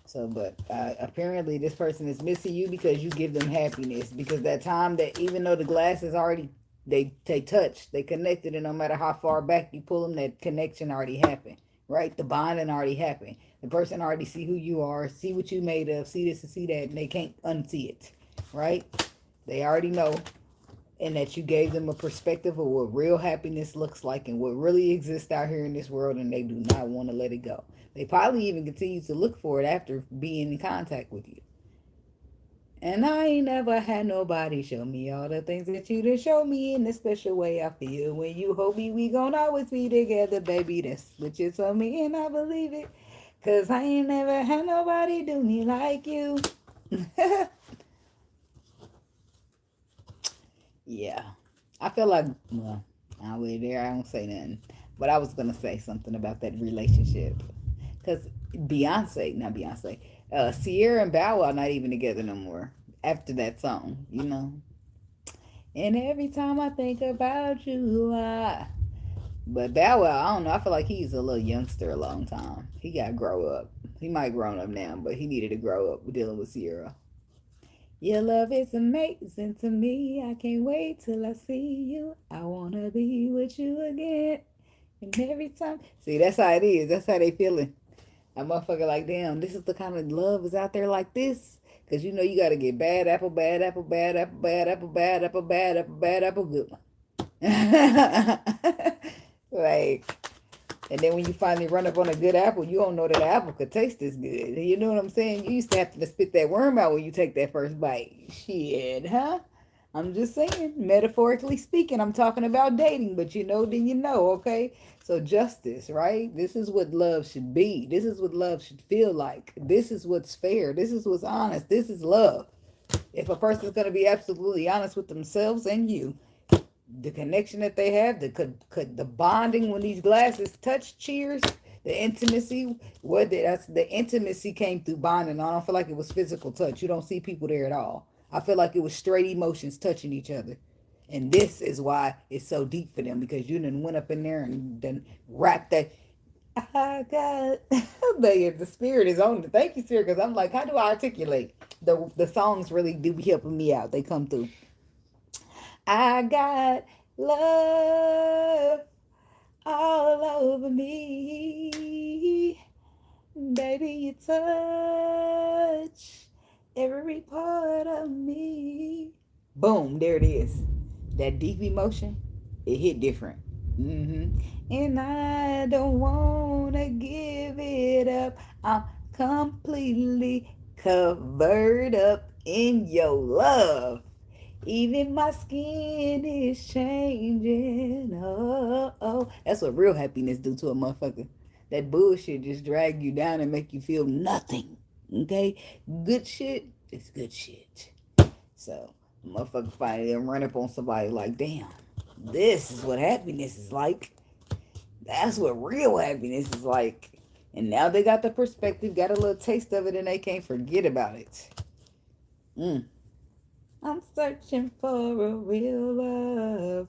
So, but apparently this person is missing you because you give them happiness. Because that time that even though the glass is already, they touch, they connected, and no matter how far back you pull them, that connection already happened, right? The bonding already happened. The person already see who you are, see what you made of, see this and see that, and they can't unsee it, right? They already know, and that you gave them a perspective of what real happiness looks like and what really exists out here in this world, and they do not want to let it go. They probably even continue to look for it after being in contact with you. And I ain't never had nobody show me all the things that you done show me in a special way. I feel when you hold me, we gon' always be together, baby. That's what you told me, and I believe it. Cause I ain't never had nobody do me like you. Yeah. I feel like, well, I'll wait there. I don't say nothing. But I was going to say something about that relationship. Because Sierra and Bow Wow are not even together no more after that song, you know. And every time I think about you, But Bow Wow, I don't know. I feel like he's a little youngster a long time. He got to grow up. He might grown up now, but he needed to grow up dealing with Sierra. Your love is amazing to me. I can't wait till I see you. I want to be with you again. And every time. See, that's how it is. That's how they feeling. A motherfucker like, damn, this is the kind of love is out there like this. Because you know you got to get bad apple, bad apple, bad apple, bad apple, bad apple, bad apple, bad apple, good one. Like, and then when you finally run up on a good apple, you don't know that the apple could taste this good. You know what I'm saying? You used to have to spit that worm out when you take that first bite. Shit, huh? I'm just saying, metaphorically speaking, I'm talking about dating, but you know, then you know, okay? So justice, right? This is what love should be. This is what love should feel like. This is what's fair. This is what's honest. This is love. If a person's going to be absolutely honest with themselves and you, the connection that they have, the bonding when these glasses touch, cheers, the intimacy, the intimacy came through bonding. I don't feel like it was physical touch. You don't see people there at all. I feel like it was straight emotions touching each other. And this is why it's so deep for them, because you done went up in there and then wrapped that. I got the spirit is on it. Thank you, Spirit, because I'm like, how do I articulate? The songs really do be helping me out. They come through. I got love all over me. Baby, you touch every part of me. Boom, there it is. that deep emotion, it hit different. And I don't want to give it up. I'm completely covered up in your love. Even my skin is changing. Oh, oh. That's what real happiness do to a motherfucker. That bullshit just drag you down and make you feel nothing. Okay? Good shit is good shit. So, motherfucker finally run up on somebody like, damn, this is what happiness is like. That's what real happiness is like. And now they got the perspective, got a little taste of it, and they can't forget about it. I'm searching for a real love.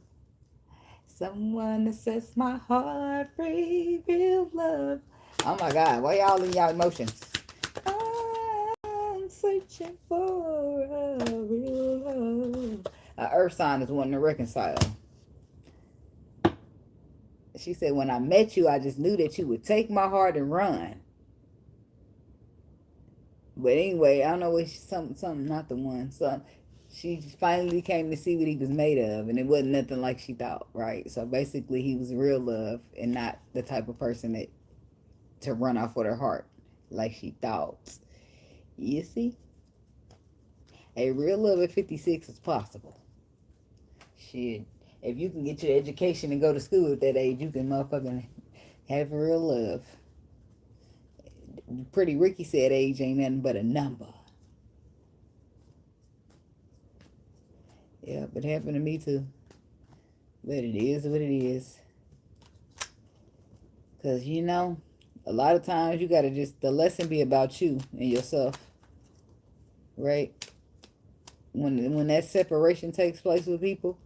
Someone that sets my heart free. Real love. Oh my God. Why y'all in y'all emotions? I'm searching for a real love. An earth sign is wanting to reconcile. She said, when I met you, I just knew that you would take my heart and run. But anyway, I don't know what something not the one. So she finally came to see what he was made of, and it wasn't nothing like she thought, right? So basically, he was real love and not the type of person that to run off with her heart like she thought. You see? A real love at 56 is possible. Shit. If you can get your education and go to school at that age, you can motherfucking have real love. Pretty Ricky said age ain't nothing but a number. Yeah, but it happened to me too. But it is what it is. Because, you know, a lot of times you got to just, the lesson be about you and yourself. Right? When that separation takes place with people,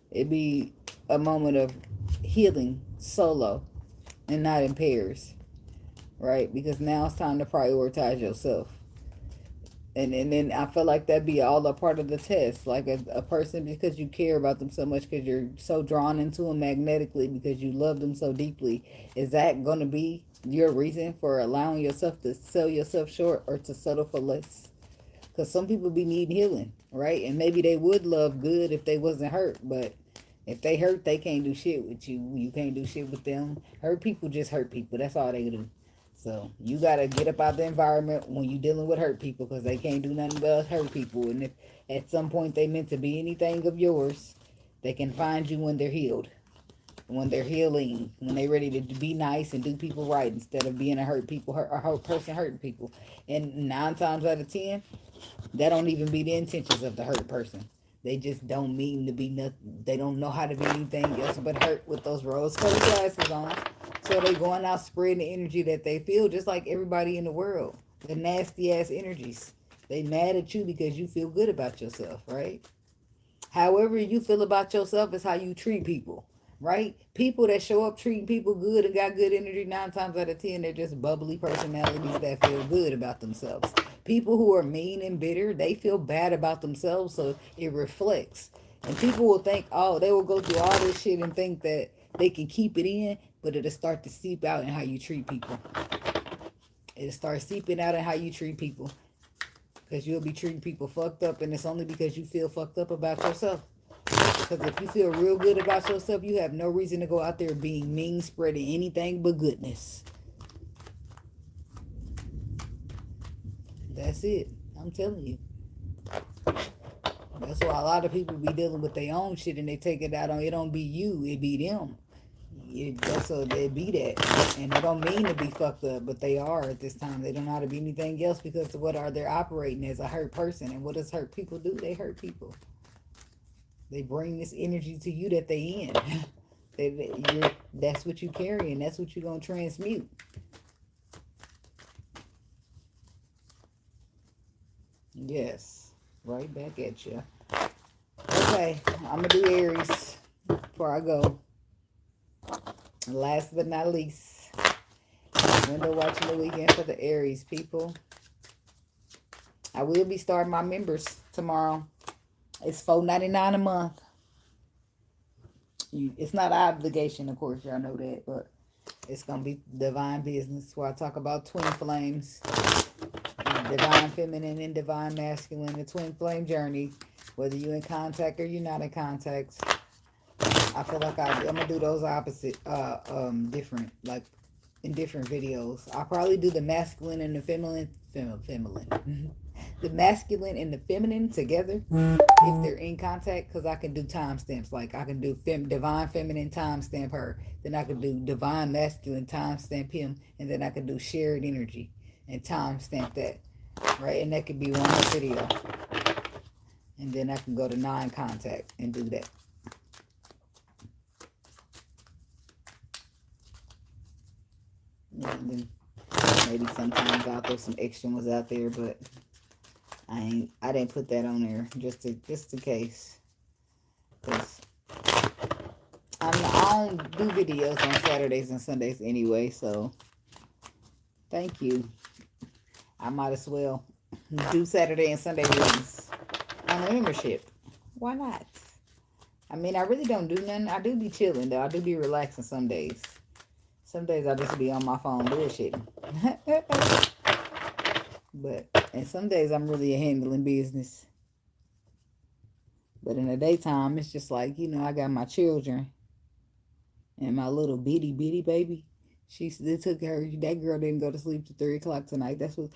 it be a moment of healing solo and not in pairs. Right? Because now it's time to prioritize yourself. And then I feel like that be all a part of the test. Like a person, because you care about them so much, because you're so drawn into them magnetically, because you love them so deeply, is that going to be your reason for allowing yourself to sell yourself short or to settle for less? Because some people be needing healing, right? And maybe they would love good if they wasn't hurt, but if they hurt, they can't do shit with you. You can't do shit with them. Hurt people just hurt people. That's all they do. So you got to get up out the environment when you're dealing with hurt people, because they can't do nothing but hurt people. And if at some point they meant to be anything of yours, they can find you when they're healed, when they're healing, when they're ready to be nice and do people right instead of being a hurt person hurting people. And 9 times out of 10, that don't even be the intentions of the hurt person. They just don't mean to be nothing. They don't know how to be anything else but hurt with those rose-colored glasses on. So they going out spreading the energy that they feel, just like everybody in the world. The nasty ass energies. They mad at you because you feel good about yourself, right? However you feel about yourself is how you treat people, right? People that show up treating people good and got good energy, 9 times out of 10, they're just bubbly personalities that feel good about themselves. People who are mean and bitter, they feel bad about themselves, so it reflects. And people will think, oh, they will go through all this shit and think that they can keep it in, but it'll start to seep out in how you treat people. It'll start seeping out in how you treat people. Because you'll be treating people fucked up, and it's only because you feel fucked up about yourself. Because if you feel real good about yourself, you have no reason to go out there being mean, spreading anything but goodness. That's it. I'm telling you. That's why a lot of people be dealing with their own shit and they take it out on, it don't be you, it be them. That's so they be that. And they don't mean to be fucked up, but they are at this time. They don't know how to be anything else because of what are they operating as, a hurt person. And what does hurt people do? They hurt people. They bring this energy to you that they in. That's what you carry, and that's what you're going to transmute. Yes. Right back at you. Okay. I'm going to do Aries before I go. Last but not least, window watching the weekend for the Aries people. I will be starting my members tomorrow. It's $4.99 a month. It's not an obligation, of course, y'all know that, but it's going to be divine business where I talk about twin flames, divine feminine and divine masculine, the twin flame journey, whether you're in contact or you're not in contact. I feel like I'm gonna do those opposite, different, like in different videos. I'll probably do the masculine and the feminine, the masculine and the feminine together if they're in contact, because I can do timestamps. Like I can do divine feminine timestamp her, then I can do divine masculine timestamp him, and then I can do shared energy and timestamp that, right? And that could be one video, and then I can go to non-contact and do that. And then maybe sometimes I'll throw some extra ones out there, but I didn't put that on there just in case, because I don't do videos on Saturdays and Sundays anyway. So thank you. I might as well do Saturday and Sunday readings on the membership. Why not? I mean, I really don't do nothing. I do be chilling though. I do be relaxing some days. Some days I just be on my phone bullshitting. And some days I'm really handling business. But in the daytime, it's just like, I got my children and my little bitty baby. They took her. That girl didn't go to sleep till 3 o'clock tonight. That's what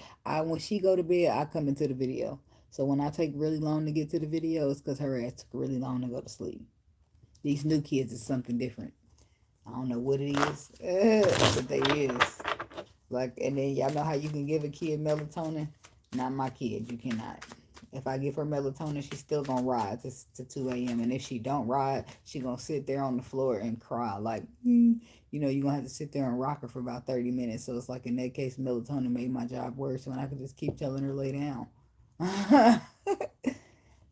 when she go to bed, I come into the video. So when I take really long to get to the video, it's because her ass took really long to go to sleep. These new kids is something different. I don't know what it is, but they is. Like, and then y'all know how you can give a kid melatonin? Not my kid. You cannot. If I give her melatonin, she's still going to ride to 2 a.m. And if she don't ride, she going to sit there on the floor and cry. Like, you're going to have to sit there and rock her for about 30 minutes. So it's like, in that case, melatonin made my job worse when I could just keep telling her lay down.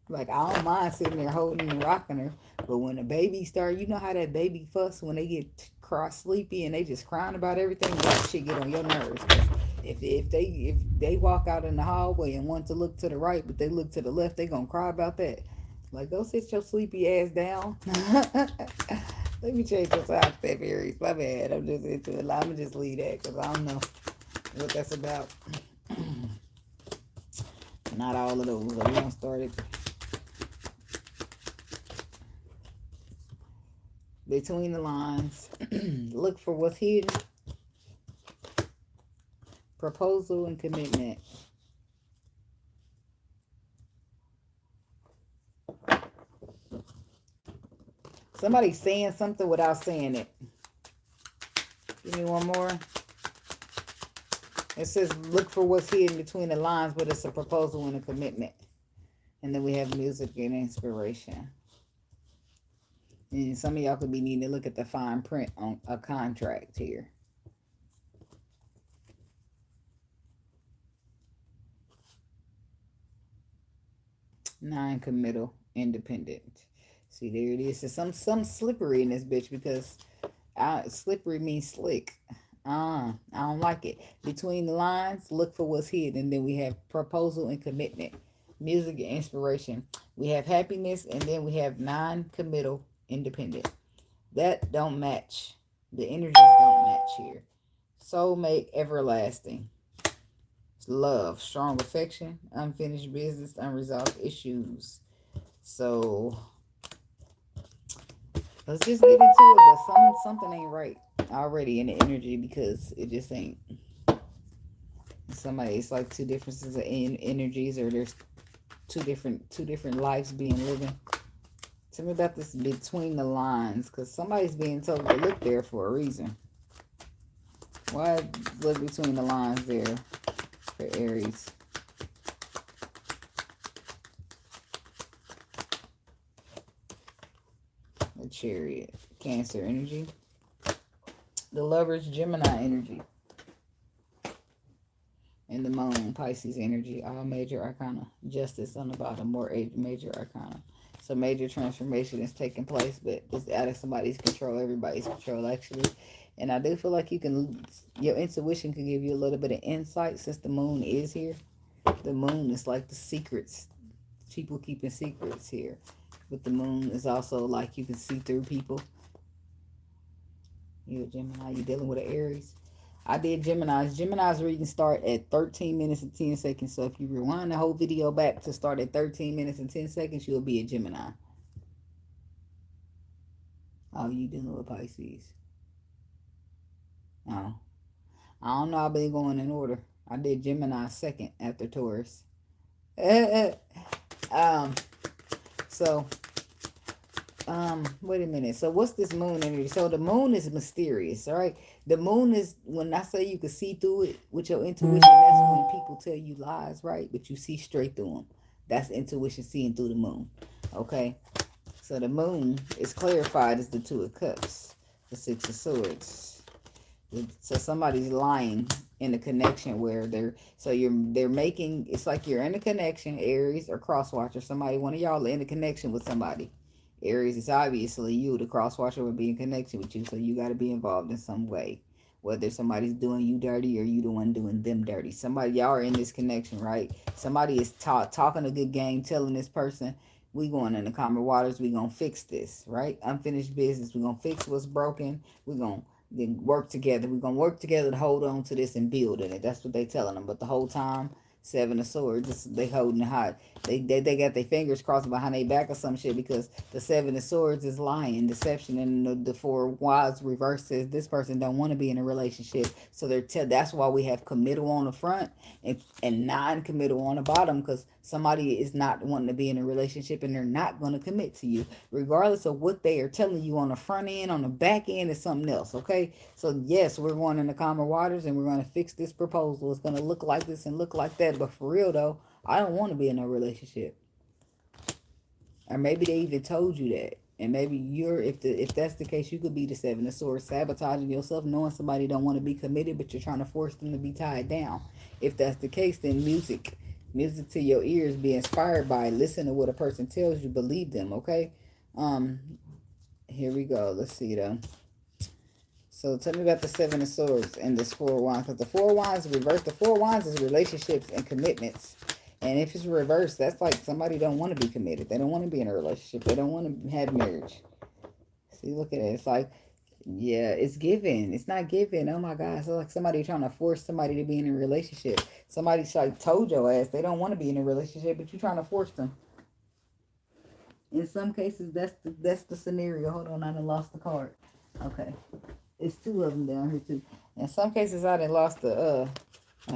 Like, I don't mind sitting there holding and rocking her. But when a baby start, you know how that baby fuss when they get sleepy and they just crying about everything? That shit get on your nerves. If they walk out in the hallway and want to look to the right, but they look to the left, they gonna cry about that. Like, go sit your sleepy ass down. Let me change your side step, Aries. My bad. I'm just into it. I'm gonna just leave that because I don't know what that's about. Not all of those. We don't start it. Between the lines. Look for what's hidden. Proposal and commitment. Somebody's saying something without saying it. Give me one more. It says look for what's hidden between the lines, but it's a proposal and a commitment. And then we have music and inspiration. And some of y'all could be needing to look at the fine print on a contract here. Non-committal, independent. See, there it is. There's some slippery in this bitch because slippery means slick. I don't like it. Between the lines, look for what's hidden. And then we have proposal and commitment. Music and inspiration. We have happiness, and then we have non-committal, independent. That don't match. The energies don't match here. Soulmate, everlasting. Love, strong affection, unfinished business, unresolved issues. So let's just get into it. But something ain't right already in the energy because it just ain't. It's like two differences in energies, or there's two different lives being living. Tell me about this between the lines, because somebody's being told to look there for a reason. Why look between the lines there for Aries? The Chariot, Cancer energy. The Lovers, Gemini energy. And the Moon, Pisces energy. All major arcana. Justice on the bottom, more major arcana. So major transformation is taking place, but it's out of somebody's control, everybody's control actually. And I do feel like your intuition can give you a little bit of insight since the Moon is here. The Moon is like the secrets. People keeping secrets here. But the Moon is also like you can see through people. You're a Gemini, you're dealing with an Aries. I did Gemini's. Gemini's reading start at 13 minutes and 10 seconds. So if you rewind the whole video back to start at 13 minutes and 10 seconds, you'll be a Gemini. Oh, you dealing with Pisces. Oh. I don't know. I've been going in order. I did Gemini second after Taurus. um. So. Wait a minute. So what's this moon energy? So the moon is mysterious, all right? The moon is, when I say you can see through it with your intuition, that's when people tell you lies, right? But you see straight through them. That's intuition seeing through the moon. Okay? So the moon is clarified as the Two of Cups, the Six of Swords. So somebody's lying in a connection where they're making, it's like you're in a connection, Aries or crosswatcher, somebody, one of y'all are in a connection with somebody. Aries is obviously you, the crosswatcher would be in connection with you, so you got to be involved in some way. Whether somebody's doing you dirty or you the one doing them dirty. Somebody, y'all are in this connection, right? Somebody is talking a good game, telling this person, we going in the calmer waters, we going to fix this, right? Unfinished business, we going to fix what's broken, we going to work together. We're going to work together to hold on to this and build in it. That's what they telling them. But the whole time, Seven of Swords, they holding it hot. They got their fingers crossed behind their back or some shit, because the Seven of Swords is lying, deception, and the Four of Wands reverse says this person don't want to be in a relationship. So that's why we have committal on the front and non-committal on the bottom, because somebody is not wanting to be in a relationship and they're not going to commit to you, regardless of what they are telling you on the front end. On the back end is something else. Okay, so yes, we're going in the calmer waters and we're going to fix this proposal. It's going to look like this and look like that, but for real though, I don't want to be in a relationship. Or maybe they even told you that. And maybe if that's the case, you could be the Seven of Swords, sabotaging yourself, knowing somebody don't want to be committed, but you're trying to force them to be tied down. If that's the case, then music to your ears, be inspired by, listen to what a person tells you, believe them, okay? Here we go. Let's see though. So tell me about the Seven of Swords and this Four of Wands, because the Four of Wands reverse. The Four of Wands is relationships and commitments. And if it's reversed, that's like somebody don't want to be committed. They don't want to be in a relationship. They don't want to have marriage. See, look at it. It's like, yeah, it's given. It's not given. Oh my God. It's like somebody trying to force somebody to be in a relationship. Somebody's like told your ass they don't want to be in a relationship, but you're trying to force them. In some cases, that's the scenario. Hold on, I done lost the card. Okay. It's two of them down here too. In some cases, I done lost the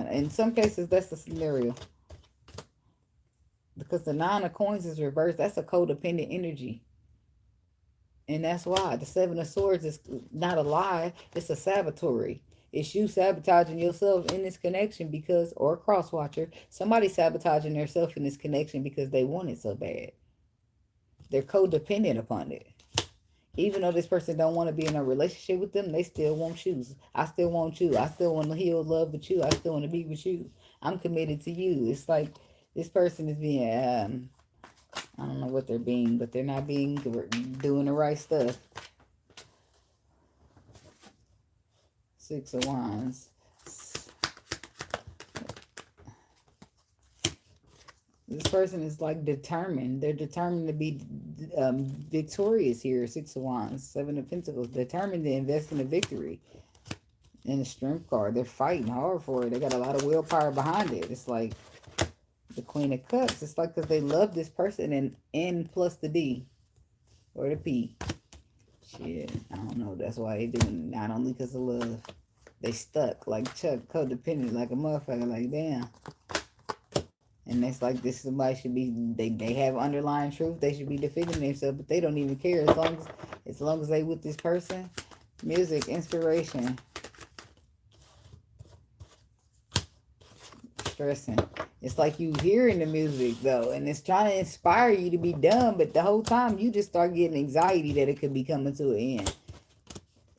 in some cases, that's the scenario. Because the Nine of Coins is reversed. That's a codependent energy. And that's why the Seven of Swords is not a lie. It's a sabotage. It's you sabotaging yourself in this connection because, or a crosswatcher, somebody sabotaging themselves in this connection because they want it so bad. They're codependent upon it. Even though this person don't want to be in a relationship with them, they still want you. I still want you. I still want to heal love with you. I still want to be with you. I'm committed to you. It's like this person is being, I don't know what they're being, but they're not being doing the right stuff. Six of Wands. This person is like determined. They're determined to be victorious here. Six of Wands, Seven of Pentacles. Determined to invest in a victory. In the Strength card, they're fighting hard for it. They got a lot of willpower behind it. It's like the Queen of Cups. It's like because they love this person, and N plus the D or the P. Shit, I don't know. That's why they doing it. Not only because of love. They stuck like Chuck, codependent like a motherfucker. Like damn. And it's like this somebody should be. They have underlying truth. They should be defending themselves, but they don't even care as long as they with this person. Music, inspiration. Stressing. It's like you hearing the music though, and it's trying to inspire you to be dumb, but the whole time you just start getting anxiety that it could be coming to an end.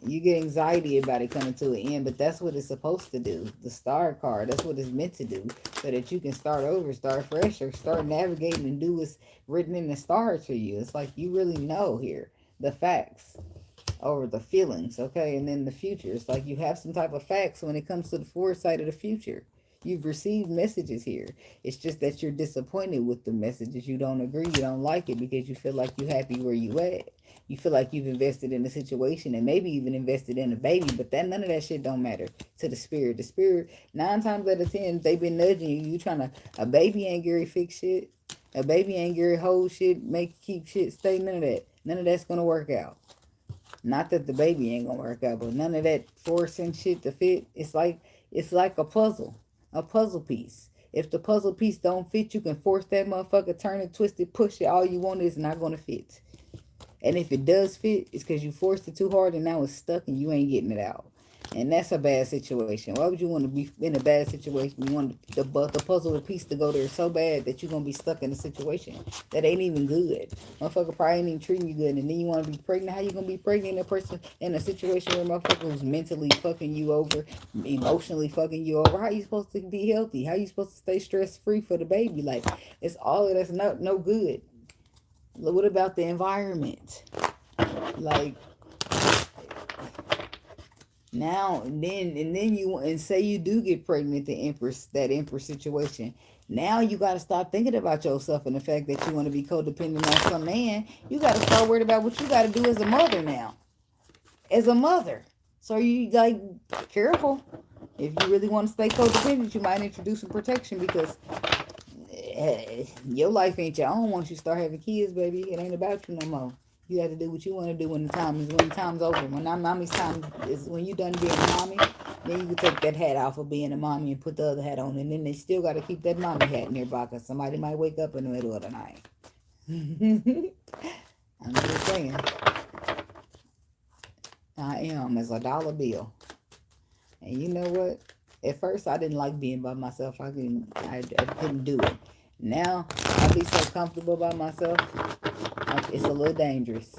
You get anxiety about it coming to an end, but that's what it's supposed to do. The Star card, that's what it's meant to do, so that you can start over, start fresh, or start navigating and do what's written in the stars for you. It's like you really know here the facts over the feelings, okay? And then the future. It's like you have some type of facts when it comes to the foresight of the future. You've received messages here. It's just that you're disappointed with the messages. You don't agree. You don't like it because you feel like you're happy where you at. You feel like you've invested in a situation and maybe even invested in a baby, but none of that shit don't matter to the spirit. The spirit, 9 times out of 10, they've been nudging you. You trying to, a baby ain't Gary fix shit. A baby ain't Gary hold shit, make keep shit, stay, none of that. None of that's going to work out. Not that the baby ain't gonna work out, but none of that forcing shit to fit. It's like a puzzle piece. If the puzzle piece don't fit, you can force that motherfucker, turn it, twist it, push it. All you want is not gonna fit. And if it does fit, it's because you forced it too hard and now it's stuck and you ain't getting it out. And that's a bad situation. Why would you want to be in a bad situation? You want the puzzle piece to go there so bad that you're going to be stuck in a situation that ain't even good. Motherfucker probably ain't even treating you good. And then you want to be pregnant. How you going to be pregnant in a person in a situation where motherfucker who's mentally fucking you over, emotionally fucking you over? How you supposed to be healthy? How you supposed to stay stress-free for the baby? Like, it's all of that's no good. What about the environment? Like, now and then you and say you do get pregnant, that empress situation. Now you got to stop thinking about yourself and the fact that you want to be codependent on some man. You got to start worried about what you got to do as a mother now. As a mother. So you like careful. If you really want to stay codependent, you might introduce some protection because your life ain't your own once you start having kids, baby. It ain't about you no more. You have to do what you want to do when the time's over. When mommy's time is when you done being a mommy, then you can take that hat off of being a mommy and put the other hat on. And then they still got to keep that mommy hat nearby because somebody might wake up in the middle of the night. I'm just saying. I am as a dollar bill. And you know what? At first, I didn't like being by myself. I couldn't do it. Now, I be so comfortable by myself. It's a little dangerous.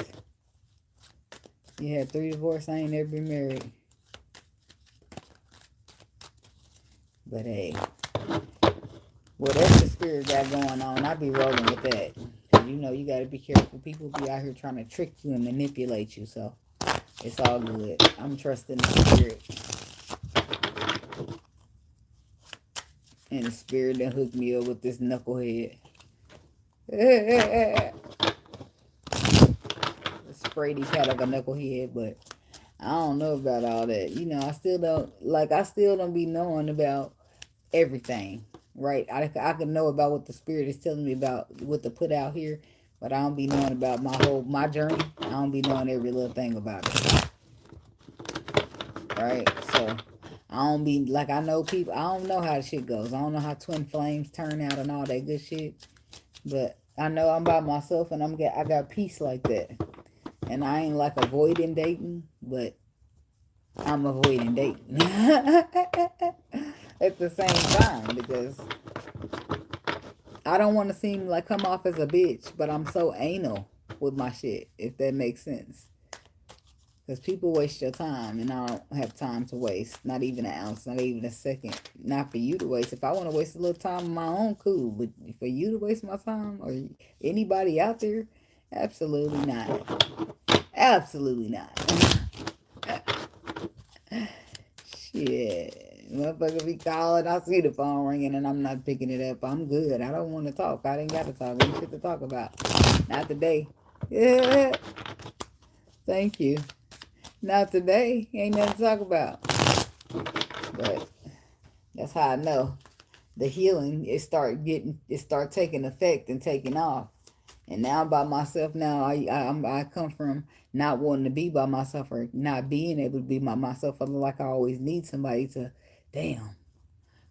You had 3 divorces. I ain't never been married. But hey, whatever the spirit got going on, I be rolling with that. Cause you know you got to be careful. People be out here trying to trick you and manipulate you. So it's all good. I'm trusting the spirit. And the spirit that hooked me up with this knucklehead. Afraid he's had like a knucklehead, but I don't know about all that. You know, I still don't be knowing about everything, right? I can know about what the spirit is telling me about what to put out here, but I don't be knowing about my journey. I don't be knowing every little thing about it, right? So I don't be like, I know people. I don't know how the shit goes. I don't know how twin flames turn out and all that good shit, but I know I'm by myself and I got peace like that. And I ain't like avoiding dating, but I'm avoiding dating at the same time because I don't want to come off as a bitch, but I'm so anal with my shit, if that makes sense. Because people waste your time, and I don't have time to waste. Not even an ounce, not even a second. Not for you to waste. If I want to waste a little time of my own, cool. But for you to waste my time, or anybody out there, absolutely not. Absolutely not. Shit. Motherfucker be calling. I see the phone ringing and I'm not picking it up. I'm good. I don't want to talk. I didn't got to talk. Ain't shit to talk about. Not today. Yeah. Thank you. Not today. Ain't nothing to talk about. But that's how I know the healing start taking effect and taking off. And now I'm by myself now. I come from not wanting to be by myself or not being able to be by myself. I look like I always need somebody to, damn,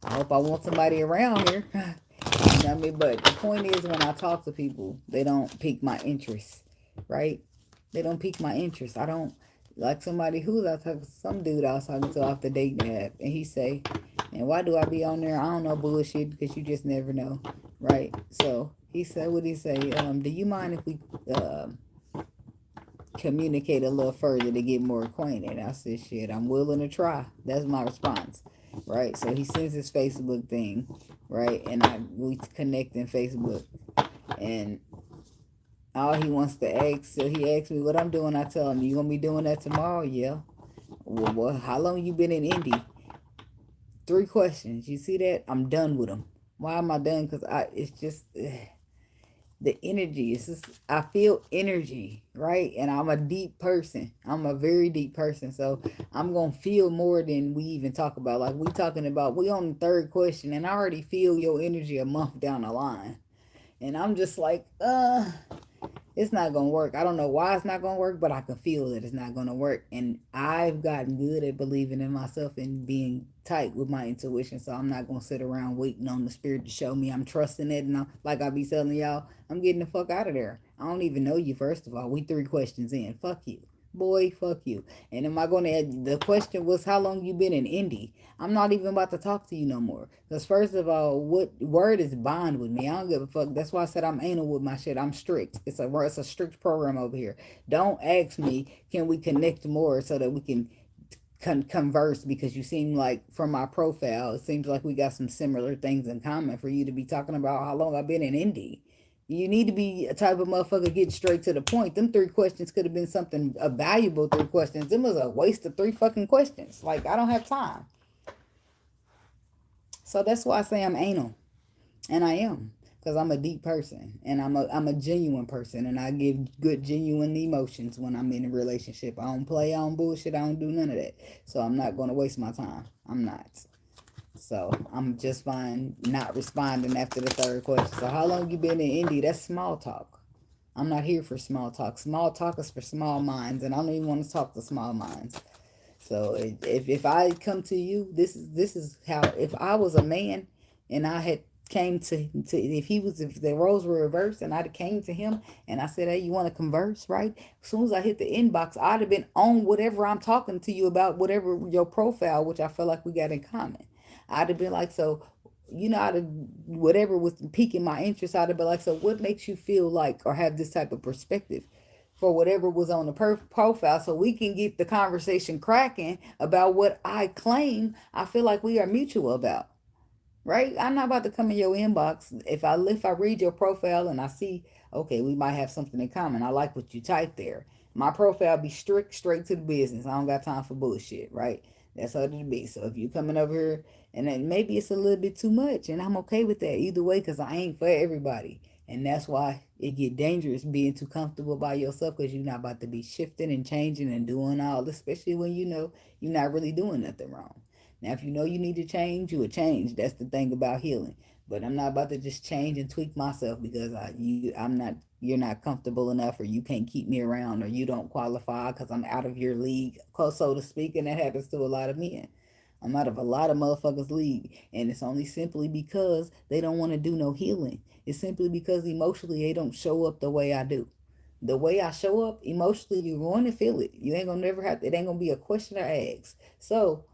I hope I want somebody around here. You know what I mean? But the point is when I talk to people, they don't pique my interest, right? They don't pique my interest. I don't, like somebody some dude I was talking to off the dating app, and he say, and why do I be on there? I don't know, bullshit, because you just never know, right? So he said, what he say? Do you mind if we communicate a little further to get more acquainted? I said, shit, I'm willing to try. That's my response, right? So he sends his Facebook thing, right? And we connect in Facebook, and all he wants to ask, so he asks me what I'm doing. I tell him, you gonna be doing that tomorrow? Yeah. Well, how long you been in Indy? 3 questions. You see that? I'm done with them. Why am I done? Because it's just the energy. It's just, I feel energy, right? And I'm a deep person. I'm a very deep person. So I'm going to feel more than we even talk about. Like we on the 3rd question, and I already feel your energy a month down the line. And I'm just like, It's not gonna work. I don't know why it's not gonna work, but I can feel that it's not gonna work. And I've gotten good at believing in myself and being tight with my intuition. So I'm not gonna sit around waiting on the spirit to show me. I'm trusting it, and like I be telling y'all, I'm getting the fuck out of there. I don't even know you. First of all, we 3 questions in. Fuck you, boy. Fuck you. And am I gonna? The question was, how long you been in Indy? I'm not even about to talk to you no more. Because first of all, what word is bond with me? I don't give a fuck. That's why I said I'm anal with my shit. I'm strict. It's a strict program over here. Don't ask me, can we connect more so that we can converse, because you seem like from my profile, it seems like we got some similar things in common for you to be talking about how long I've been in Indy. You need to be a type of motherfucker get straight to the point. Them 3 questions could have been something a valuable 3 questions. Them was a waste of 3 fucking questions. Like, I don't have time. So that's why I say I'm anal. And I am. Because I'm a deep person. And I'm a genuine person. And I give good genuine emotions when I'm in a relationship. I don't play, I don't bullshit, I don't do none of that. So I'm not going to waste my time. I'm not. So I'm just fine not responding after the 3rd question. So how long you been in Indy? That's small talk. I'm not here for small talk. Small talk is for small minds. And I don't even want to talk to small minds. So if I come to you, this is how. If I was a man, and I had came to if the roles were reversed, and I came to him and I said, hey, you want to converse, right? As soon as I hit the inbox, I'd have been on whatever I'm talking to you about, whatever your profile, which I feel like we got in common. I'd have been like, so I'd have, whatever was piquing my interest, I'd have been like, so what makes you feel like or have this type of perspective for whatever was on the profile, so we can get the conversation cracking about what I claim I feel like we are mutual about. Right? I'm not about to come in your inbox. If I read your profile and I see, okay, we might have something in common. I like what you typed there. My profile be strict, straight to the business. I don't got time for bullshit, right? That's how it be. So if you coming over here and then maybe it's a little bit too much, and I'm okay with that either way, because I ain't for everybody. And that's why it get dangerous being too comfortable by yourself, because you're not about to be shifting and changing and doing all this, especially when you know you're not really doing nothing wrong. Now, if you know you need to change, you will change. That's the thing about healing. But I'm not about to just change and tweak myself because I'm not. You're not comfortable enough, or you can't keep me around, or you don't qualify because I'm out of your league, so to speak. And that happens to a lot of men. I'm out of a lot of motherfuckers' league, and it's only simply because they don't want to do no healing. It's simply because emotionally they don't show up the way I do. The way I show up emotionally, you're going to feel it. You ain't gonna never have to. It ain't gonna be a question or ask. So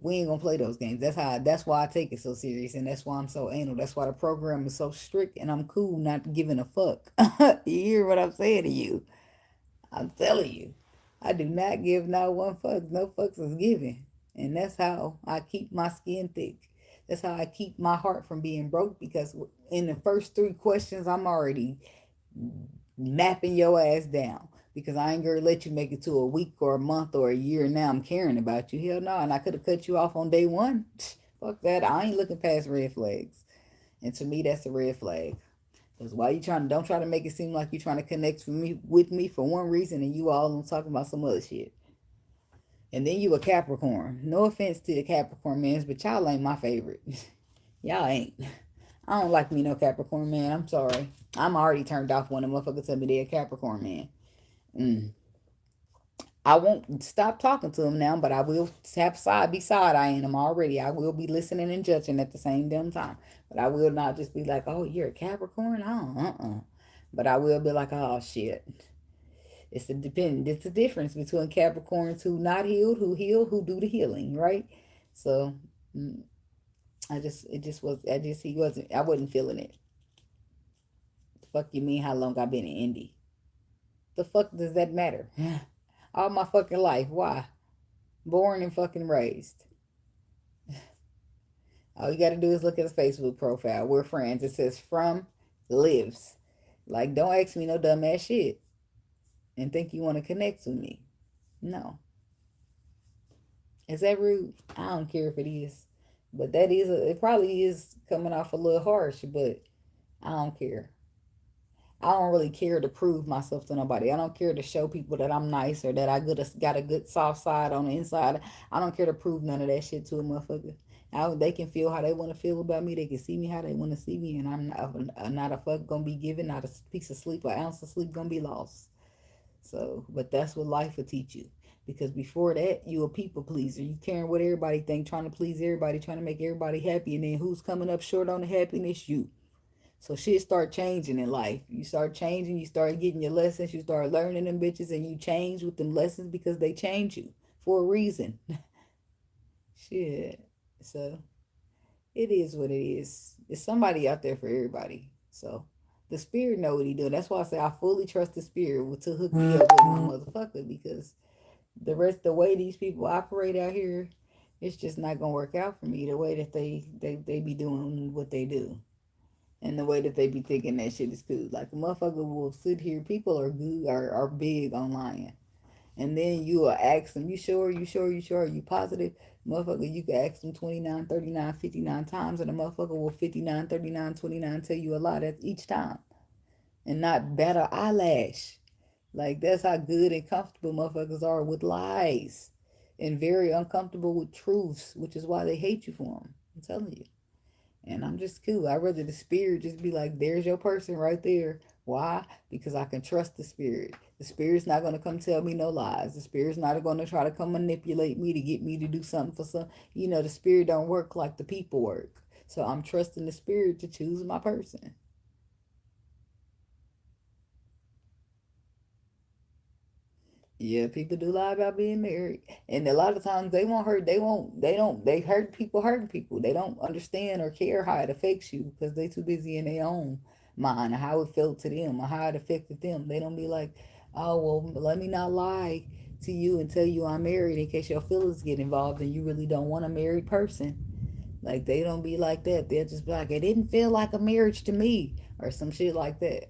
we ain't gonna play those games. That's why I take it so serious, and that's why I'm so anal. That's why the program is so strict, and I'm cool not giving a fuck. You hear what I'm saying to you? I'm telling you, I do not give not one fuck. No fucks is given, and that's how I keep my skin thick. That's how I keep my heart from being broke, because in the first 3 questions, I'm already napping your ass down, because I ain't gonna let you make it to a week or a month or a year. Now I'm caring about you. Hell no. And I could have cut you off on day one. Fuck that. I ain't looking past red flags. And to me, that's a red flag. Because why you trying to, don't try to make it seem like you trying to connect with me for one reason, and you all talking about some other shit. And then you a Capricorn. No offense to the Capricorn mans, but y'all ain't my favorite. Y'all ain't. I don't like me no Capricorn man. I'm sorry. I'm already turned off when a motherfucker tell me they're a Capricorn man. I won't stop talking to him now, but I will have side beside I am already. I will be listening and judging at the same damn time. But I will not just be like, oh, you're a Capricorn? Oh. But I will be like, oh, shit. It's a difference between Capricorns who not healed, who heal, who do the healing, right? So I wasn't feeling it. The fuck you mean how long I been in Indy? The fuck does that matter? All my fucking life. Why? Born and fucking raised. All you gotta do is look at his Facebook profile. We're friends. It says from lives. Like, don't ask me no dumbass shit and think you want to connect with me. No. Is that rude? I don't care if it is. But it probably is coming off a little harsh, but I don't care. I don't really care to prove myself to nobody. I don't care to show people that I'm nice or that got a good soft side on the inside. I don't care to prove none of that shit to a motherfucker. They can feel how they want to feel about me. They can see me how they want to see me, and I'm not a fuck gonna be given, not a piece of sleep, an ounce of sleep gonna be lost. So, but that's what life will teach you. Because before that, you a people pleaser. You caring what everybody think, trying to please everybody, trying to make everybody happy, and then who's coming up short on the happiness? You. So shit start changing in life. You start changing, you start getting your lessons, you start learning them bitches, and you change with them lessons because they change you for a reason. Shit. So it is what it is. It's somebody out there for everybody. So the spirit know what he doing. That's why I say I fully trust the spirit to hook me up with my motherfucker, because the way these people operate out here, it's just not gonna work out for me. The way that they be doing what they do. And the way that they be thinking that shit is cool. Like a motherfucker will sit here, people are good are big on lying. And then you will ask them, you sure, you sure, you sure, you positive? Motherfucker, you can ask them 29, 39, 59 times, and the motherfucker will 59, 39, 29 tell you a lie. That's each time. And not bat an eyelash. Like, that's how good and comfortable motherfuckers are with lies. And very uncomfortable with truths, which is why they hate you for them. I'm telling you. And I'm just cool. I'd rather the spirit just be like, there's your person right there. Why? Because I can trust the spirit. The spirit's not going to come tell me no lies. The spirit's not going to try to come manipulate me to get me to do something for some. The spirit don't work like the people work. So I'm trusting the spirit to choose my person. Yeah, people do lie about being married. And a lot of times they won't hurt, they hurt people hurting people. They don't understand or care how it affects you because they too busy in their own mind or how it felt to them or how it affected them. They don't be like, oh, well, let me not lie to you and tell you I'm married in case your feelings get involved and you really don't want a married person. Like, they don't be like that. They'll just be like, it didn't feel like a marriage to me or some shit like that.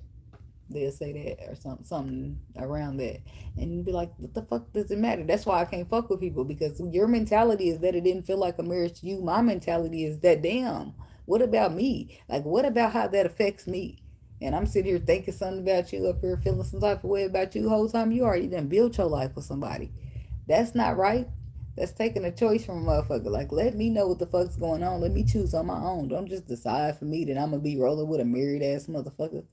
They'll say that or something around that. And you'd be like, what the fuck does it matter? That's why I can't fuck with people, because your mentality is that it didn't feel like a marriage to you. My mentality is that, damn, what about me? Like, what about how that affects me? And I'm sitting here thinking something about you up here, feeling some type of way about you the whole time you already done built your life with somebody. That's not right. That's taking a choice from a motherfucker. Like, let me know what the fuck's going on. Let me choose on my own. Don't just decide for me that I'm gonna be rolling with a married ass motherfucker.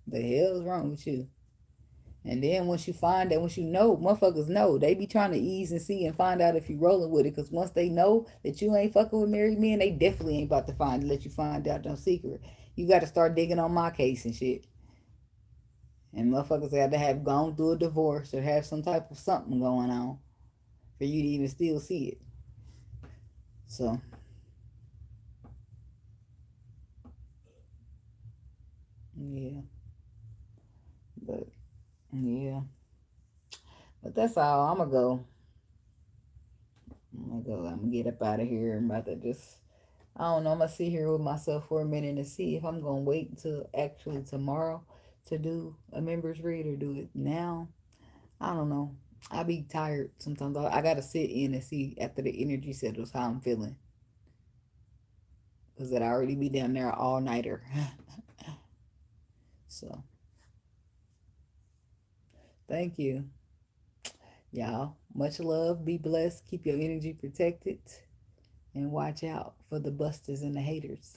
The hell's wrong with you? And then once you find that, once you know, motherfuckers know, they be trying to ease and see and find out if you rolling with it. Because once they know that you ain't fucking with married men, they definitely ain't about to let you find out no secret. You got to start digging on my case and shit. And motherfuckers got to have gone through a divorce or have some type of something going on for you to even still see it. So, yeah. But, yeah. But that's all. I'm going to go. I'm gonna get up out of here. I'm about to just, I don't know, I'm gonna sit here with myself for a minute and see if I'm gonna wait until actually tomorrow to do a members read or do it now. I don't know. I be tired sometimes. I gotta sit in and see after the energy settles how I'm feeling. Because that I already be down there all nighter. So, thank you. Y'all, much love. Be blessed. Keep your energy protected. And watch out for the busters and the haters.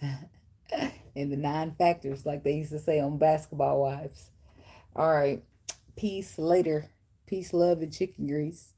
And the 9 factors, like they used to say on Basketball Wives. All right. Peace later. Peace, love, and chicken grease.